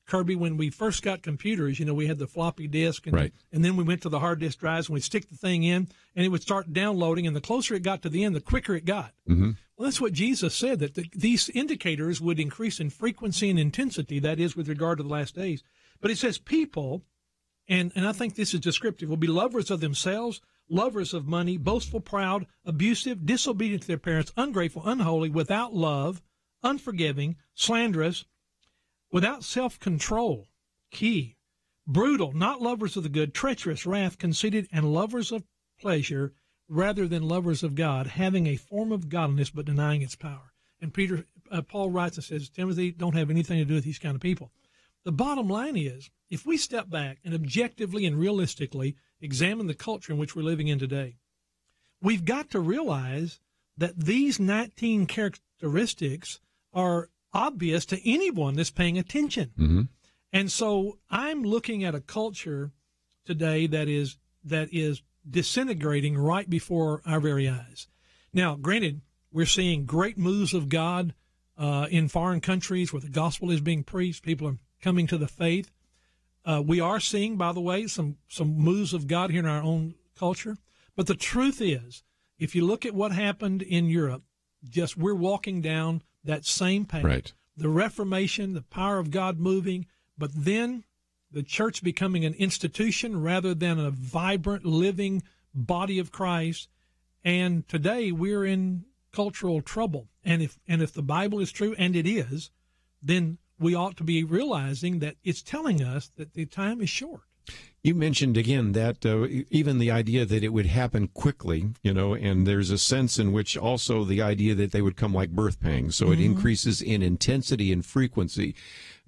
Kerby, when we first got computers, we had the floppy disk, and then we went to the hard disk drives, and we'd stick the thing in, and it would start downloading, and the closer it got to the end, the quicker it got. Well, that's what Jesus said, that these indicators would increase in frequency and intensity, that is, with regard to the last days. But it says people, and I think this is descriptive, will be lovers of themselves, lovers of money, boastful, proud, abusive, disobedient to their parents, ungrateful, unholy, without love, unforgiving, slanderous, without self-control, key, brutal, not lovers of the good, treacherous, wrath, conceited, and lovers of pleasure rather than lovers of God, having a form of godliness but denying its power. And Paul writes and says, Timothy, don't have anything to do with these kind of people. The bottom line is, if we step back and objectively and realistically examine the culture in which we're living in today, we've got to realize that these 19 characteristics are obvious to anyone that's paying attention. And so I'm looking at a culture today that is disintegrating right before our very eyes. Now, granted, we're seeing great moves of God in foreign countries where the gospel is being preached. People are coming to the faith. We are seeing, by the way, some moves of God here in our own culture. But the truth is, if you look at what happened in Europe, we're walking down that same path. The Reformation, the power of God moving, but then the church becoming an institution rather than a vibrant, living body of Christ. And today we're in cultural trouble. And if the Bible is true, and it is, then we ought to be realizing that it's telling us that the time is short. You mentioned again that even the idea that it would happen quickly, and there's a sense in which also the idea that they would come like birth pangs. So it increases in intensity and frequency.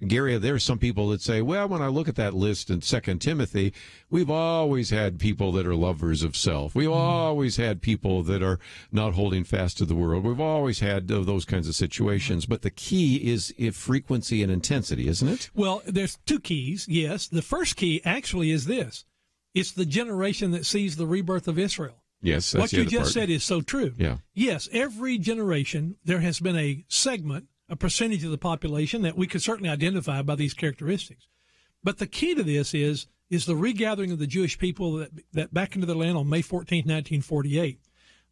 Gary, there are some people that say, well, when I look at that list in 2 Timothy, we've always had people that are lovers of self. We've always had people that are not holding fast to the world. We've always had those kinds of situations. But the key is frequency and intensity, isn't it? Well, there's two keys, yes. The first key actually is this. It's the generation that sees the rebirth of Israel. Yes, that's what you just said is so true. Yeah. Yes, every generation there has been a segment, a percentage of the population that we could certainly identify by these characteristics. But the key to this is the regathering of the Jewish people that back into their land on May 14, 1948.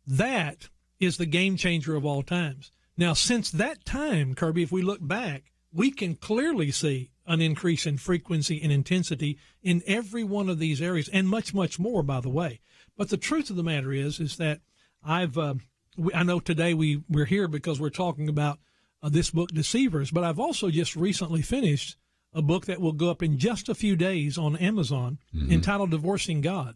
That is the game changer of all times. Now, since that time, Kerby, if we look back, we can clearly see an increase in frequency and intensity in every one of these areas, and much, much more, by the way. But the truth of the matter is that I know today we're here because we're talking about this book, Deceivers, but I've also just recently finished a book that will go up in just a few days on Amazon entitled Divorcing God.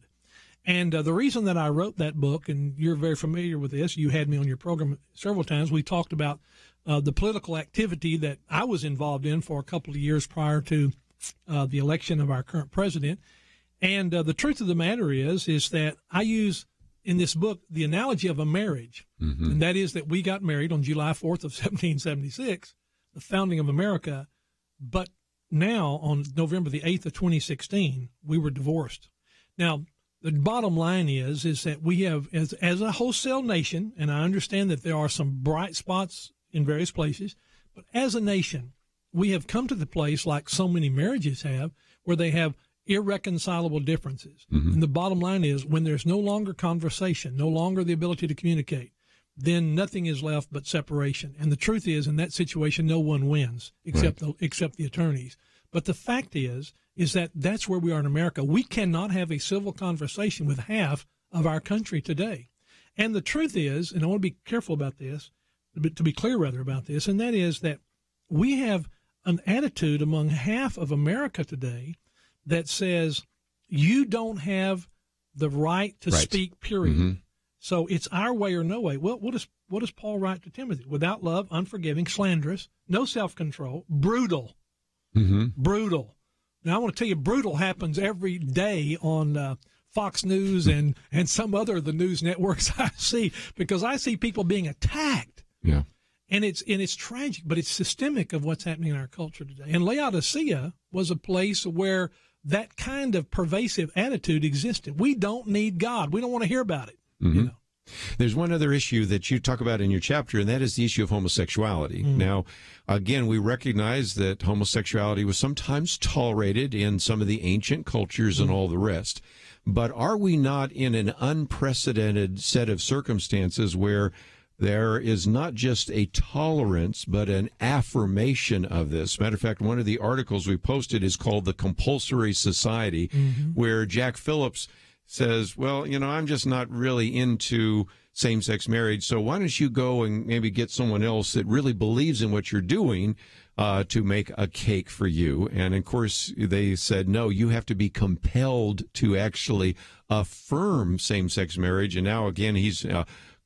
And the reason that I wrote that book, and you're very familiar with this, you had me on your program several times, we talked about the political activity that I was involved in for a couple of years prior to the election of our current president. And the truth of the matter is that I use in this book the analogy of a marriage, and that is that we got married on July 4th of 1776, the founding of America, but now on November the 8th of 2016, we were divorced. Now, The bottom line is that we have, as a wholesale nation, and I understand that there are some bright spots in various places, but as a nation, we have come to the place, like so many marriages have, where they have irreconcilable differences. Mm-hmm. And the bottom line is, when there's no longer conversation, no longer the ability to communicate, then nothing is left but separation. And the truth is, in that situation, no one wins except the attorneys. But the fact is that that's where we are in America. We cannot have a civil conversation with half of our country today. And the truth is, and I want to be careful about this, to be clear rather about this, and that is that we have an attitude among half of America today that says you don't have the right to speak, period. Mm-hmm. So it's our way or no way. Well, what does Paul write to Timothy? Without love, unforgiving, slanderous, no self-control, brutal. Mm-hmm. Brutal. Now, I want to tell you, brutal happens every day on Fox News and some other of the news networks I see, because I see people being attacked. Yeah. And it's tragic, but it's systemic of what's happening in our culture today. And Laodicea was a place where that kind of pervasive attitude existed. We don't need God. We don't want to hear about it. Mm-hmm. You know? There's one other issue that you talk about in your chapter, and that is the issue of homosexuality. Mm. Now, again, we recognize that homosexuality was sometimes tolerated in some of the ancient cultures and all the rest. But are we not in an unprecedented set of circumstances where there is not just a tolerance, but an affirmation of this? Matter of fact, one of the articles we posted is called The Compulsory Society, where Jack Phillips says, well, I'm just not really into same-sex marriage, so why don't you go and maybe get someone else that really believes in what you're doing to make a cake for you? And, of course, they said, no, you have to be compelled to actually affirm same-sex marriage. And now, again, he's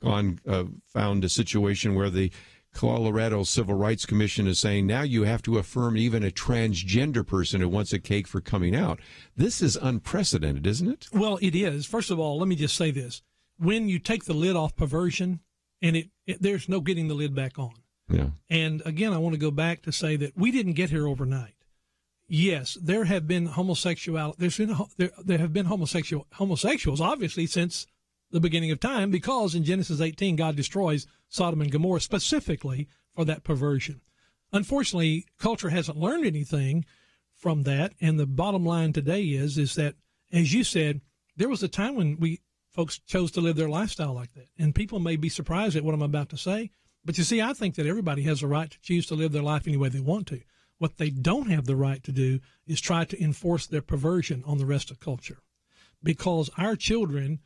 found a situation where the Colorado Civil Rights Commission is saying now you have to affirm even a transgender person who wants a cake for coming out. This is unprecedented, isn't it? Well, it is. First of all, let me just say this. When you take the lid off perversion, and there's no getting the lid back on. Yeah. And again, I want to go back to say that we didn't get here overnight. Yes, there have been homosexuality. There have been homosexuals, obviously, since the beginning of time, because in Genesis 18, God destroys Sodom and Gomorrah specifically for that perversion. Unfortunately, culture hasn't learned anything from that, and the bottom line today is that, as you said, there was a time when folks chose to live their lifestyle like that, and people may be surprised at what I'm about to say, but you see, I think that everybody has a right to choose to live their life any way they want to. What they don't have the right to do is try to enforce their perversion on the rest of culture, because our children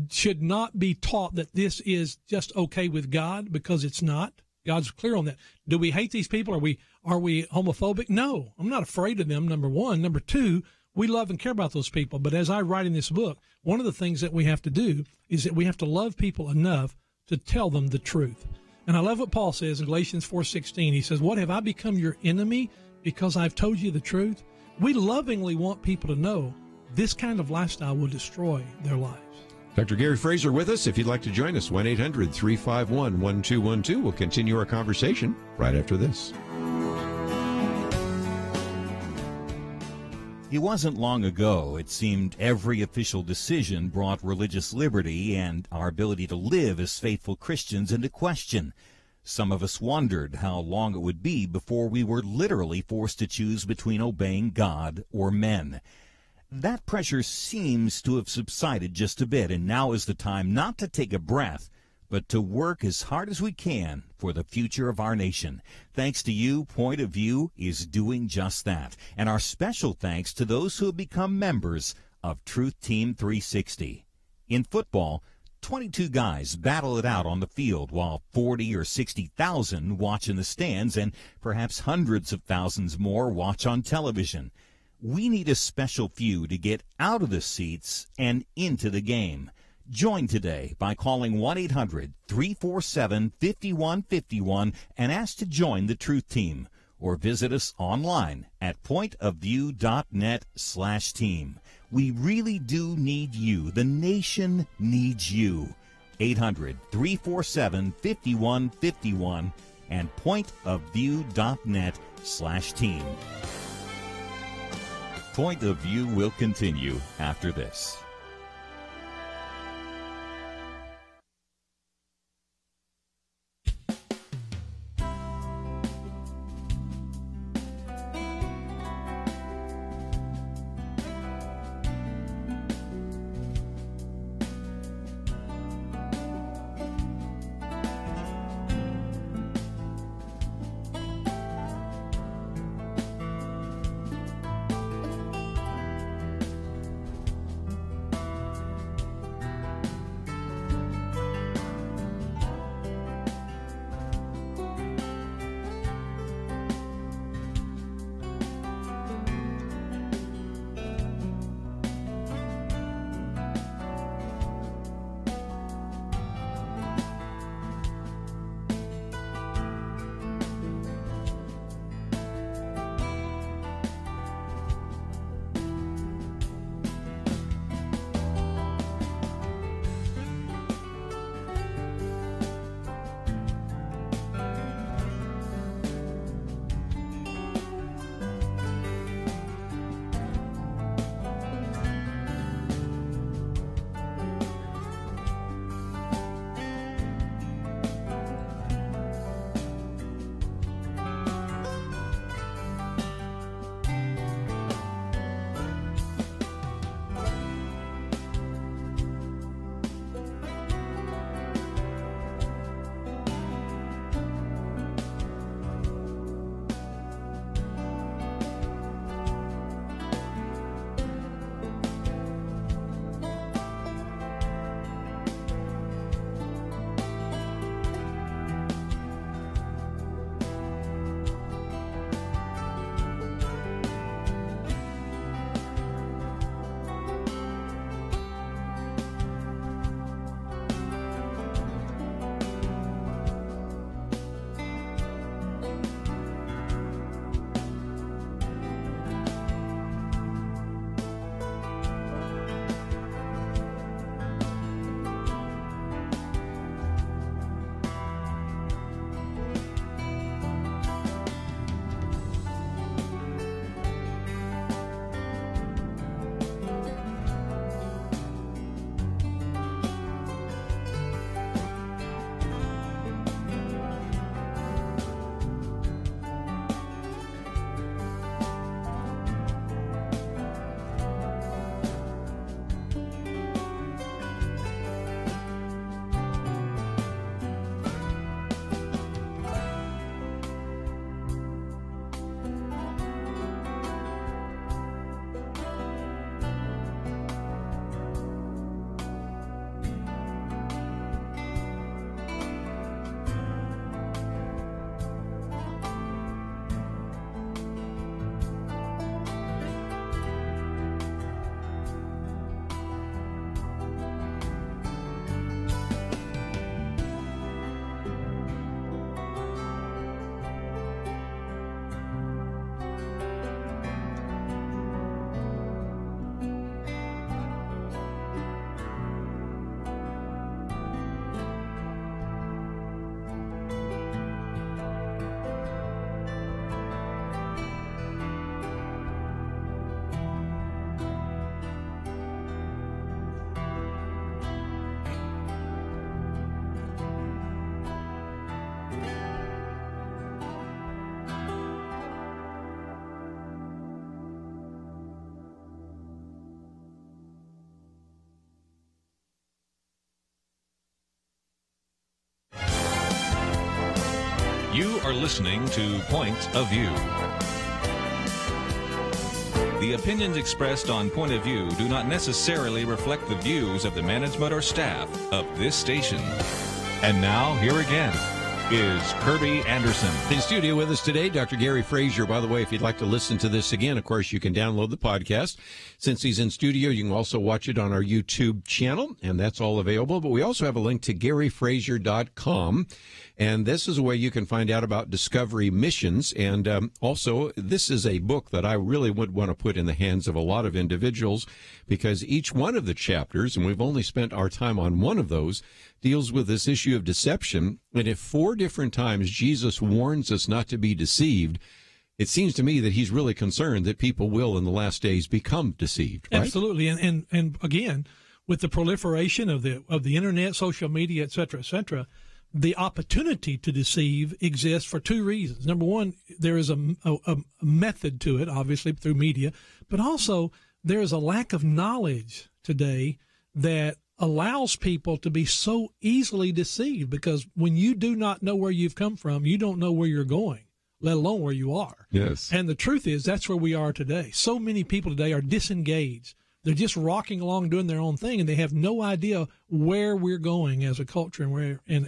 should not be taught that this is just okay with God, because it's not. God's clear on that. Do we hate these people? Are we homophobic? No, I'm not afraid of them, number one. Number two, we love and care about those people. But as I write in this book, one of the things that we have to do is that we have to love people enough to tell them the truth. And I love what Paul says in Galatians 4:16. He says, what, have I become your enemy because I've told you the truth? We lovingly want people to know this kind of lifestyle will destroy their lives. Dr. Gary Frazier with us. If you'd like to join us, 1-800-351-1212. We'll continue our conversation right after this. It wasn't long ago, it seemed, every official decision brought religious liberty and our ability to live as faithful Christians into question. Some of us wondered how long it would be before we were literally forced to choose between obeying God or men. That pressure seems to have subsided just a bit, and now is the time not to take a breath, but to work as hard as we can for the future of our nation. Thanks to you, Point of View is doing just that. And our special thanks to those who have become members of Truth Team 360. In football, 22 guys battle it out on the field while 40 or 60,000 watch in the stands, and perhaps hundreds of thousands more watch on television. We need a special few to get out of the seats and into the game. Join today by calling 1-800-347-5151 and ask to join the Truth Team, or visit us online at pointofview.net/team. We really do need you. The nation needs you. 800-347-5151 and pointofview.net/team. Point of View will continue after this. You are listening to Point of View. The opinions expressed on Point of View do not necessarily reflect the views of the management or staff of this station. And now, here again is Kerby Anderson. In studio with us today, Dr. Gary Frazier. By the way, if you'd like to listen to this again, of course, you can download the podcast. Since he's in studio, you can also watch it on our YouTube channel, and that's all available. But we also have a link to GaryFrazier.com, and this is a way you can find out about Discovery missions. And also, this is a book that I really would want to put in the hands of a lot of individuals, because each one of the chapters, and we've only spent our time on one of those, deals with this issue of deception. And if 4 different times Jesus warns us not to be deceived, it seems to me that he's really concerned that people will in the last days become deceived, right? Absolutely. And again, with the proliferation of the internet, social media, et cetera, the opportunity to deceive exists for 2 reasons. Number one, there is a method to it, obviously through media, but also there is a lack of knowledge today that allows people to be so easily deceived, because when you do not know where you've come from, you don't know where you're going, let alone where you are. Yes. And the truth is, that's where we are today. So many people today are disengaged. They're just rocking along doing their own thing, and they have no idea where we're going as a culture and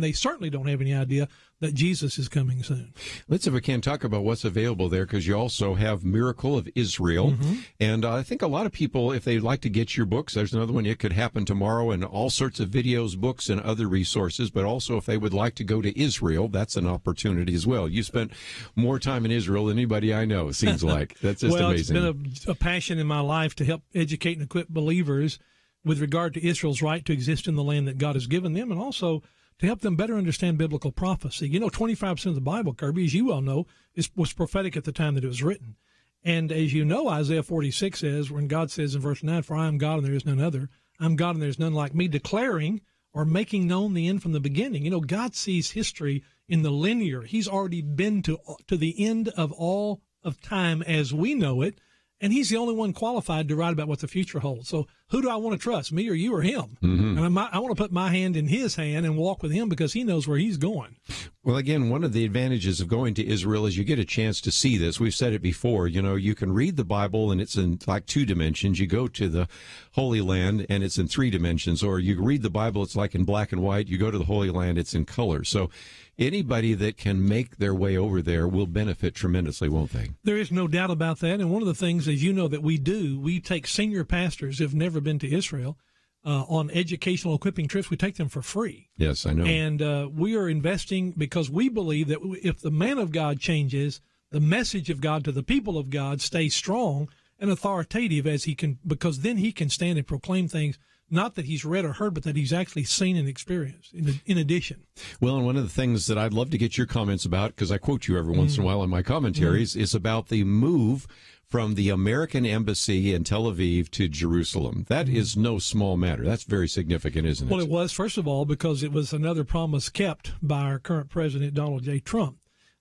they certainly don't have any idea that Jesus is coming soon. Let's, if we can, talk about what's available there, because you also have Miracle of Israel. Mm-hmm. And I think a lot of people, if they'd like to get your books, there's another one, It Could Happen Tomorrow, and all sorts of videos, books, and other resources. But also, if they would like to go to Israel, that's an opportunity as well. You spent more time in Israel than anybody I know, it seems like. That's just amazing. Well, it's been a passion in my life to help educate and equip believers with regard to Israel's right to exist in the land that God has given them, and also to help them better understand biblical prophecy. 25% of the Bible, Kerby, as you well know, was prophetic at the time that it was written. And as you know, Isaiah 46 says, when God says in verse 9, "For I am God and there is none other. I'm God and there is none like me," declaring or making known the end from the beginning. God sees history in the linear. He's already been to the end of all of time as we know it, and he's the only one qualified to write about what the future holds. So who do I want to trust, me or you or him? Mm-hmm. And I want to put my hand in his hand and walk with him, because he knows where he's going. Well, again, one of the advantages of going to Israel is you get a chance to see this. We've said it before. You can read the Bible and it's in like 2 dimensions. You go to the Holy Land and it's in 3 dimensions. Or you read the Bible, it's like in black and white. You go to the Holy Land, it's in color. So anybody that can make their way over there will benefit tremendously, won't they? There is no doubt about that. And one of the things, as you know, that we take senior pastors who've never been to Israel on educational equipping trips. We take them for free. Yes, I know. And we are investing because we believe that if the man of God changes, the message of God to the people of God stays strong and authoritative as he can, because then he can stand and proclaim things not that he's read or heard, but that he's actually seen and experienced in addition. Well, and one of the things that I'd love to get your comments about, because I quote you every once in a while in my commentaries, is about the move from the American embassy in Tel Aviv to Jerusalem. That is no small matter. That's very significant, isn't it? Well, it was, first of all, because it was another promise kept by our current president, Donald J. Trump.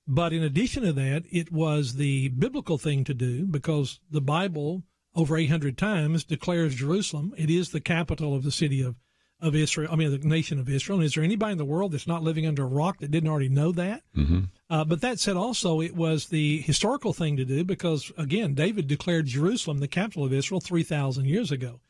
But in addition to that, it was the biblical thing to do, because the Bible over 800 times declares Jerusalem. It is the capital of the city of Israel, the nation of Israel. And is there anybody in the world that's not living under a rock that didn't already know that? Mm-hmm. But that said, also, it was the historical thing to do because, again, David declared Jerusalem the capital of Israel 3,000 years ago.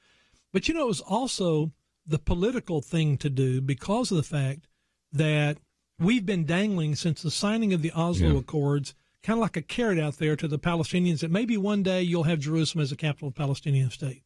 But, it was also the political thing to do because of the fact that we've been dangling since the signing of the Oslo Accords, kind of like a carrot out there to the Palestinians, that maybe one day you'll have Jerusalem as the capital of the Palestinian state.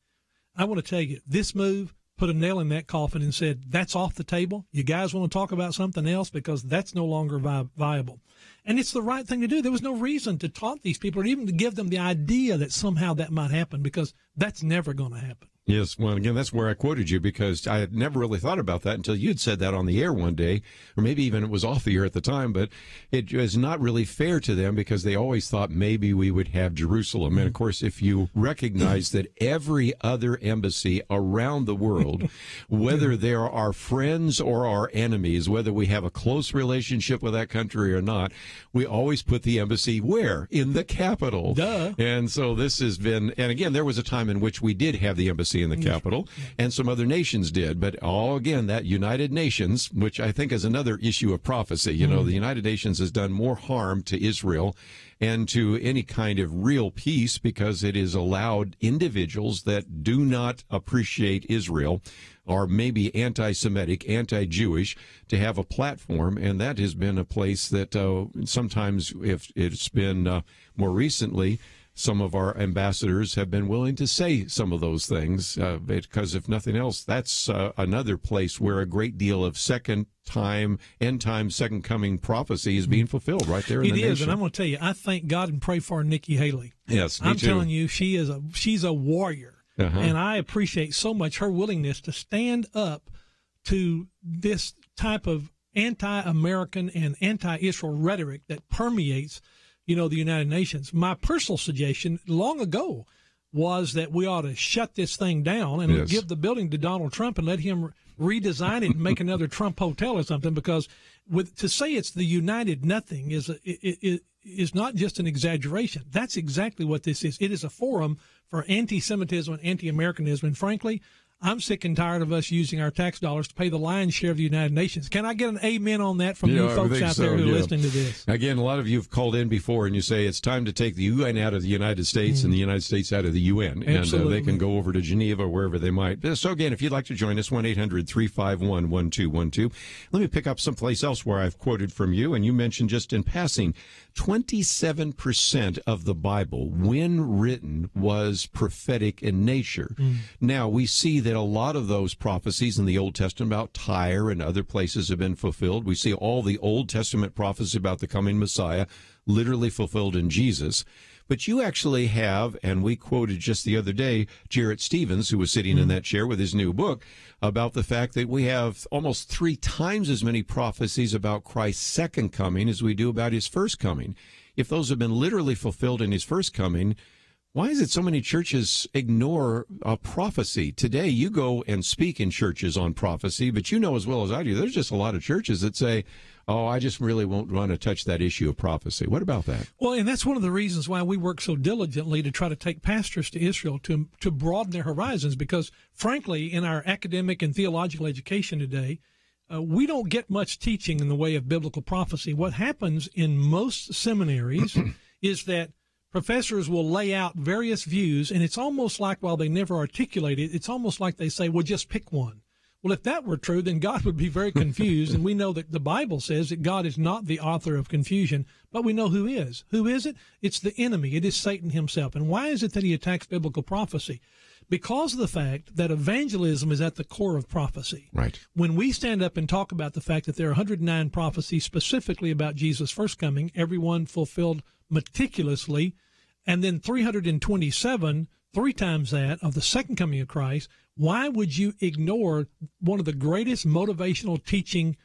I want to tell you, this move put a nail in that coffin and said, that's off the table. You guys want to talk about something else, because that's no longer viable. And it's the right thing to do. There was no reason to taunt these people or even to give them the idea that somehow that might happen, because that's never going to happen. Yes, well, again, that's where I quoted you, because I had never really thought about that until you'd said that on the air one day, or maybe even it was off the air at the time, but it was not really fair to them because they always thought maybe we would have Jerusalem. And, of course, if you recognize that every other embassy around the world, whether they're our friends or our enemies, whether we have a close relationship with that country or not, we always put the embassy where? In the capital. Duh. And so this has been, and again, there was a time in which we did have the embassy in the Capitol, and some other nations did. But all, again, that United Nations, which I think is another issue of prophecy. You know, the United Nations has done more harm to Israel and to any kind of real peace because it has allowed individuals that do not appreciate Israel or maybe anti-Semitic, anti-Jewish to have a platform, and that has been a place that sometimes, if it's been more recently, some of our ambassadors have been willing to say some of those things because, if nothing else, that's another place where a great deal of end time, second coming prophecy is being fulfilled right there in the nation. It is, and I'm going to tell you, I thank God and pray for Nikki Haley. Yes, me I'm too. telling you, she's a warrior, and I appreciate so much her willingness to stand up to this type of anti-American and anti-Israel rhetoric that permeates the United Nations. My personal suggestion long ago was that we ought to shut this thing down and give the building to Donald Trump and let him redesign it and make another Trump hotel or something, because to say it's the United Nothing is not just an exaggeration. That's exactly what this is. It is a forum for anti-Semitism and anti-Americanism, and frankly, I'm sick and tired of us using our tax dollars to pay the lion's share of the United Nations. Can I get an amen on that from you folks out there who are listening to this? Again, a lot of you have called in before and you say it's time to take the UN out of the United States and the United States out of the UN. Absolutely. And they can go over to Geneva or wherever they might. So again, if you'd like to join us, 1-800-351-1212. Let me pick up someplace else where I've quoted from you, and you mentioned just in passing, 27% of the Bible, when written, was prophetic in nature. Now, we see that a lot of those prophecies in the Old Testament about Tyre and other places have been fulfilled. We see all the Old Testament prophecies about the coming Messiah literally fulfilled in Jesus. But you actually have, and we quoted just the other day, Jarrett Stevens, who was sitting in that chair with his new book, about the fact that we have almost 3 times as many prophecies about Christ's second coming as we do about his first coming. If those have been literally fulfilled in his first coming, why is it so many churches ignore a prophecy? Today, you go and speak in churches on prophecy, but you know as well as I do, there's just a lot of churches that say, oh, I just really won't want to touch that issue of prophecy. What about that? Well, and that's one of the reasons why we work so diligently to try to take pastors to Israel to broaden their horizons, because, frankly, in our academic and theological education today, we don't get much teaching in the way of biblical prophecy. What happens in most seminaries is that professors will lay out various views, and it's almost like, while they never articulate it, it's almost like they say, well, just pick one. Well, if that were true, then God would be very confused, and we know that the Bible says that God is not the author of confusion, but we know who is. Who is it? It's the enemy. It is Satan himself. And why is it that he attacks biblical prophecy? Because of the fact that evangelism is at the core of prophecy. Right. When we stand up and talk about the fact that there are 109 prophecies specifically about Jesus' first coming, every one fulfilled meticulously, and then 327, 3 times that, of the second coming of Christ, why would you ignore one of the greatest motivational teaching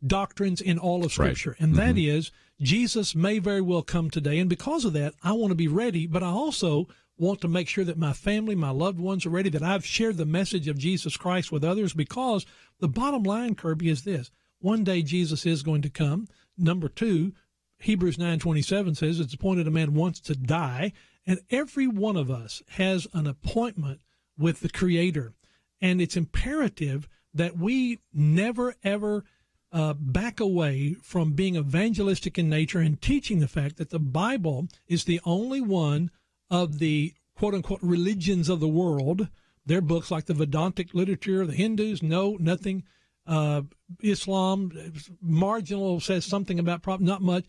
doctrines in all of Scripture? Right. And that is, Jesus may very well come today, and because of that, I want to be ready, but I also want to make sure that my family, my loved ones are ready, that I've shared the message of Jesus Christ with others, because the bottom line, Kerby, is this. One day Jesus is going to come. Number 2, Hebrews 9:27 says it's appointed a man once to die, and every one of us has an appointment with the Creator. And it's imperative that we never, ever back away from being evangelistic in nature and teaching the fact that the Bible is the only one of the quote-unquote religions of the world. Their books like the Vedantic literature, the Hindus, no, nothing. Islam, marginal, says something about not much.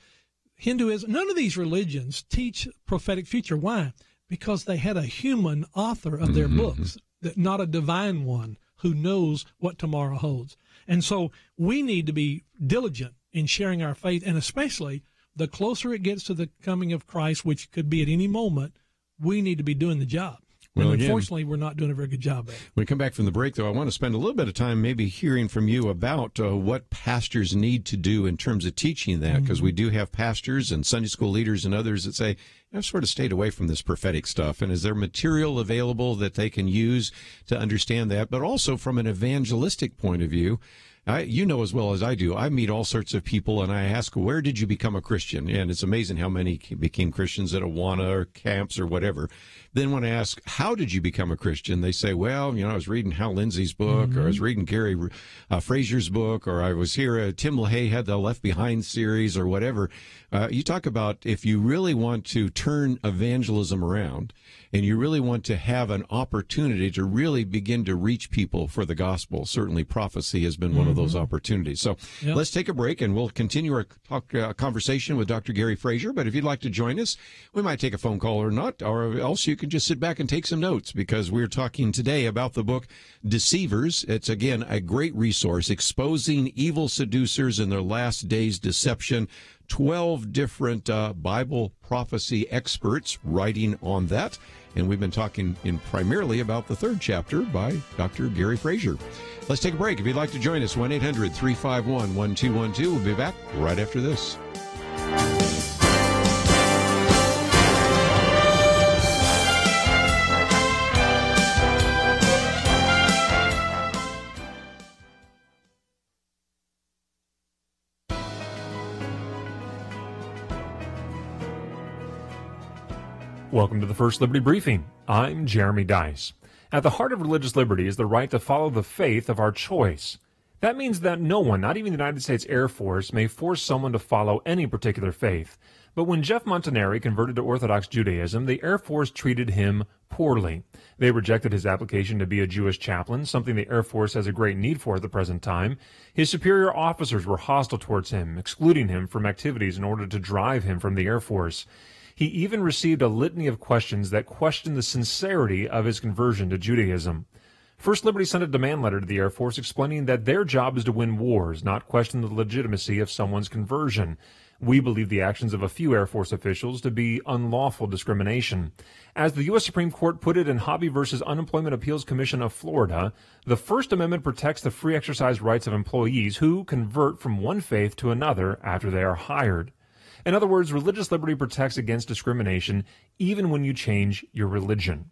Hinduism, none of these religions teach prophetic future. Why? Because they had a human author of their books, not a divine one who knows what tomorrow holds. And so we need to be diligent in sharing our faith, and especially the closer it gets to the coming of Christ, which could be at any moment, we need to be doing the job. Well, and unfortunately, we're not doing a very good job at it. When we come back from the break, though, I want to spend a little bit of time maybe hearing from you about what pastors need to do in terms of teaching that, because we do have pastors and Sunday school leaders and others that say, I've sort of stayed away from this prophetic stuff. And is there material available that they can use to understand that? But also from an evangelistic point of view, You know as well as I do, I meet all sorts of people, and I ask, where did you become a Christian? And it's amazing how many became Christians at Awana or camps or whatever. Then when I ask, how did you become a Christian? They say, well, I was reading Hal Lindsey's book, or I was reading Gary Frazier's book, or I was here, Tim LaHaye had the Left Behind series, or whatever. You talk about if you really want to turn evangelism around, and you really want to have an opportunity to really begin to reach people for the gospel, certainly prophecy has been one of those opportunities. So let's take a break, and we'll continue our conversation with Dr. Gary Frazier. But if you'd like to join us, we might take a phone call or not, or else you can just sit back and take some notes, because we're talking today about the book Deceivers. It's, again, a great resource, exposing evil seducers and their last days deception. 12 different Bible prophecy experts writing on that. And we've been talking primarily about the third chapter by Dr. Gary Frazier. Let's take a break. If you'd like to join us, 1-800-351-1212. We'll be back right after this. Welcome to the First Liberty Briefing. I'm Jeremy Dice. At the heart of religious liberty is the right to follow the faith of our choice. That means that no one, not even the United States Air Force, may force someone to follow any particular faith. But when Jeff Montanari converted to Orthodox Judaism, the Air Force treated him poorly. They rejected his application to be a Jewish chaplain, something the Air Force has a great need for at the present time. His superior officers were hostile towards him, excluding him from activities in order to drive him from the Air Force. He even received a litany of questions that questioned the sincerity of his conversion to Judaism. First Liberty sent a demand letter to the Air Force explaining that their job is to win wars, not question the legitimacy of someone's conversion. We believe the actions of a few Air Force officials to be unlawful discrimination. As the U.S. Supreme Court put it in Hobby v. Unemployment Appeals Commission of Florida, the First Amendment protects the free exercise rights of employees who convert from one faith to another after they are hired. In other words, religious liberty protects against discrimination even when you change your religion.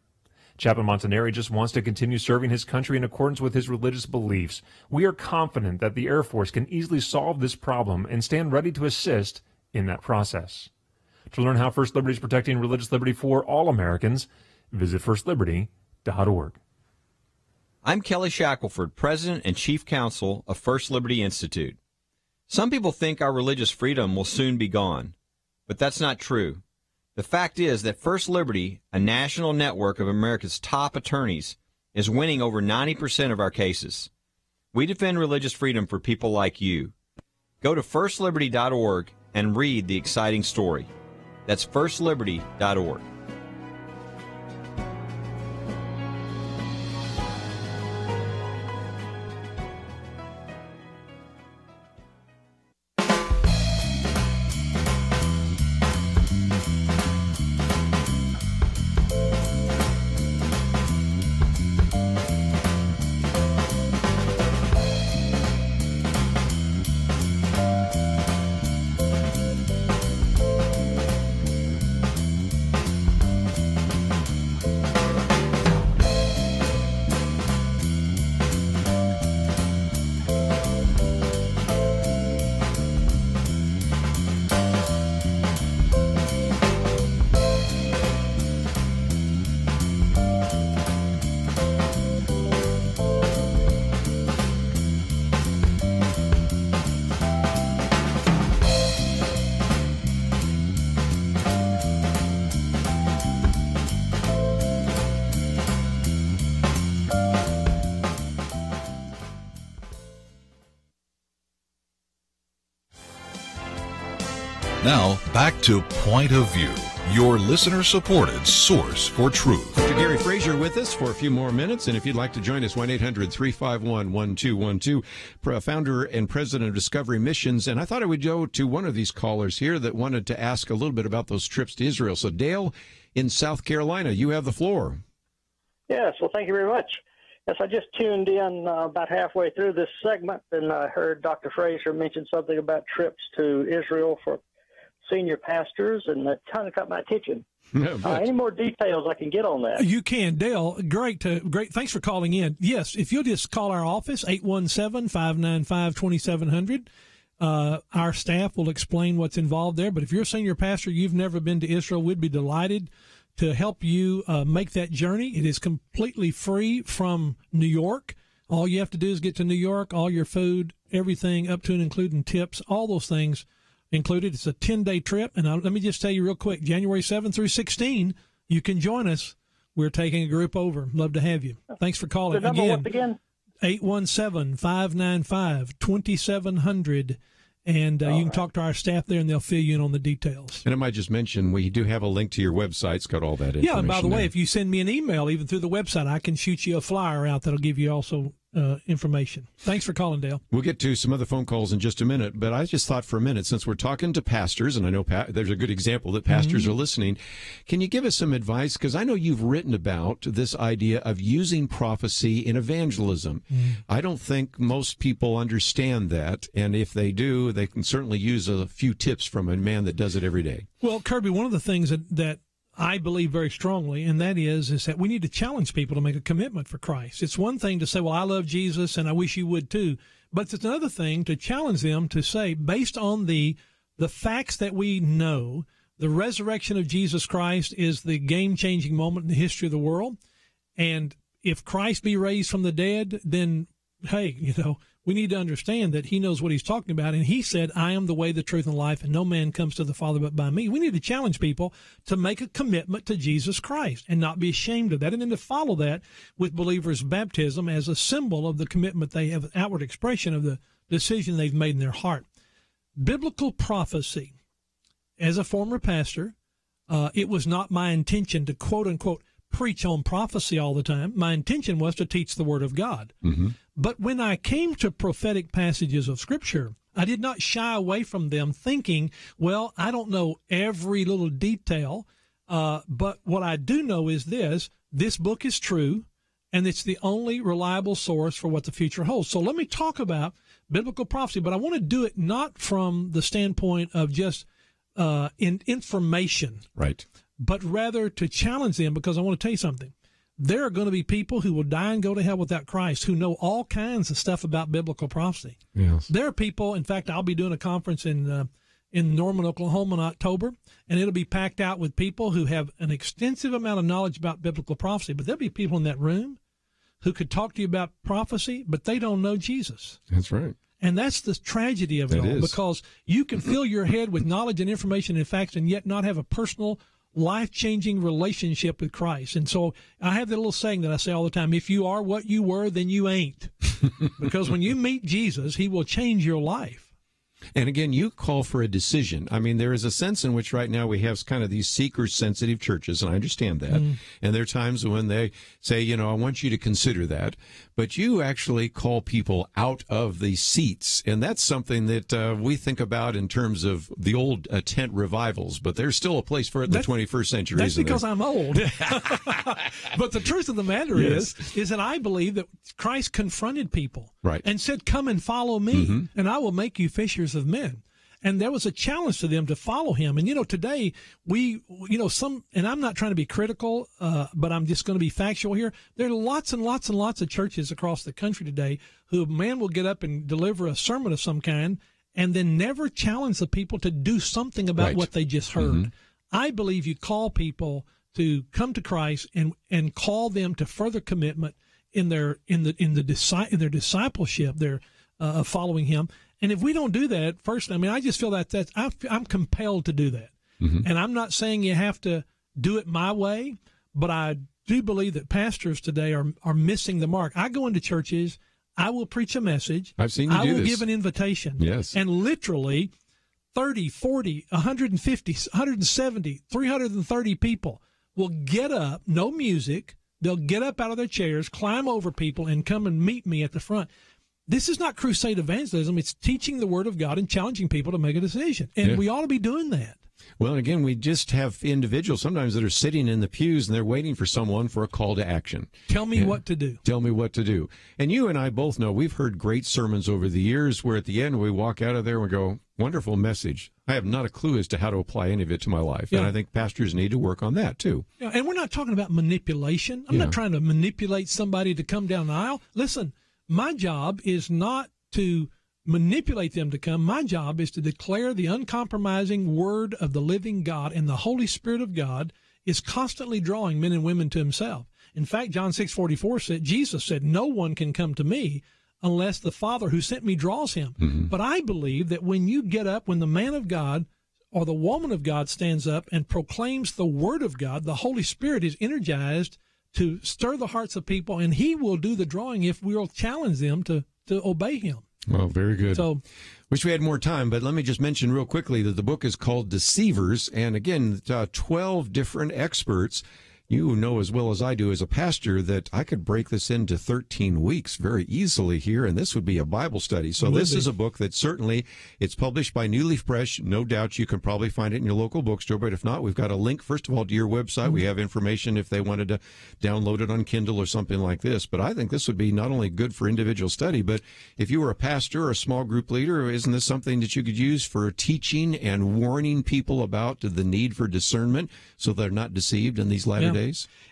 Chaplain Montanari just wants to continue serving his country in accordance with his religious beliefs. We are confident that the Air Force can easily solve this problem and stand ready to assist in that process. To learn how First Liberty is protecting religious liberty for all Americans, visit firstliberty.org. I'm Kelly Shackelford, President and Chief Counsel of First Liberty Institute. Some people think our religious freedom will soon be gone, but that's not true. The fact is that First Liberty, a national network of America's top attorneys, is winning over 90% of our cases. We defend religious freedom for people like you. Go to firstliberty.org and read the exciting story. That's firstliberty.org. Now, back to Point of View, your listener-supported source for truth. Dr. Gary Frazier with us for a few more minutes, and if you'd like to join us, 1-800-351-1212, founder and president of Discovery Missions. And I thought I would go to one of these callers here that wanted to ask a little bit about those trips to Israel. So, Dale in South Carolina, you have the floor. Yes, well, thank you very much. Yes, I just tuned in about halfway through this segment, and I heard Dr. Frazier mention something about trips to Israel for senior pastors, and that kind of caught my attention. Any more details I can get on that? You can, Dale. Great. Thanks for calling in. Yes, if you'll just call our office, 817-595-2700. Our staff will explain what's involved there. But if you're a senior pastor, you've never been to Israel, we'd be delighted to help you make that journey. It is completely free from New York. All you have to do is get to New York, all your food, everything up to and including tips, all those things included. It's a 10-day trip. And let me just tell you real quick, January 7 through 16, you can join us. We're taking a group over. Love to have you. Thanks for calling. The number once again? 817-595-2700. And you can talk to our staff there, and they'll fill you in on the details. And I might just mention, we do have a link to your website. It's got all that information. Yeah, and by the way, there. if you send me an email, even through the website, I can shoot you a flyer out that'll give you also information. Thanks for calling, Dale. We'll get to some other phone calls in just a minute, but I just thought for a minute, since we're talking to pastors, and I know there's a good example that pastors are listening, can you give us some advice? Because I know you've written about this idea of using prophecy in evangelism. I don't think most people understand that, and if they do, they can certainly use a few tips from a man that does it every day. Well, Kerby, one of the things that I believe very strongly, and that is that we need to challenge people to make a commitment for Christ. It's one thing to say, well, I love Jesus and I wish you would too. But it's another thing to challenge them to say, based on the facts that we know, the resurrection of Jesus Christ is the game-changing moment in the history of the world. And if Christ be raised from the dead, then, hey, we need to understand that he knows what he's talking about. And he said, I am the way, the truth, and life, and no man comes to the Father but by me. We need to challenge people to make a commitment to Jesus Christ and not be ashamed of that. And then to follow that with believers' baptism as a symbol of the commitment they have, outward expression of the decision they've made in their heart. Biblical prophecy. As a former pastor, it was not my intention to quote unquote preach on prophecy all the time. My intention was to teach the Word of God. But when I came to prophetic passages of Scripture, I did not shy away from them thinking, well, I don't know every little detail, but what I do know is this book is true, and it's the only reliable source for what the future holds. So let me talk about biblical prophecy, but I want to do it not from the standpoint of just in information. Right. But rather to challenge them, because I want to tell you something. There are going to be people who will die and go to hell without Christ who know all kinds of stuff about biblical prophecy. Yes. There are people, in fact, I'll be doing a conference in Norman, Oklahoma in October, and it'll be packed out with people who have an extensive amount of knowledge about biblical prophecy. But there'll be people in that room who could talk to you about prophecy, but they don't know Jesus. That's right. And that's the tragedy of it all, because you can fill your head with knowledge and information and facts and yet not have a personal life-changing relationship with Christ. And so I have that little saying that I say all the time, if you are what you were, then you ain't. Because when you meet Jesus, he will change your life. And again, you call for a decision. I mean, there is a sense in which right now we have kind of these seeker-sensitive churches, and I understand that. And there are times when they say, I want you to consider that. But you actually call people out of the seats, and that's something that we think about in terms of the old tent revivals, but there's still a place for it in the 21st century, That's because there? I'm old. But the truth of the matter is that I believe that Christ confronted people and said, come and follow me, and I will make you fishers of men. And there was a challenge to them to follow him. And, today and I'm not trying to be critical, but I'm just going to be factual here. There are lots and lots and lots of churches across the country today who a man will get up and deliver a sermon of some kind and then never challenge the people to do something about what they just heard. I believe you call people to come to Christ and call them to further commitment in their discipleship, their following him. And if we don't do that, first, I just feel that I'm compelled to do that. And I'm not saying you have to do it my way, but I do believe that pastors today are missing the mark. I go into churches, I will preach a message. I've seen you do this. I will give an invitation. Yes. And literally 30, 40, 150, 170, 330 people will get up, no music. They'll get up out of their chairs, climb over people, and come and meet me at the front. This is not crusade evangelism. It's teaching the Word of God and challenging people to make a decision. And we ought to be doing that. Well, and again, we just have individuals sometimes that are sitting in the pews and they're waiting for someone for a call to action. Tell me what to do. Tell me what to do. And you and I both know we've heard great sermons over the years where at the end we walk out of there and we go, Wonderful message. I have not a clue as to how to apply any of it to my life, and I think pastors need to work on that too. Yeah, and we're not talking about manipulation. I'm not trying to manipulate somebody to come down the aisle. Listen, my job is not to manipulate them to come. My job is to declare the uncompromising word of the living God, and the Holy Spirit of God is constantly drawing men and women to himself. In fact, John 6:44 said, Jesus said, no one can come to me unless the Father who sent me draws him. But I believe that when you get up, when the man of God or the woman of God stands up and proclaims the word of God, the Holy Spirit is energized to stir the hearts of people, and he will do the drawing if we'll challenge them to obey him. Well, very good. So, wish we had more time, but let me just mention real quickly that the book is called Deceivers, and again, 12 different experts. You know as well as I do as a pastor that I could break this into 13 weeks very easily here, and this would be a Bible study. So this is a book that certainly, it's published by New Leaf Press. No doubt you can probably find it in your local bookstore, but if not, we've got a link, first of all, to your website. We have information if they wanted to download it on Kindle or something like this. But I think this would be not only good for individual study, but if you were a pastor or a small group leader, isn't this something that you could use for teaching and warning people about the need for discernment so they're not deceived in these latter days?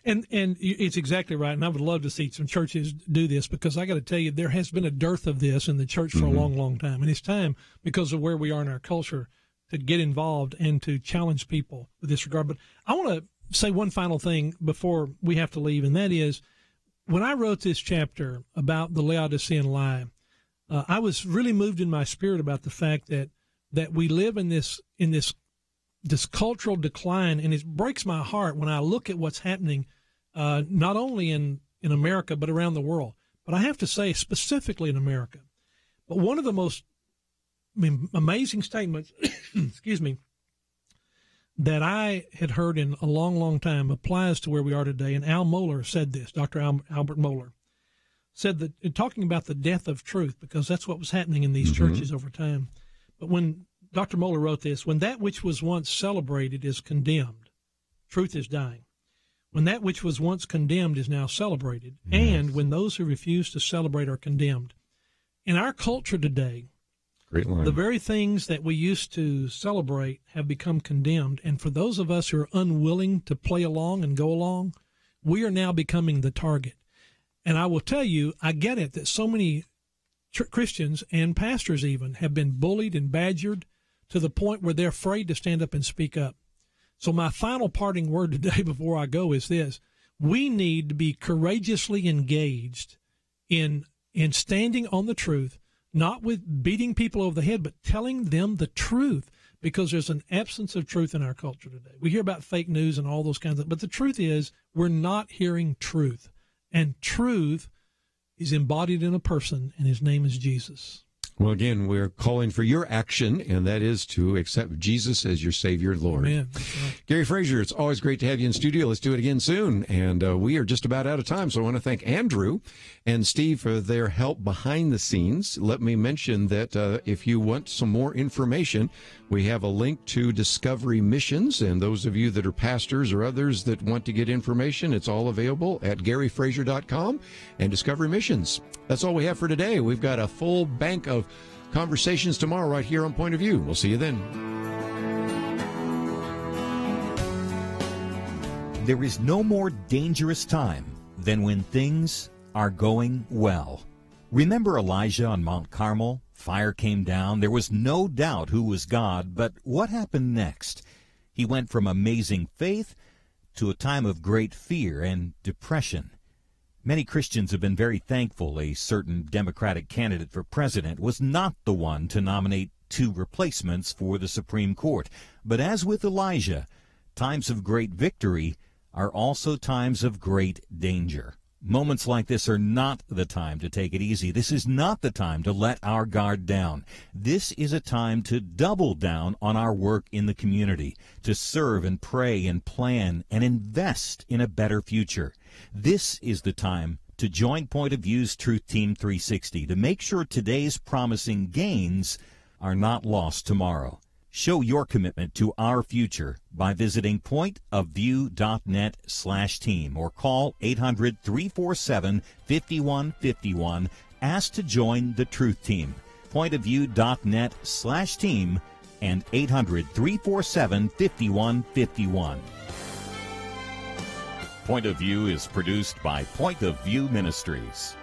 And it's exactly right, and I would love to see some churches do this, because I got to tell you, there has been a dearth of this in the church for a long, long time, and it's time, because of where we are in our culture, to get involved and to challenge people with this regard. But I want to say one final thing before we have to leave, and that is, when I wrote this chapter about the Laodicean lie, I was really moved in my spirit about the fact that we live in this cultural decline, and it breaks my heart when I look at what's happening, not only in America, but around the world. But I have to say, specifically in America. But one of the most amazing statements, excuse me, that I had heard in a long, long time applies to where we are today. And Al Mohler said this, Dr. Albert Mohler said that, in talking about the death of truth, because that's what was happening in these churches over time. But when Dr. Mohler wrote this, when that which was once celebrated is condemned, truth is dying. When that which was once condemned is now celebrated, and when those who refuse to celebrate are condemned. In our culture today, great line, the very things that we used to celebrate have become condemned, and for those of us who are unwilling to play along and go along, we are now becoming the target. And I will tell you, I get it that so many Christians and pastors even have been bullied and badgered to the point where they're afraid to stand up and speak up. So my final parting word today before I go is this: we need to be courageously engaged in standing on the truth, not with beating people over the head, but telling them the truth, because there's an absence of truth in our culture today. We hear about fake news and all those kinds of, but the truth is we're not hearing truth, and truth is embodied in a person, and his name is Jesus. Well, again, we're calling for your action, and that is to accept Jesus as your Savior and Lord. Amen. Gary Frazier, it's always great to have you in studio. Let's do it again soon. And we are just about out of time, so I want to thank Andrew and Steve for their help behind the scenes. Let me mention that if you want some more information, we have a link to Discovery Missions, and those of you that are pastors or others that want to get information, it's all available at GaryFrazier.com and Discovery Missions. That's all we have for today. We've got a full bank of conversations tomorrow right here on Point of View. We'll see you then. There is no more dangerous time than when things are going well. Remember Elijah on Mount Carmel? Fire came down. There was no doubt who was God, but what happened next? He went from amazing faith to a time of great fear and depression. Many Christians have been very thankful a certain Democratic candidate for president was not the one to nominate two replacements for the Supreme Court. But as with Elijah, times of great victory are also times of great danger. Moments like this are not the time to take it easy. This is not the time to let our guard down. This is a time to double down on our work in the community, to serve and pray and plan and invest in a better future. This is the time to join Point of View's Truth Team 360 to make sure today's promising gains are not lost tomorrow. Show your commitment to our future by visiting pointofview.net/team or call 800-347-5151. Ask to join the Truth Team. pointofview.net/team and 800-347-5151. Point of View is produced by Point of View Ministries.